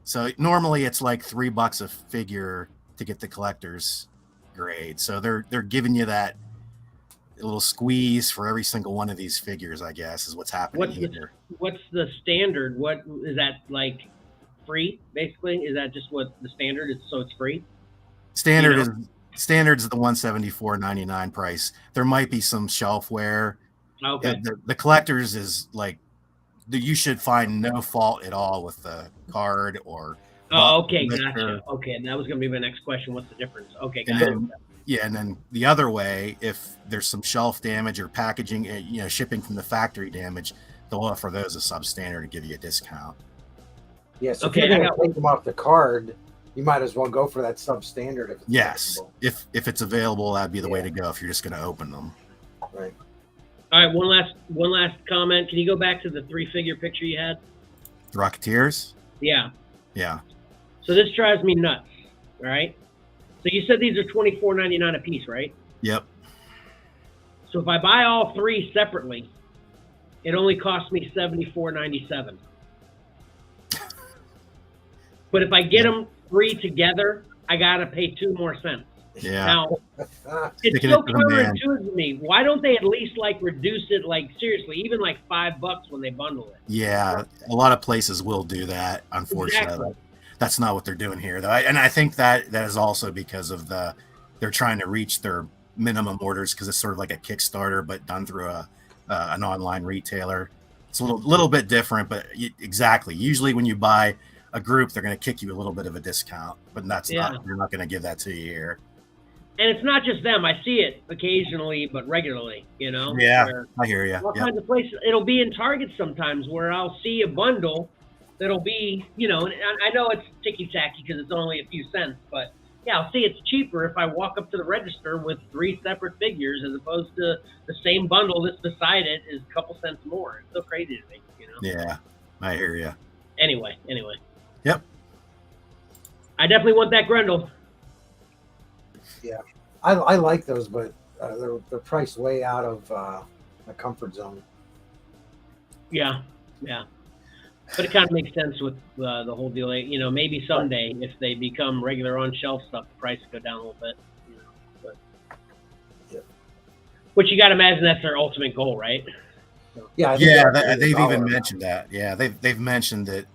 So normally it's like $3 a figure to get the collector's grade. So they're giving you that little squeeze for every single one of these figures, I guess, is what's happening here. What's the standard? What is that, like, free, basically? Is that just what the standard is, so it's free? Standard's the $174.99 price. There might be some shelfware. Okay. The collector's is like you should find no fault at all with the card or. Oh, okay, gotcha. Okay, and that was going to be my next question. What's the difference? Okay, gotcha. And then the other way, if there's some shelf damage or packaging, shipping from the factory damage, they'll offer those as substandard to give you a discount. Yes. Yeah, so if you're going to take them off the card, you might as well go for that substandard. Yes, if it's available, that'd be the way to go. If you're just going to open them. Right. All right. One last comment. Can you go back to the 3-figure picture you had? The Rocketeers. Yeah. Yeah. So this drives me nuts. All right. So you said these are $24.99 a piece, right? Yep. So if I buy all 3 separately, it only costs me $74.97. But if I get them 3 together, I gotta pay 2 more cents. Yeah. Now, it's Sticking so it to the man. counterintuitive to me. Why don't they at least like reduce it, like seriously, even like $5 when they bundle it? Yeah, a lot of places will do that. Unfortunately, Exactly. that's not what they're doing here, though. And I think that is also because of they're trying to reach their minimum orders because it's sort of like a Kickstarter, but done through an online retailer. It's a little bit different, but exactly. Usually, when you buy a group, they're going to kick you a little bit of a discount, but they're not going to give that to you here. And it's not just them. I see it occasionally, but regularly, you know? Yeah, I hear you. All kinds of places. It'll be in Target sometimes where I'll see a bundle that'll be, you know, and I know it's ticky-tacky because it's only a few cents, but yeah, I'll see it's cheaper if I walk up to the register with 3 separate figures as opposed to the same bundle that's beside it is a couple cents more. It's so crazy to me, you know? Yeah, I hear you. Anyway. Yep. I definitely want that Grendel. Yeah, I like those, but they're priced way out of my comfort zone. Yeah. But it kind of makes sense with the whole deal. You know, maybe someday if they become regular on-shelf stuff, the price will go down a little bit. You know, but which you got to imagine that's their ultimate goal, right? So. Yeah, they've even mentioned that. Yeah, they've mentioned that.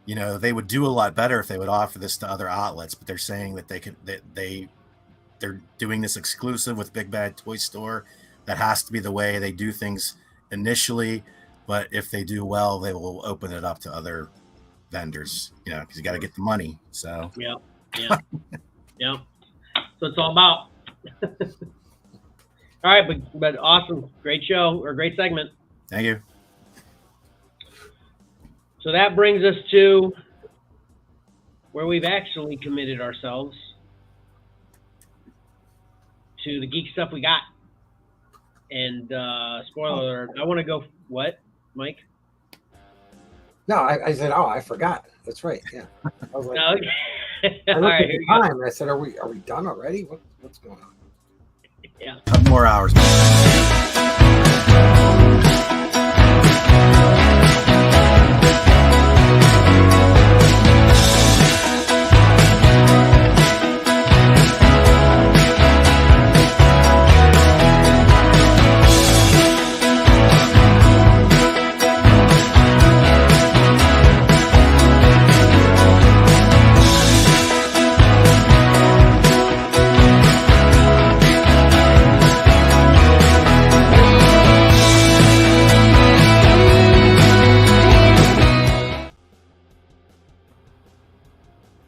You know, they would do a lot better if they would offer this to other outlets, but they're saying that they're doing this exclusive with Big Bad Toy Store. That has to be the way they do things initially, but if they do well, they will open it up to other vendors, you know, because you got to get the money. So yeah. So it's all about. All right, but awesome, great show or great segment. Thank you. So that brings us to where we've actually committed ourselves to the geek stuff we got. And spoiler alert, I want to go. What, Mike? No, I said, I forgot. That's right. Yeah. I was like, No, okay. I All looked right, at here the we go. time and I said, are we done already? What's going on? Yeah. A couple more hours.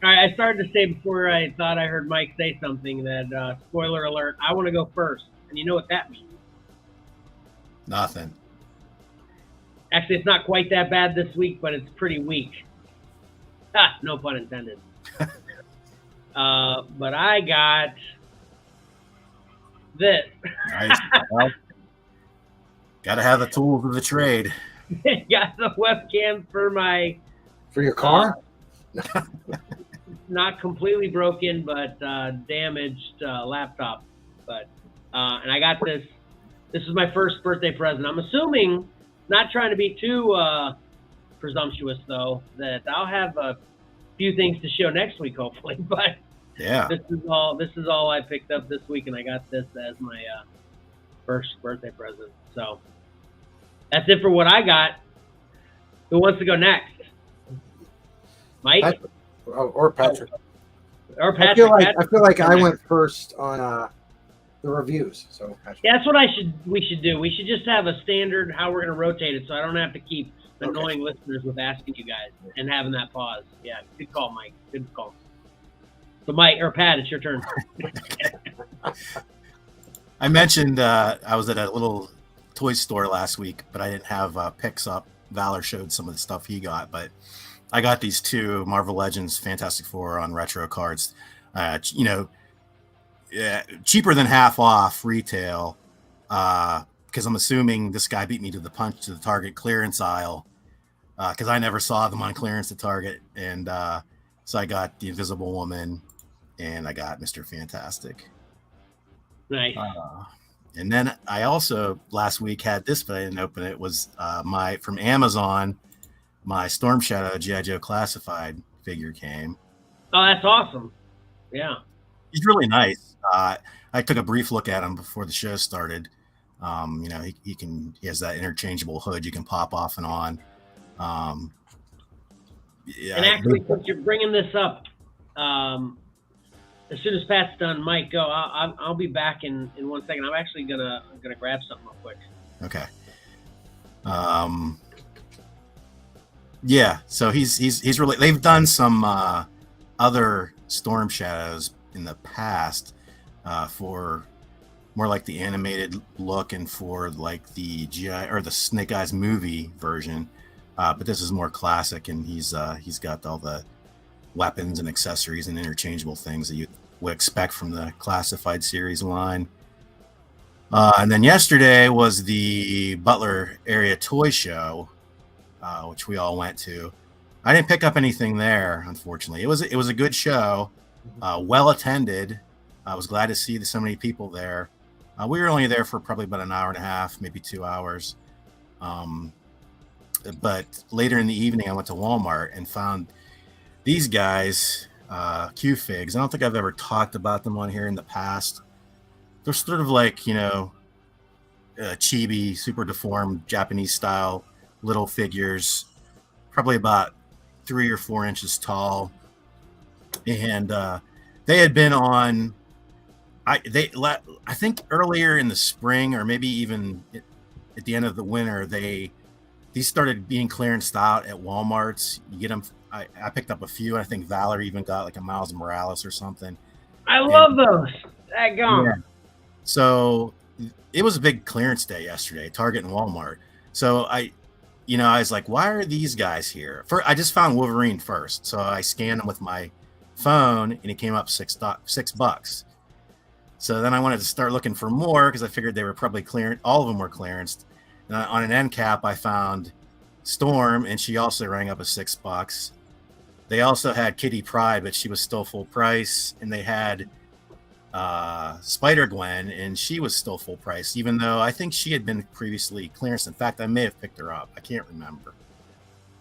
I started to say before I thought I heard Mike say something that, spoiler alert, I want to go first. And you know what that means? Nothing. Actually, it's not quite that bad this week, but it's pretty weak. No pun intended. But I got this. Nice. Well, got to have the tools of the trade. Got the webcam For your car? not completely broken, but damaged laptop. But and I got this. This is my first birthday present. I'm assuming, not trying to be too presumptuous though, that I'll have a few things to show next week, hopefully. But Yeah. this is all I picked up this week, and I got this as my first birthday present. So that's it for what I got. Who wants to go next? Mike? Patrick. Or Patrick. Or Patrick? I feel like I went first on the reviews. So Patrick. Yeah, that's what we should do. We should just have a standard how we're going to rotate it, so I don't have to keep annoying listeners with asking you guys and having that pause. Yeah, good call, Mike. Good call. So Mike or Pat, it's your turn. I mentioned I was at a little toy store last week, but I didn't have picks up. Valor showed some of the stuff he got, but I got these 2 Marvel Legends Fantastic Four on retro cards. Cheaper than half off retail, because I'm assuming this guy beat me to the punch to the Target clearance aisle, because I never saw them on clearance at Target, and so I got the Invisible Woman, and I got Mr. Fantastic. Nice. And then I also last week had this, but I didn't open it. Was from Amazon, my Storm Shadow G.I. Joe Classified figure came. Oh, that's awesome. Yeah. He's really nice. I took a brief look at him before the show started. He has that interchangeable hood you can pop off and on. And actually, since you're bringing this up, as soon as Pat's done, Mike, go. I'll be back in 1 second. I'm actually gonna grab something real quick. Okay. Yeah. So he's really. They've done some other Storm Shadows in the past for more like the animated look and for like the GI or the Snake Eyes movie version. But this is more classic, and he's got all the weapons and accessories and interchangeable things that you would expect from the classified series line. And then yesterday was the Butler area toy show, which we all went to. I didn't pick up anything there, unfortunately. It was a good show, well attended. I was glad to see so many people there. We were only there for probably about an hour and a half, maybe 2 hours. But later in the evening, I went to Walmart and found these guys, Q-Figs. I don't think I've ever talked about them on here in the past. They're sort of like, chibi, super deformed, Japanese style little figures, probably about 3 or 4 inches tall. And they had been on, I think earlier in the spring or maybe even at the end of the winter, these started being clearanced out at Walmart's. You get them. I picked up a few. I think Valerie even got like a Miles Morales or something. I love those. Yeah. So it was a big clearance day yesterday, Target and Walmart. So I was like, why are these guys here? I just found Wolverine first. So I scanned them with my phone and it came up $6. So then I wanted to start looking for more because I figured they were probably clearance. All of them were clearanced. On an end cap, I found Storm, and she also rang up $6. They also had Kitty Pryde, but she was still full price. And they had Spider-Gwen, and she was still full price, even though I think she had been previously clearanced. In fact, I may have picked her up. I can't remember.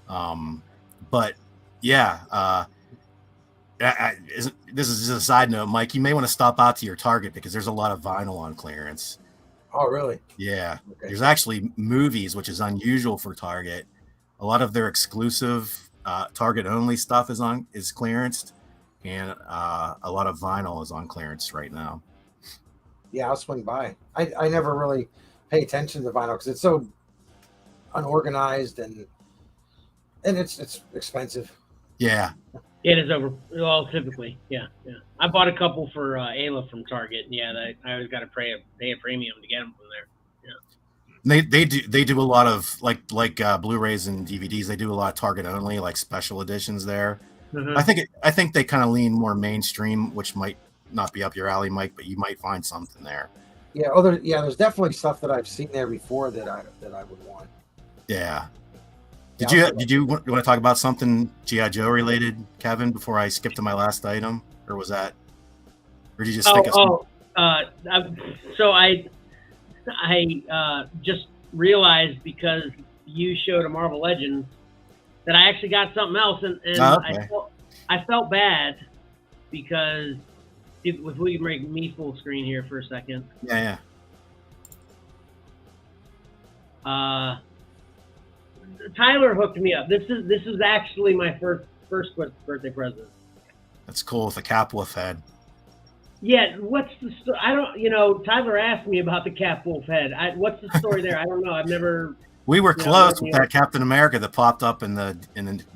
But yeah, this is just a side note, Mike. You may want to stop out to your Target because there's a lot of vinyl on clearance. Oh, really? Yeah. Okay. There's actually movies, which is unusual for Target. A lot of their exclusive Target only stuff is clearanced, and a lot of vinyl is on clearance right now. Yeah, I'll swing by. I never really pay attention to vinyl because it's so unorganized and it's expensive. Yeah. It is typically. Yeah. I bought a couple for Ayla from Target. And yeah, I always got to pay a premium to get them from there. Yeah. They do a lot of like Blu-rays and DVDs. They do a lot of Target only, like special editions there. Mm-hmm. I think they kind of lean more mainstream, which might not be up your alley, Mike, but you might find something there. Yeah. There's definitely stuff that I've seen there before that I would want. Yeah. Did you want to talk about something G.I. Joe related, Kevin, before I skip to my last item, or did you just think of something? So I just realized because you showed a Marvel Legends that I actually got something else, and okay. I felt bad because if we can make me full screen here for a second. Yeah. Tyler hooked me up. This is actually my first birthday present. That's cool with a Capwolf head. Yeah, what's the story? I don't. Tyler asked me about the Capwolf head. What's the story there? I don't know. I've never. We were close with that Captain America that popped up in the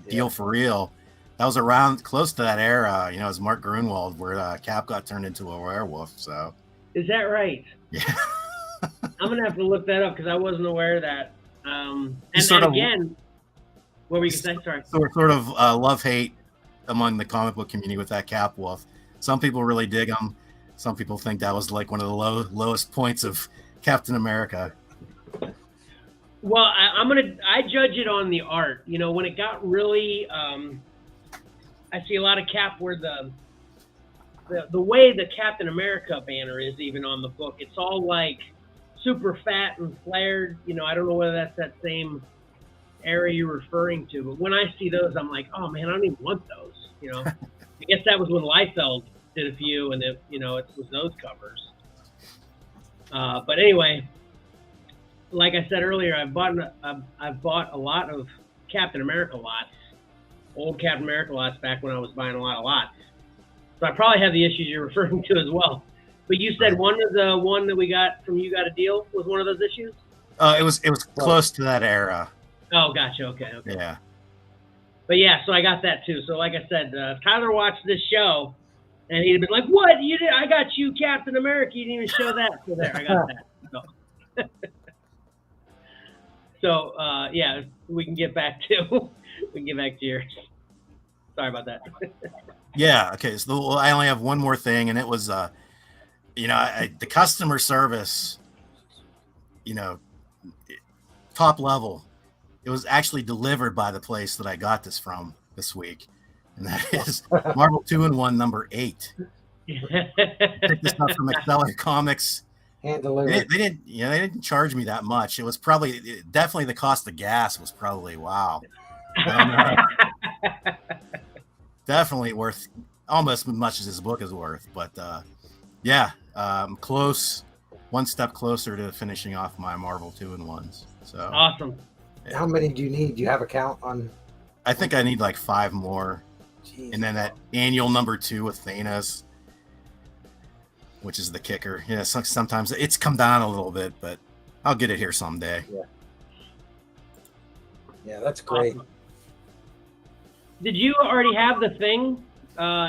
Deal for Real. That was around close to that era. As Mark Grunwald, where Cap got turned into a werewolf. So. Is that right? Yeah. I'm gonna have to look that up because I wasn't aware of that. Again, what were you going to say? Sorry. Sort of love-hate among the comic book community with that Capwolf. Some people really dig him. Some people think that was like one of the lowest points of Captain America. Well, I judge it on the art. When it got really, I see a lot of Cap where the way the Captain America banner is even on the book, it's all like super fat and flared. I don't know whether that's that same area you're referring to, but when I see those, I'm like, oh man, I don't even want those. I guess that was when Liefeld did a few, and it was those covers. But anyway, like I said earlier, I've bought a lot of Captain America lots, old Captain America lots back when I was buying a lot of lots. So I probably have the issues you're referring to as well. But you said one of the one that we got from You Got a Deal was one of those issues? It was close to that era. Oh, gotcha. Okay. Yeah. But yeah, so I got that too. So like I said, Tyler watched this show, and he'd have been like, "What? You did? I got you Captain America. You didn't even show that." So there, I got that. So yeah, we can get back to yours. Sorry about that. Yeah. Okay. So I only have one more thing, and it was, the customer service, top level. It was actually delivered by the place that I got this from this week, and that is Marvel 2-in-1 number 8. Picked this up from Xcellar Comics. Hand delivered. They didn't charge me that much. It was definitely the cost of gas was probably wow. Definitely worth almost as much as this book is worth. But I'm close, one step closer to finishing off my Marvel 2-in-1s. So awesome. Yeah. How many do you need? Do you have a count on? I think I need like 5 more. Jeez. And then that annual number 2 with Thanos, which is the kicker. Yeah, sometimes it's come down a little bit, but I'll get it here someday. Yeah, that's great. Awesome. Did you already have the Thing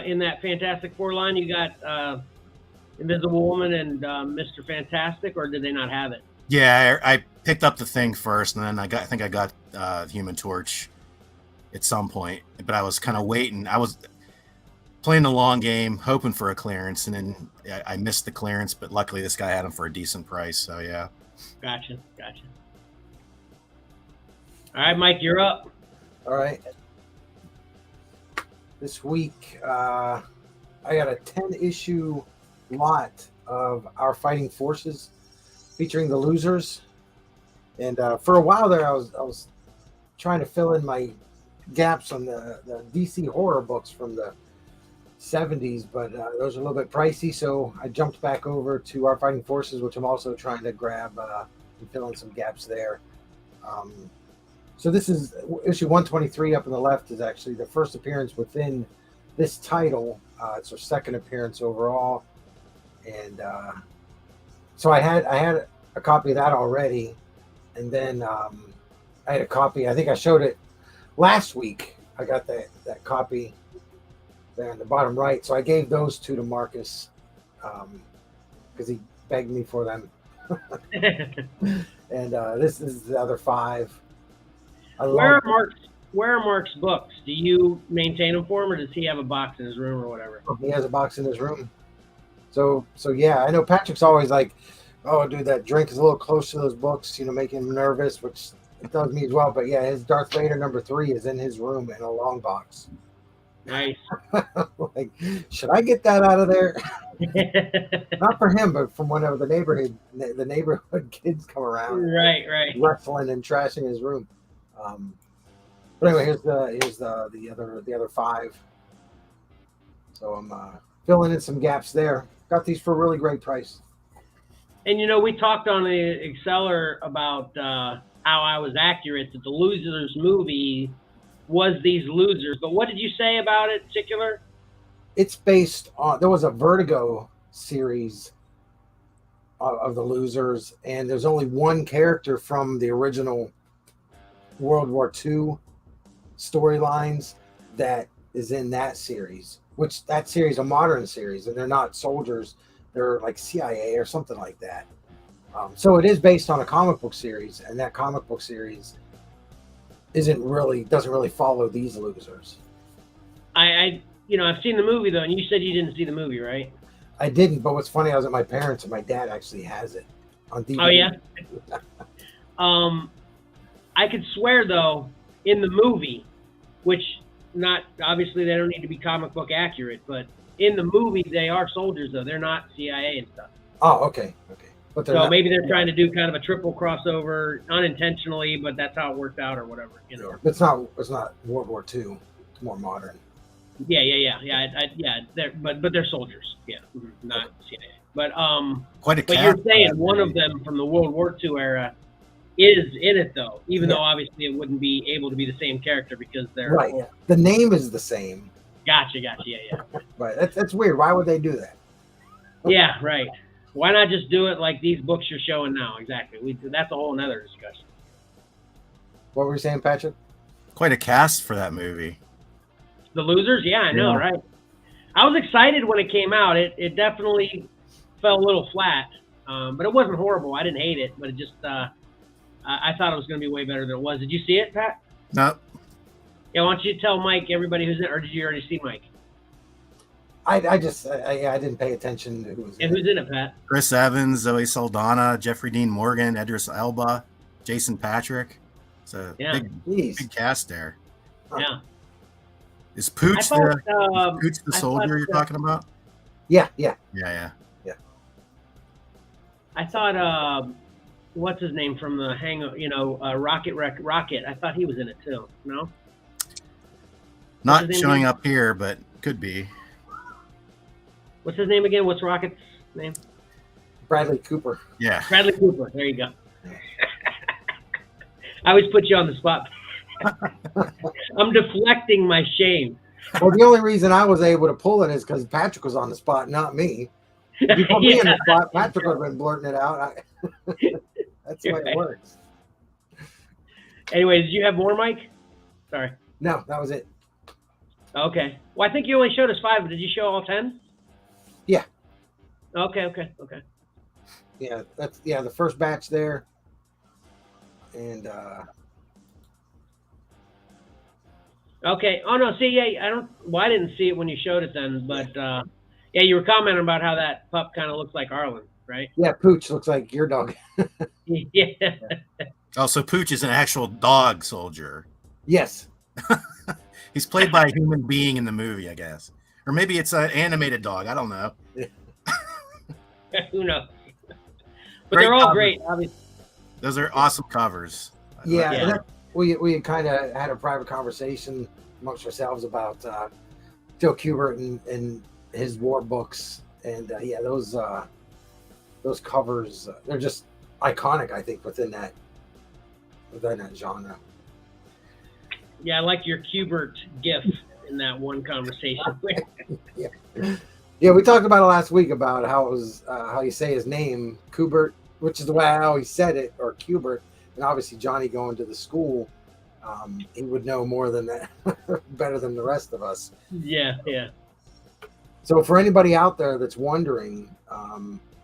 in that Fantastic Four line? You got Invisible Woman and Mr. Fantastic, or did they not have it? Yeah, I picked up the Thing first, and then I think I got Human Torch at some point. But I was kind of waiting. I was playing the long game, hoping for a clearance, and then I missed the clearance. But luckily, this guy had them for a decent price. So yeah. Gotcha. All right, Mike, you're up. All right. This week, I got a 10-issue lot of Our Fighting Forces, featuring the losers. And for a while there, I was trying to fill in my gaps on the DC horror books from the 70s, but those are a little bit pricey, so I jumped back over to Our Fighting Forces, which I'm also trying to grab and fill in some gaps there. So this is issue 123 up on the left is actually the first appearance within this title. It's our second appearance overall. And so I had a copy of that already. And then I had a copy, I think I showed it last week. I got that copy there in the bottom right. So I gave those 2 to Marcus because he begged me for them. And this is the other 5. Where are Mark's books? Do you maintain them for him, or does he have a box in his room or whatever? He has a box in his room. So yeah, I know Patrick's always like, "Oh, dude, that drink is a little close to those books," making him nervous, which it does me as well. But yeah, his Darth Vader number 3 is in his room in a long box. Nice. Like, should I get that out of there? Not for him, but from whenever the neighborhood kids come around, right, wrestling and trashing his room. But anyway, here's the other 5. So I'm filling in some gaps there. Got these for a really great price. And we talked on the Xcellar about how I was accurate that the Losers movie was these losers. But what did you say about it in particular? It's based on, there was a Vertigo series of the Losers, and there's only one character from the original World War II storylines that is in that series, which that series a modern series, and they're not soldiers, they're like CIA or something like that. So it is based on a comic book series, and that comic book series doesn't really follow these losers. I've seen the movie though, and you said you didn't see the movie, right? I didn't, but what's funny, I was at my parents' and my dad actually has it on DVD. Oh yeah. I could swear though, in the movie, which not obviously they don't need to be comic book accurate, but in the movie they are soldiers though. They're not CIA and stuff. Oh, okay. But so maybe they're trying to do kind of a triple crossover unintentionally, but that's how it worked out or whatever. It's not World War II. It's more modern. But they're soldiers. Yeah, not CIA. But Quite a but cast. you're saying one of them from the World War II era is in it though, even though obviously it wouldn't be able to be the same character because they're Right. Yeah. The name is the same. Gotcha. Yeah. Right. That's weird. Why would they do that? Yeah, right. Why not just do it like these books you're showing now? Exactly. That's a whole nother discussion. What were you saying, Patrick? Quite a cast for that movie. The Losers? Yeah, I know, right? I was excited when it came out. It definitely fell a little flat, but it wasn't horrible. I didn't hate it, but it just I thought it was going to be way better than it was. Did you see it, Pat? No. Yeah, why don't you tell Mike, everybody who's in it, or did you already see Mike? I didn't pay attention to who was in who's in it, Pat? Chris Evans, Zoe Saldana, Jeffrey Dean Morgan, Idris Elba, Jason Patrick. It's a big cast there. Yeah. Is Pooch the soldier you're talking about? Yeah. I thought what's his name from the Rocket. I thought he was in it too. No. Not showing up here, but could be. What's his name again? What's Rocket's name? Bradley Cooper. Yeah. Bradley Cooper. There you go. I always put you on the spot. I'm deflecting my shame. Well, the only reason I was able to pull it is because Patrick was on the spot, not me. If you put me in the spot, Patrick would have been blurting it out. That's the way it works. Anyway, did you have more, Mike? Sorry. No, that was it. Okay. Well, I think you only showed us 5, but did you show all 10? Yeah. Okay. Yeah, that's the first batch there. And okay. Oh no, see, I didn't see it when you showed it then, but you were commenting about how that pup kind of looks like Arlen, right? Yeah, Pooch looks like your dog. Yeah. Oh, so Pooch is an actual dog soldier. Yes. He's played by a human being in the movie, I guess. Or maybe it's an animated dog. I don't know. Who knows? But they're all great, obviously. Those are awesome covers. Yeah. We kind of had a private conversation amongst ourselves about Joe Kubert and his war books. And those covers, they're just iconic, I think, within that genre. Yeah, I like your Kubert gif in that one conversation. Yeah, we talked about it last week about how it was how you say his name, Kubert, which is the way I always said it, or Kubert. And obviously Johnny going to the school, he would know more than that, better than the rest of us. Yeah. So for anybody out there that's wondering,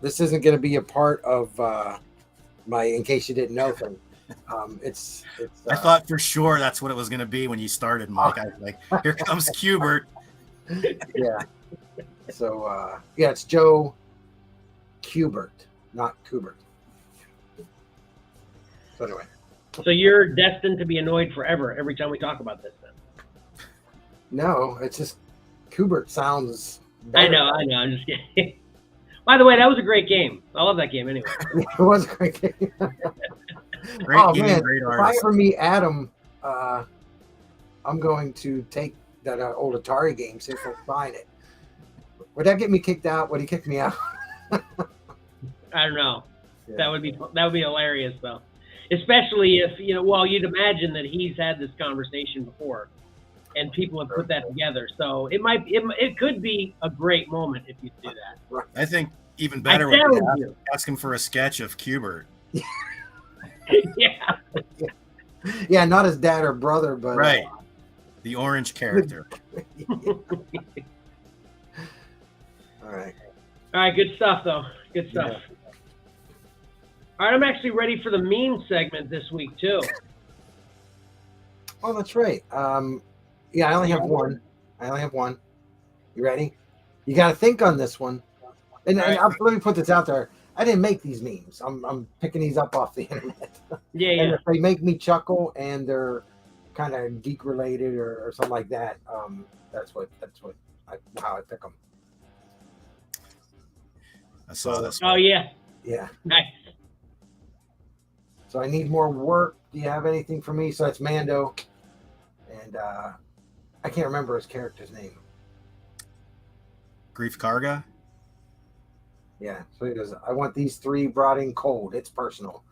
this isn't going to be a part of my in case you didn't know thing. It's I thought for sure that's what it was going to be when you started, Mike. I was like, here comes Kubert. Yeah. So it's Joe Kubert, not Kubert. So anyway. So you're destined to be annoyed forever every time we talk about this then? No, it's just Kubert sounds better. I know. I'm just kidding. By the way, that was a great game. I love that game anyway. It was a great game. Great game, man, great if I artist. ever meet Adam, I'm going to take that old Atari game, see if he'll find it. Would that get me kicked out? Would he kick me out? I don't know. Yeah. That would be hilarious though. Especially if, you'd imagine that he's had this conversation before and people have put that together. So it could be a great moment if you do that. I think even better would be ask him for a sketch of Kubert. Yeah. Yeah, not his dad or brother, but right. The orange character. All right. All right, good stuff though. Good stuff. Yeah. All right, I'm actually ready for the meme segment this week too. Oh, that's right. I only have one. You ready? You got to think on this one. And let me put this out there. I didn't make these memes. I'm picking these up off the internet. Yeah. And if they make me chuckle and they're kind of geek related or something like that, that's how I pick them. I saw this. Oh yeah. Yeah. Nice. So I need more work. Do you have anything for me? So it's Mando, and I can't remember his character's name. Grief Karga. Yeah. So he goes, I want these 3 brought in cold. It's personal.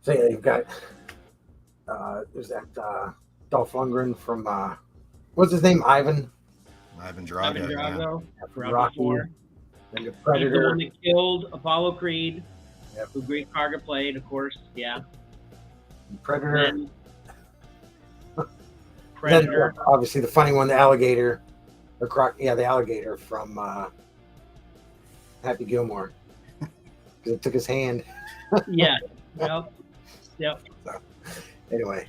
So yeah, you've got there's that Dolph Lundgren from what's his name? Ivan Ivan Ivan Drago. Yeah. Drago, from Rocky Rocky. IV. And the He's the Predator. one that killed Apollo Creed, Yep. who Grief Karga played, of course. Yeah. Predator. And Predator. Then, obviously the funny one, the alligator, the alligator from Happy Gilmore, because it took his hand. Yeah. Yep. So, anyway,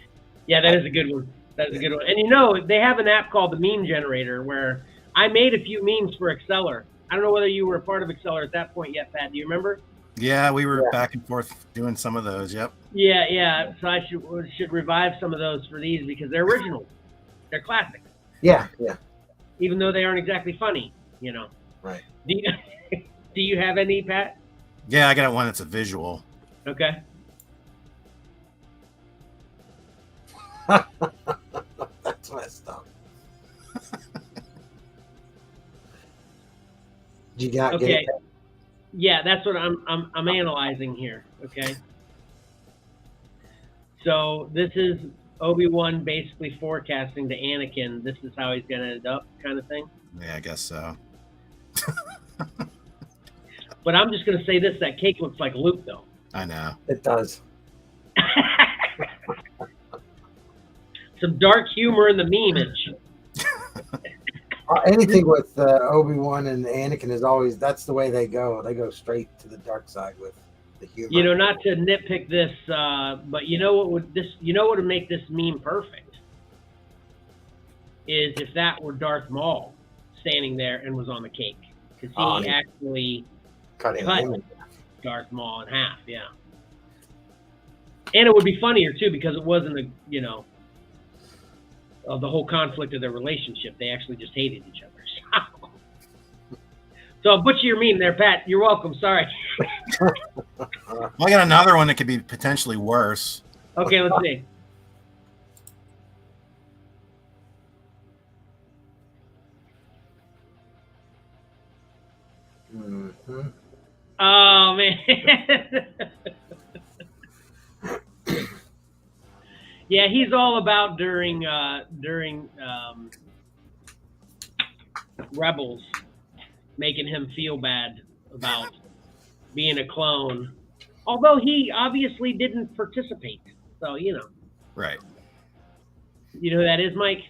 Yeah, that is a good one. That is a good one. And they have an app called the Meme Generator where I made a few memes for Xcellar. I don't know whether you were a part of Xcellar at that point yet, Pat. Do you remember? Yeah, we were back and forth doing some of those. Yep. Yeah. So I should revive some of those for these because they're original. They're classics. yeah. Even though they aren't exactly funny, Right. Do you have any, Pat? Yeah, I got one that's a visual. Okay. That's messed up. You got Okay. get it? Yeah, that's what I'm analyzing here. Okay. So this is Obi-Wan basically forecasting to Anakin. This is how he's gonna end up, kind of thing. Yeah, I guess so. But I'm just gonna say this: that cake looks like Luke, though. I know. It does. Some dark humor in the memeage. Anything with Obi-Wan and Anakin is always, that's the way they go. They go straight to the dark side with the humor. Not to nitpick this, but what would make this meme perfect is if that were Darth Maul standing there and was on the cake, because he actually cut Darth Maul in half. Yeah, and it would be funnier too because it wasn't of the whole conflict of their relationship. They actually just hated each other. So I'll butcher your meme there, Pat. You're welcome. Sorry. Well, I got another one that could be potentially worse. Okay, let's see. Mm-hmm. Oh, man. Yeah, he's all about during Rebels, making him feel bad about being a clone. Although he obviously didn't participate. So, Right. You know who that is, Mike?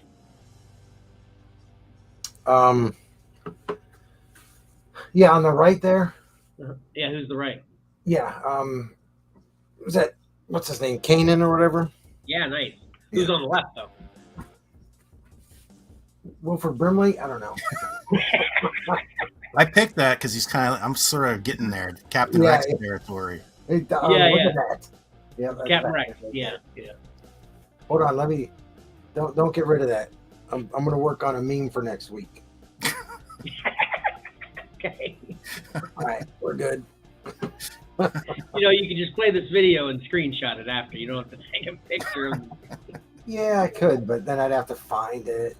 Yeah, on the right there. Yeah, who's the right? Yeah. Was that, what's his name? Kanan or whatever? Yeah, nice. Who's on the left, though? Wilford Brimley? I don't know. I picked that because I'm sort of getting there. Captain Rex territory. Look at that. Yeah, Captain Rex. Yeah. Hold on, let me. Don't get rid of that. I'm going to work on a meme for next week. Okay. All right, we're good. You can just play this video and screenshot it after. You don't have to take a picture of it. Yeah, I could, but then I'd have to find it.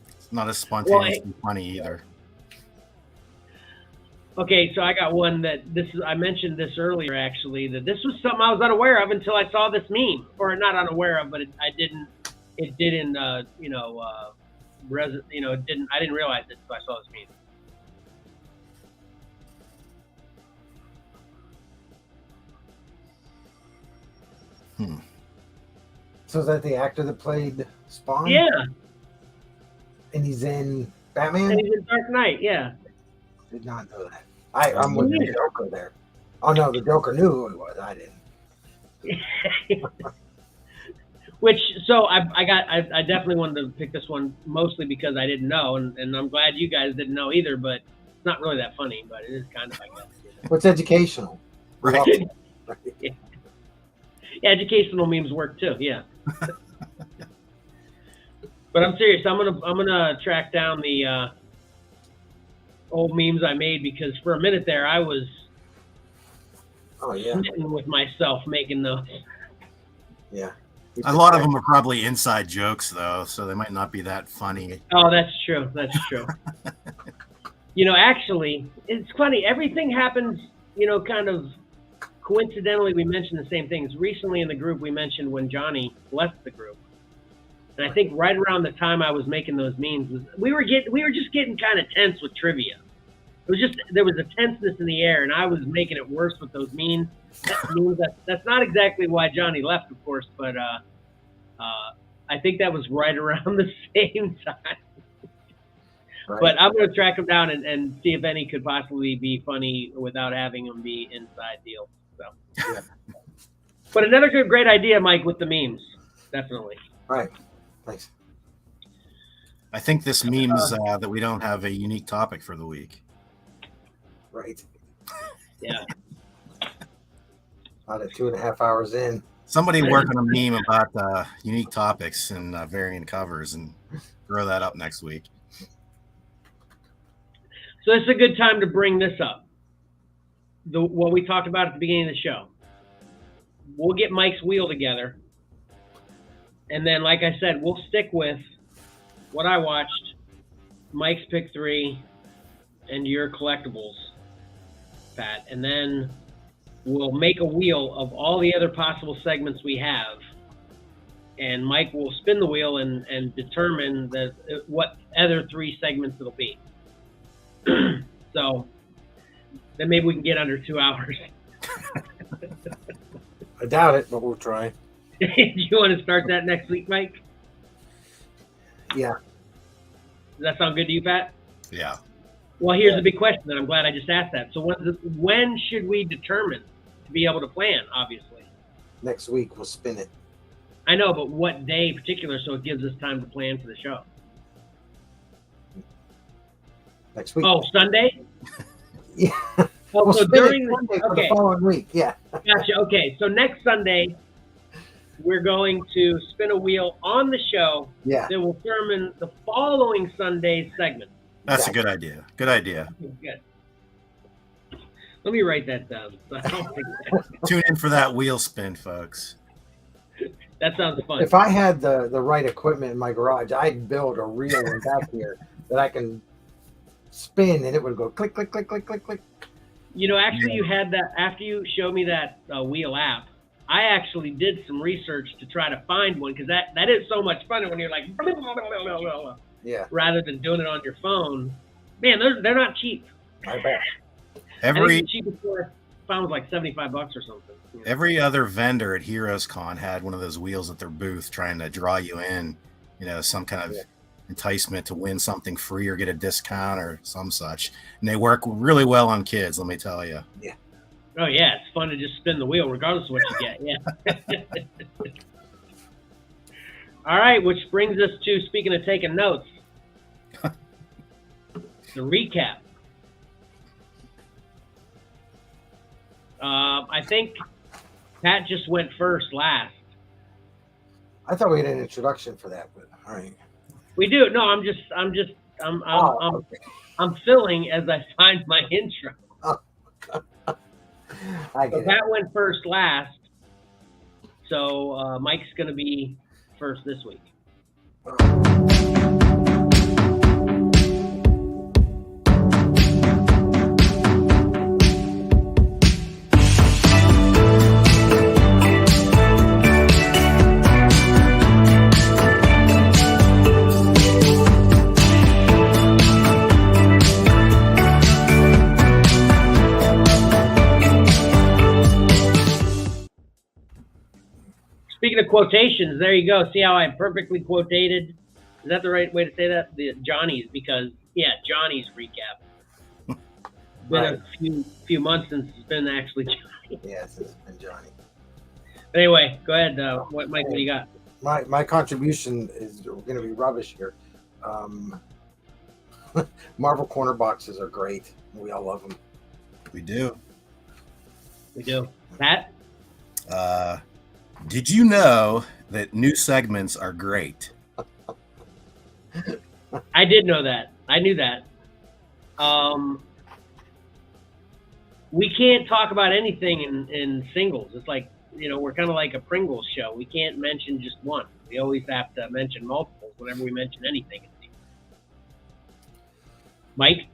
It's not as spontaneous and funny either. Okay, so I got one that I mentioned this earlier actually, that this was something I was unaware of until I saw this meme, or not unaware of, but I didn't realize it until I saw this meme. So is that the actor that played Spawn? Yeah. And he's in Batman? And he's in Dark Knight, yeah. Did not know that. I'm with the Joker there. Oh no, the Joker knew who it was. I didn't. Which, so I definitely wanted to pick this one mostly because I didn't know, and I'm glad you guys didn't know either, but it's not really that funny, but it is kind of, I guess. What's educational? Right. Yeah, educational memes work too, yeah. But I'm serious. I'm gonna track down the old memes I made, because for a minute there I was smitten with myself making those. Yeah. A lot of them are probably inside jokes, though, so they might not be that funny. Oh, that's true. That's true. Actually, it's funny. Everything happens, kind of coincidentally. We mentioned the same things. Recently in the group, we mentioned when Johnny left the group. And I think right around the time I was making those memes, we were just getting kind of tense with trivia. It was just, there was a tenseness in the air, and I was making it worse with those memes. That's not exactly why Johnny left, of course, but I think that was right around the same time. Right. But I'm going to track him down and see if any could possibly be funny without having them be inside deals. So, Yeah. But another great idea, Mike, with the memes, definitely. Right. Thanks. I think this means that we don't have a unique topic for the week. Right. Yeah. About 2.5 hours in. Somebody work on a meme about unique topics and variant covers and throw that up next week. So it's a good time to bring this up. What we talked about at the beginning of the show. We'll get Mike's wheel together. And then, like I said, we'll stick with what I watched, Mike's pick 3, and your collectibles, Pat. And then we'll make a wheel of all the other possible segments we have. And Mike will spin the wheel and determine what other 3 segments it'll be. So then maybe we can get under 2 hours. I doubt it, but we'll try. Do you want to start that next week, Mike? Yeah. Does that sound good to you, Pat? Yeah. Well, here's the big question, and I'm glad I just asked that. So when should we determine to be able to plan, obviously? Next week, we'll spin it. I know, but what day in particular so it gives us time to plan for the show? Next week. Oh, Sunday? Yeah. Oh, We'll so spin during it the Sunday for the okay, following week. Yeah. gotcha. Okay, so next Sunday, we're going to spin a wheel on the show Yeah. that will determine the following Sunday's segment. That's a good idea. Good idea. Good. Let me write that down. So I don't think Tune in for that wheel spin, folks. that sounds fun. If I had the right equipment in my garage, I'd build a real one back here that I can spin, and it would go click, click, click, click, click, click. Actually, you had that after you showed me that wheel app. I actually did some research to try to find one because that is so much fun when you're like, blah, blah, blah, blah, blah, blah, Yeah. rather than doing it on your phone. Man, they're not cheap. I bet. I think Every the cheapest one I found was like $75 or something. every other vendor at Heroes Con had one of those wheels at their booth trying to draw you in, some kind of enticement to win something free or get a discount or some such. And they work really well on kids, let me tell you. Yeah. Oh yeah, it's fun to just spin the wheel regardless of what you get. Yeah. All right, which brings us to, speaking of taking notes, the recap. I think Pat just went first last. I thought we had an introduction for that, but all right. We do. No, I'm filling as I find my intro. I So get it. Pat went first last. So Mike's going to be first this week. Speaking of quotations, there you go. See how I perfectly quotated? Is that the right way to say that? The Johnny's, because Johnny's recap. Been a few months since it's been actually Johnny. Yes, it's been Johnny. But anyway, go ahead. Mike, what do you got? My contribution is going to be rubbish here. Marvel corner boxes are great. We all love them. We do. We do. Pat? Did you know that new segments are great? I did know that. I knew that. We can't talk about anything in singles. It's like we're kind of like a Pringles show. We can't mention just one. We always have to mention multiples whenever we mention anything. Mike?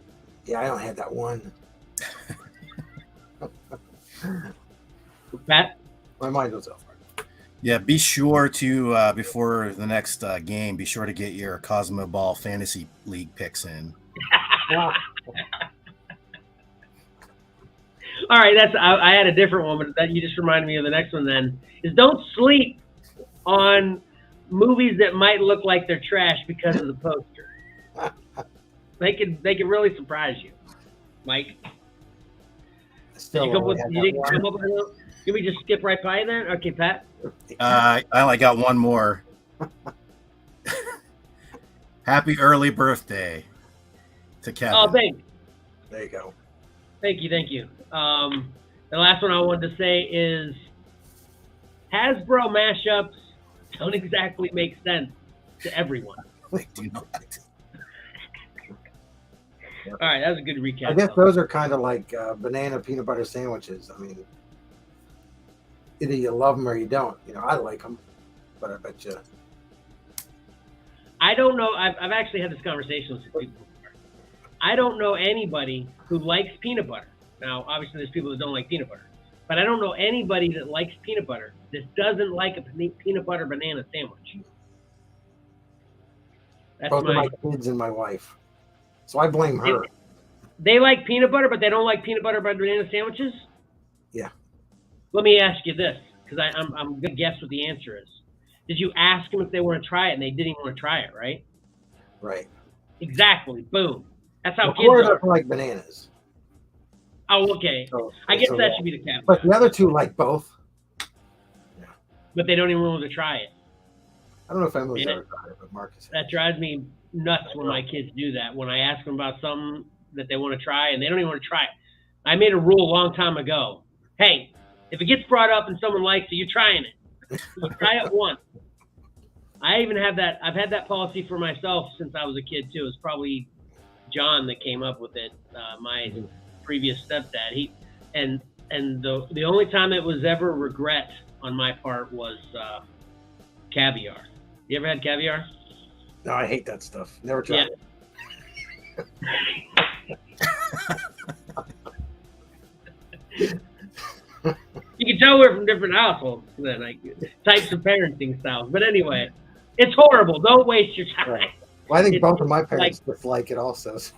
Yeah, I only had that one. Pat? My mind was over. Yeah, be sure to, before the next game, be sure to get your Cosmo Ball Fantasy League picks in. All right, I had a different one, but that you just reminded me of the next one then, is don't sleep on movies that might look like they're trash because of the poster. They could really surprise you. Mike? Still Did you didn't come up with another? Can we just skip right by that? Okay, Pat? I only got one more. Happy early birthday to Kevin. Oh, thanks. There you go. Thank you. The last one I wanted to say is Hasbro mashups don't exactly make sense to everyone. They do not. All right, that was a good recap. I guess those are kind of like banana peanut butter sandwiches. I mean, either you love them or you don't. I like them, but I bet you. I don't know. I've actually had this conversation with some people before. I don't know anybody who likes peanut butter. Now, obviously, there's people that don't like peanut butter, but I don't know anybody that likes peanut butter that doesn't like a peanut butter banana sandwich. That's Both of my kids and my wife. So I blame her. They like peanut butter, but they don't like peanut butter banana sandwiches? Yeah. Let me ask you this, because I'm going to guess what the answer is. Did you ask them if they want to try it, and they didn't want to try it, right? Right. Exactly. Boom. That's how Corey kids are. doesn't like bananas. Oh, okay. So, I guess that should be the cap. But the other two like both. Yeah. But they don't even want to try it. I don't know if Emily's ever tried it, but Marcus has. That drives me nuts when my kids do that. When I ask them about something that they want to try, and they don't even want to try it. I made a rule a long time ago. Hey, if it gets brought up and someone likes it, you're trying it. You try it once. I even have that. I've had that policy for myself since I was a kid too. It's probably John that came up with it. My previous stepdad. The only time it was ever regret on my part was caviar. You ever had caviar? No, I hate that stuff. Never tried it. You can tell we're from different households then, like types of parenting styles. But anyway, it's horrible. Don't waste your time. Right. Well, I think both of my parents dislike it also. So.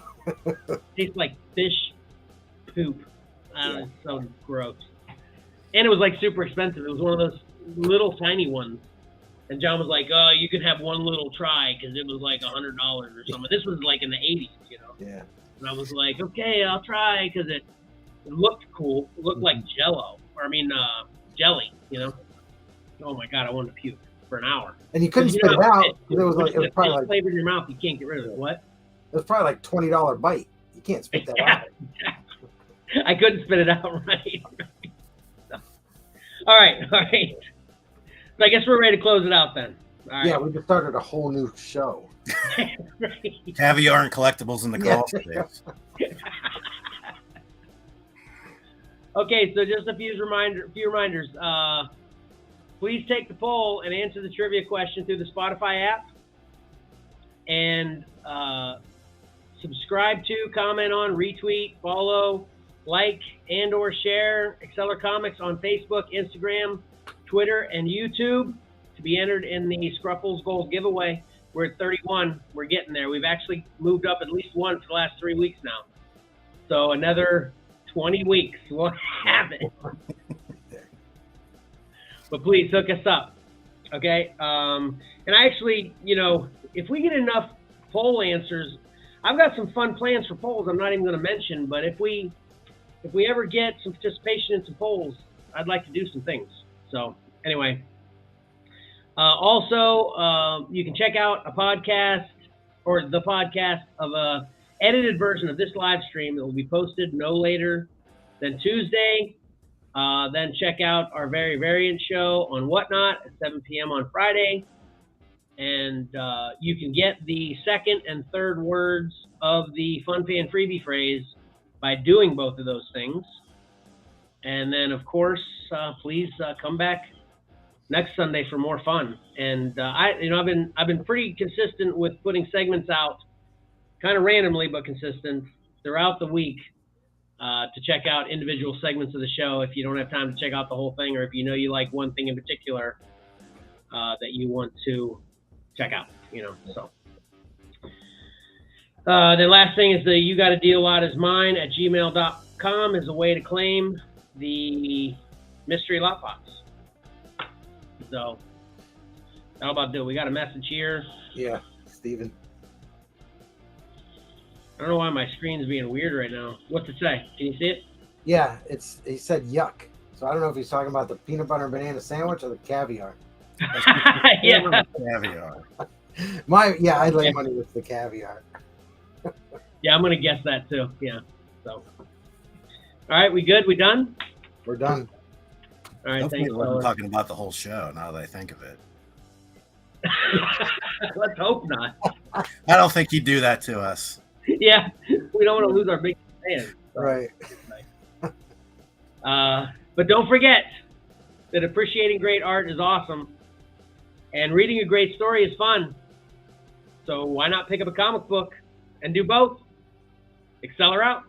Tastes like fish poop. It's so gross. And it was like super expensive. It was one of those little tiny ones. And John was like, "Oh, you can have one little try because it was like $100 or something." This was like in the 80s, Yeah. And I was like, "Okay, I'll try," because it looked cool. It looked like jelly. Oh my God, I wanted to puke for an hour. And you couldn't spit it out. It was probably like flavor in your mouth. You can't get rid of it. What? It was probably like $20 bite. You can't spit that out. I couldn't spit it out right. All right. So I guess we're ready to close it out then. All right. Yeah, we just started a whole new show. Right. Caviar and collectibles in the crawl space. Okay, so just a few reminders. Please take the poll and answer the trivia question through the Spotify app. And subscribe to, comment on, retweet, follow, like, and or share Xcellar Comics on Facebook, Instagram, Twitter, and YouTube to be entered in the Scruffles Gold giveaway. We're at 31. We're getting there. We've actually moved up at least one for the last 3 weeks now. So another 20 weeks, we'll have it. But please hook us up, okay? And I actually, if we get enough poll answers, I've got some fun plans for polls I'm not even going to mention, but if we ever get some participation in some polls, I'd like to do some things. So anyway, also, you can check out a podcast or the podcast of a edited version of this live stream that will be posted no later than Tuesday. Then check out our Very Variant show on Whatnot at 7 p.m. on Friday. And you can get the second and third words of the Fun Fan Freebie phrase by doing both of those things. And then, of course, please come back next Sunday for more fun. And I've been pretty consistent with putting segments out, kind of randomly but consistent throughout the week to check out individual segments of the show if you don't have time to check out the whole thing, or if you know you like one thing in particular that you want to check out. So. The last thing is the You Gotta Deal Out Is Mine at gmail.com is a way to claim the mystery lockbox. So how about do we got a message here? Yeah, Steven. I don't know why my screen's being weird right now. What's it say? Can you see it? Yeah, he said yuck. So I don't know if he's talking about the peanut butter and banana sandwich or the caviar. Yeah. Caviar. I'd lay money with the caviar. Yeah, I'm gonna guess that too. Yeah. So all right, we good? We done? We're done. All right, Hopefully thanks. we're talking about the whole show now that I think of it. Let's hope not. I don't think he'd do that to us. Yeah, we don't want to lose our big fans. So. Right. But don't forget that appreciating great art is awesome, and reading a great story is fun. So why not pick up a comic book and do both? Xcellar out.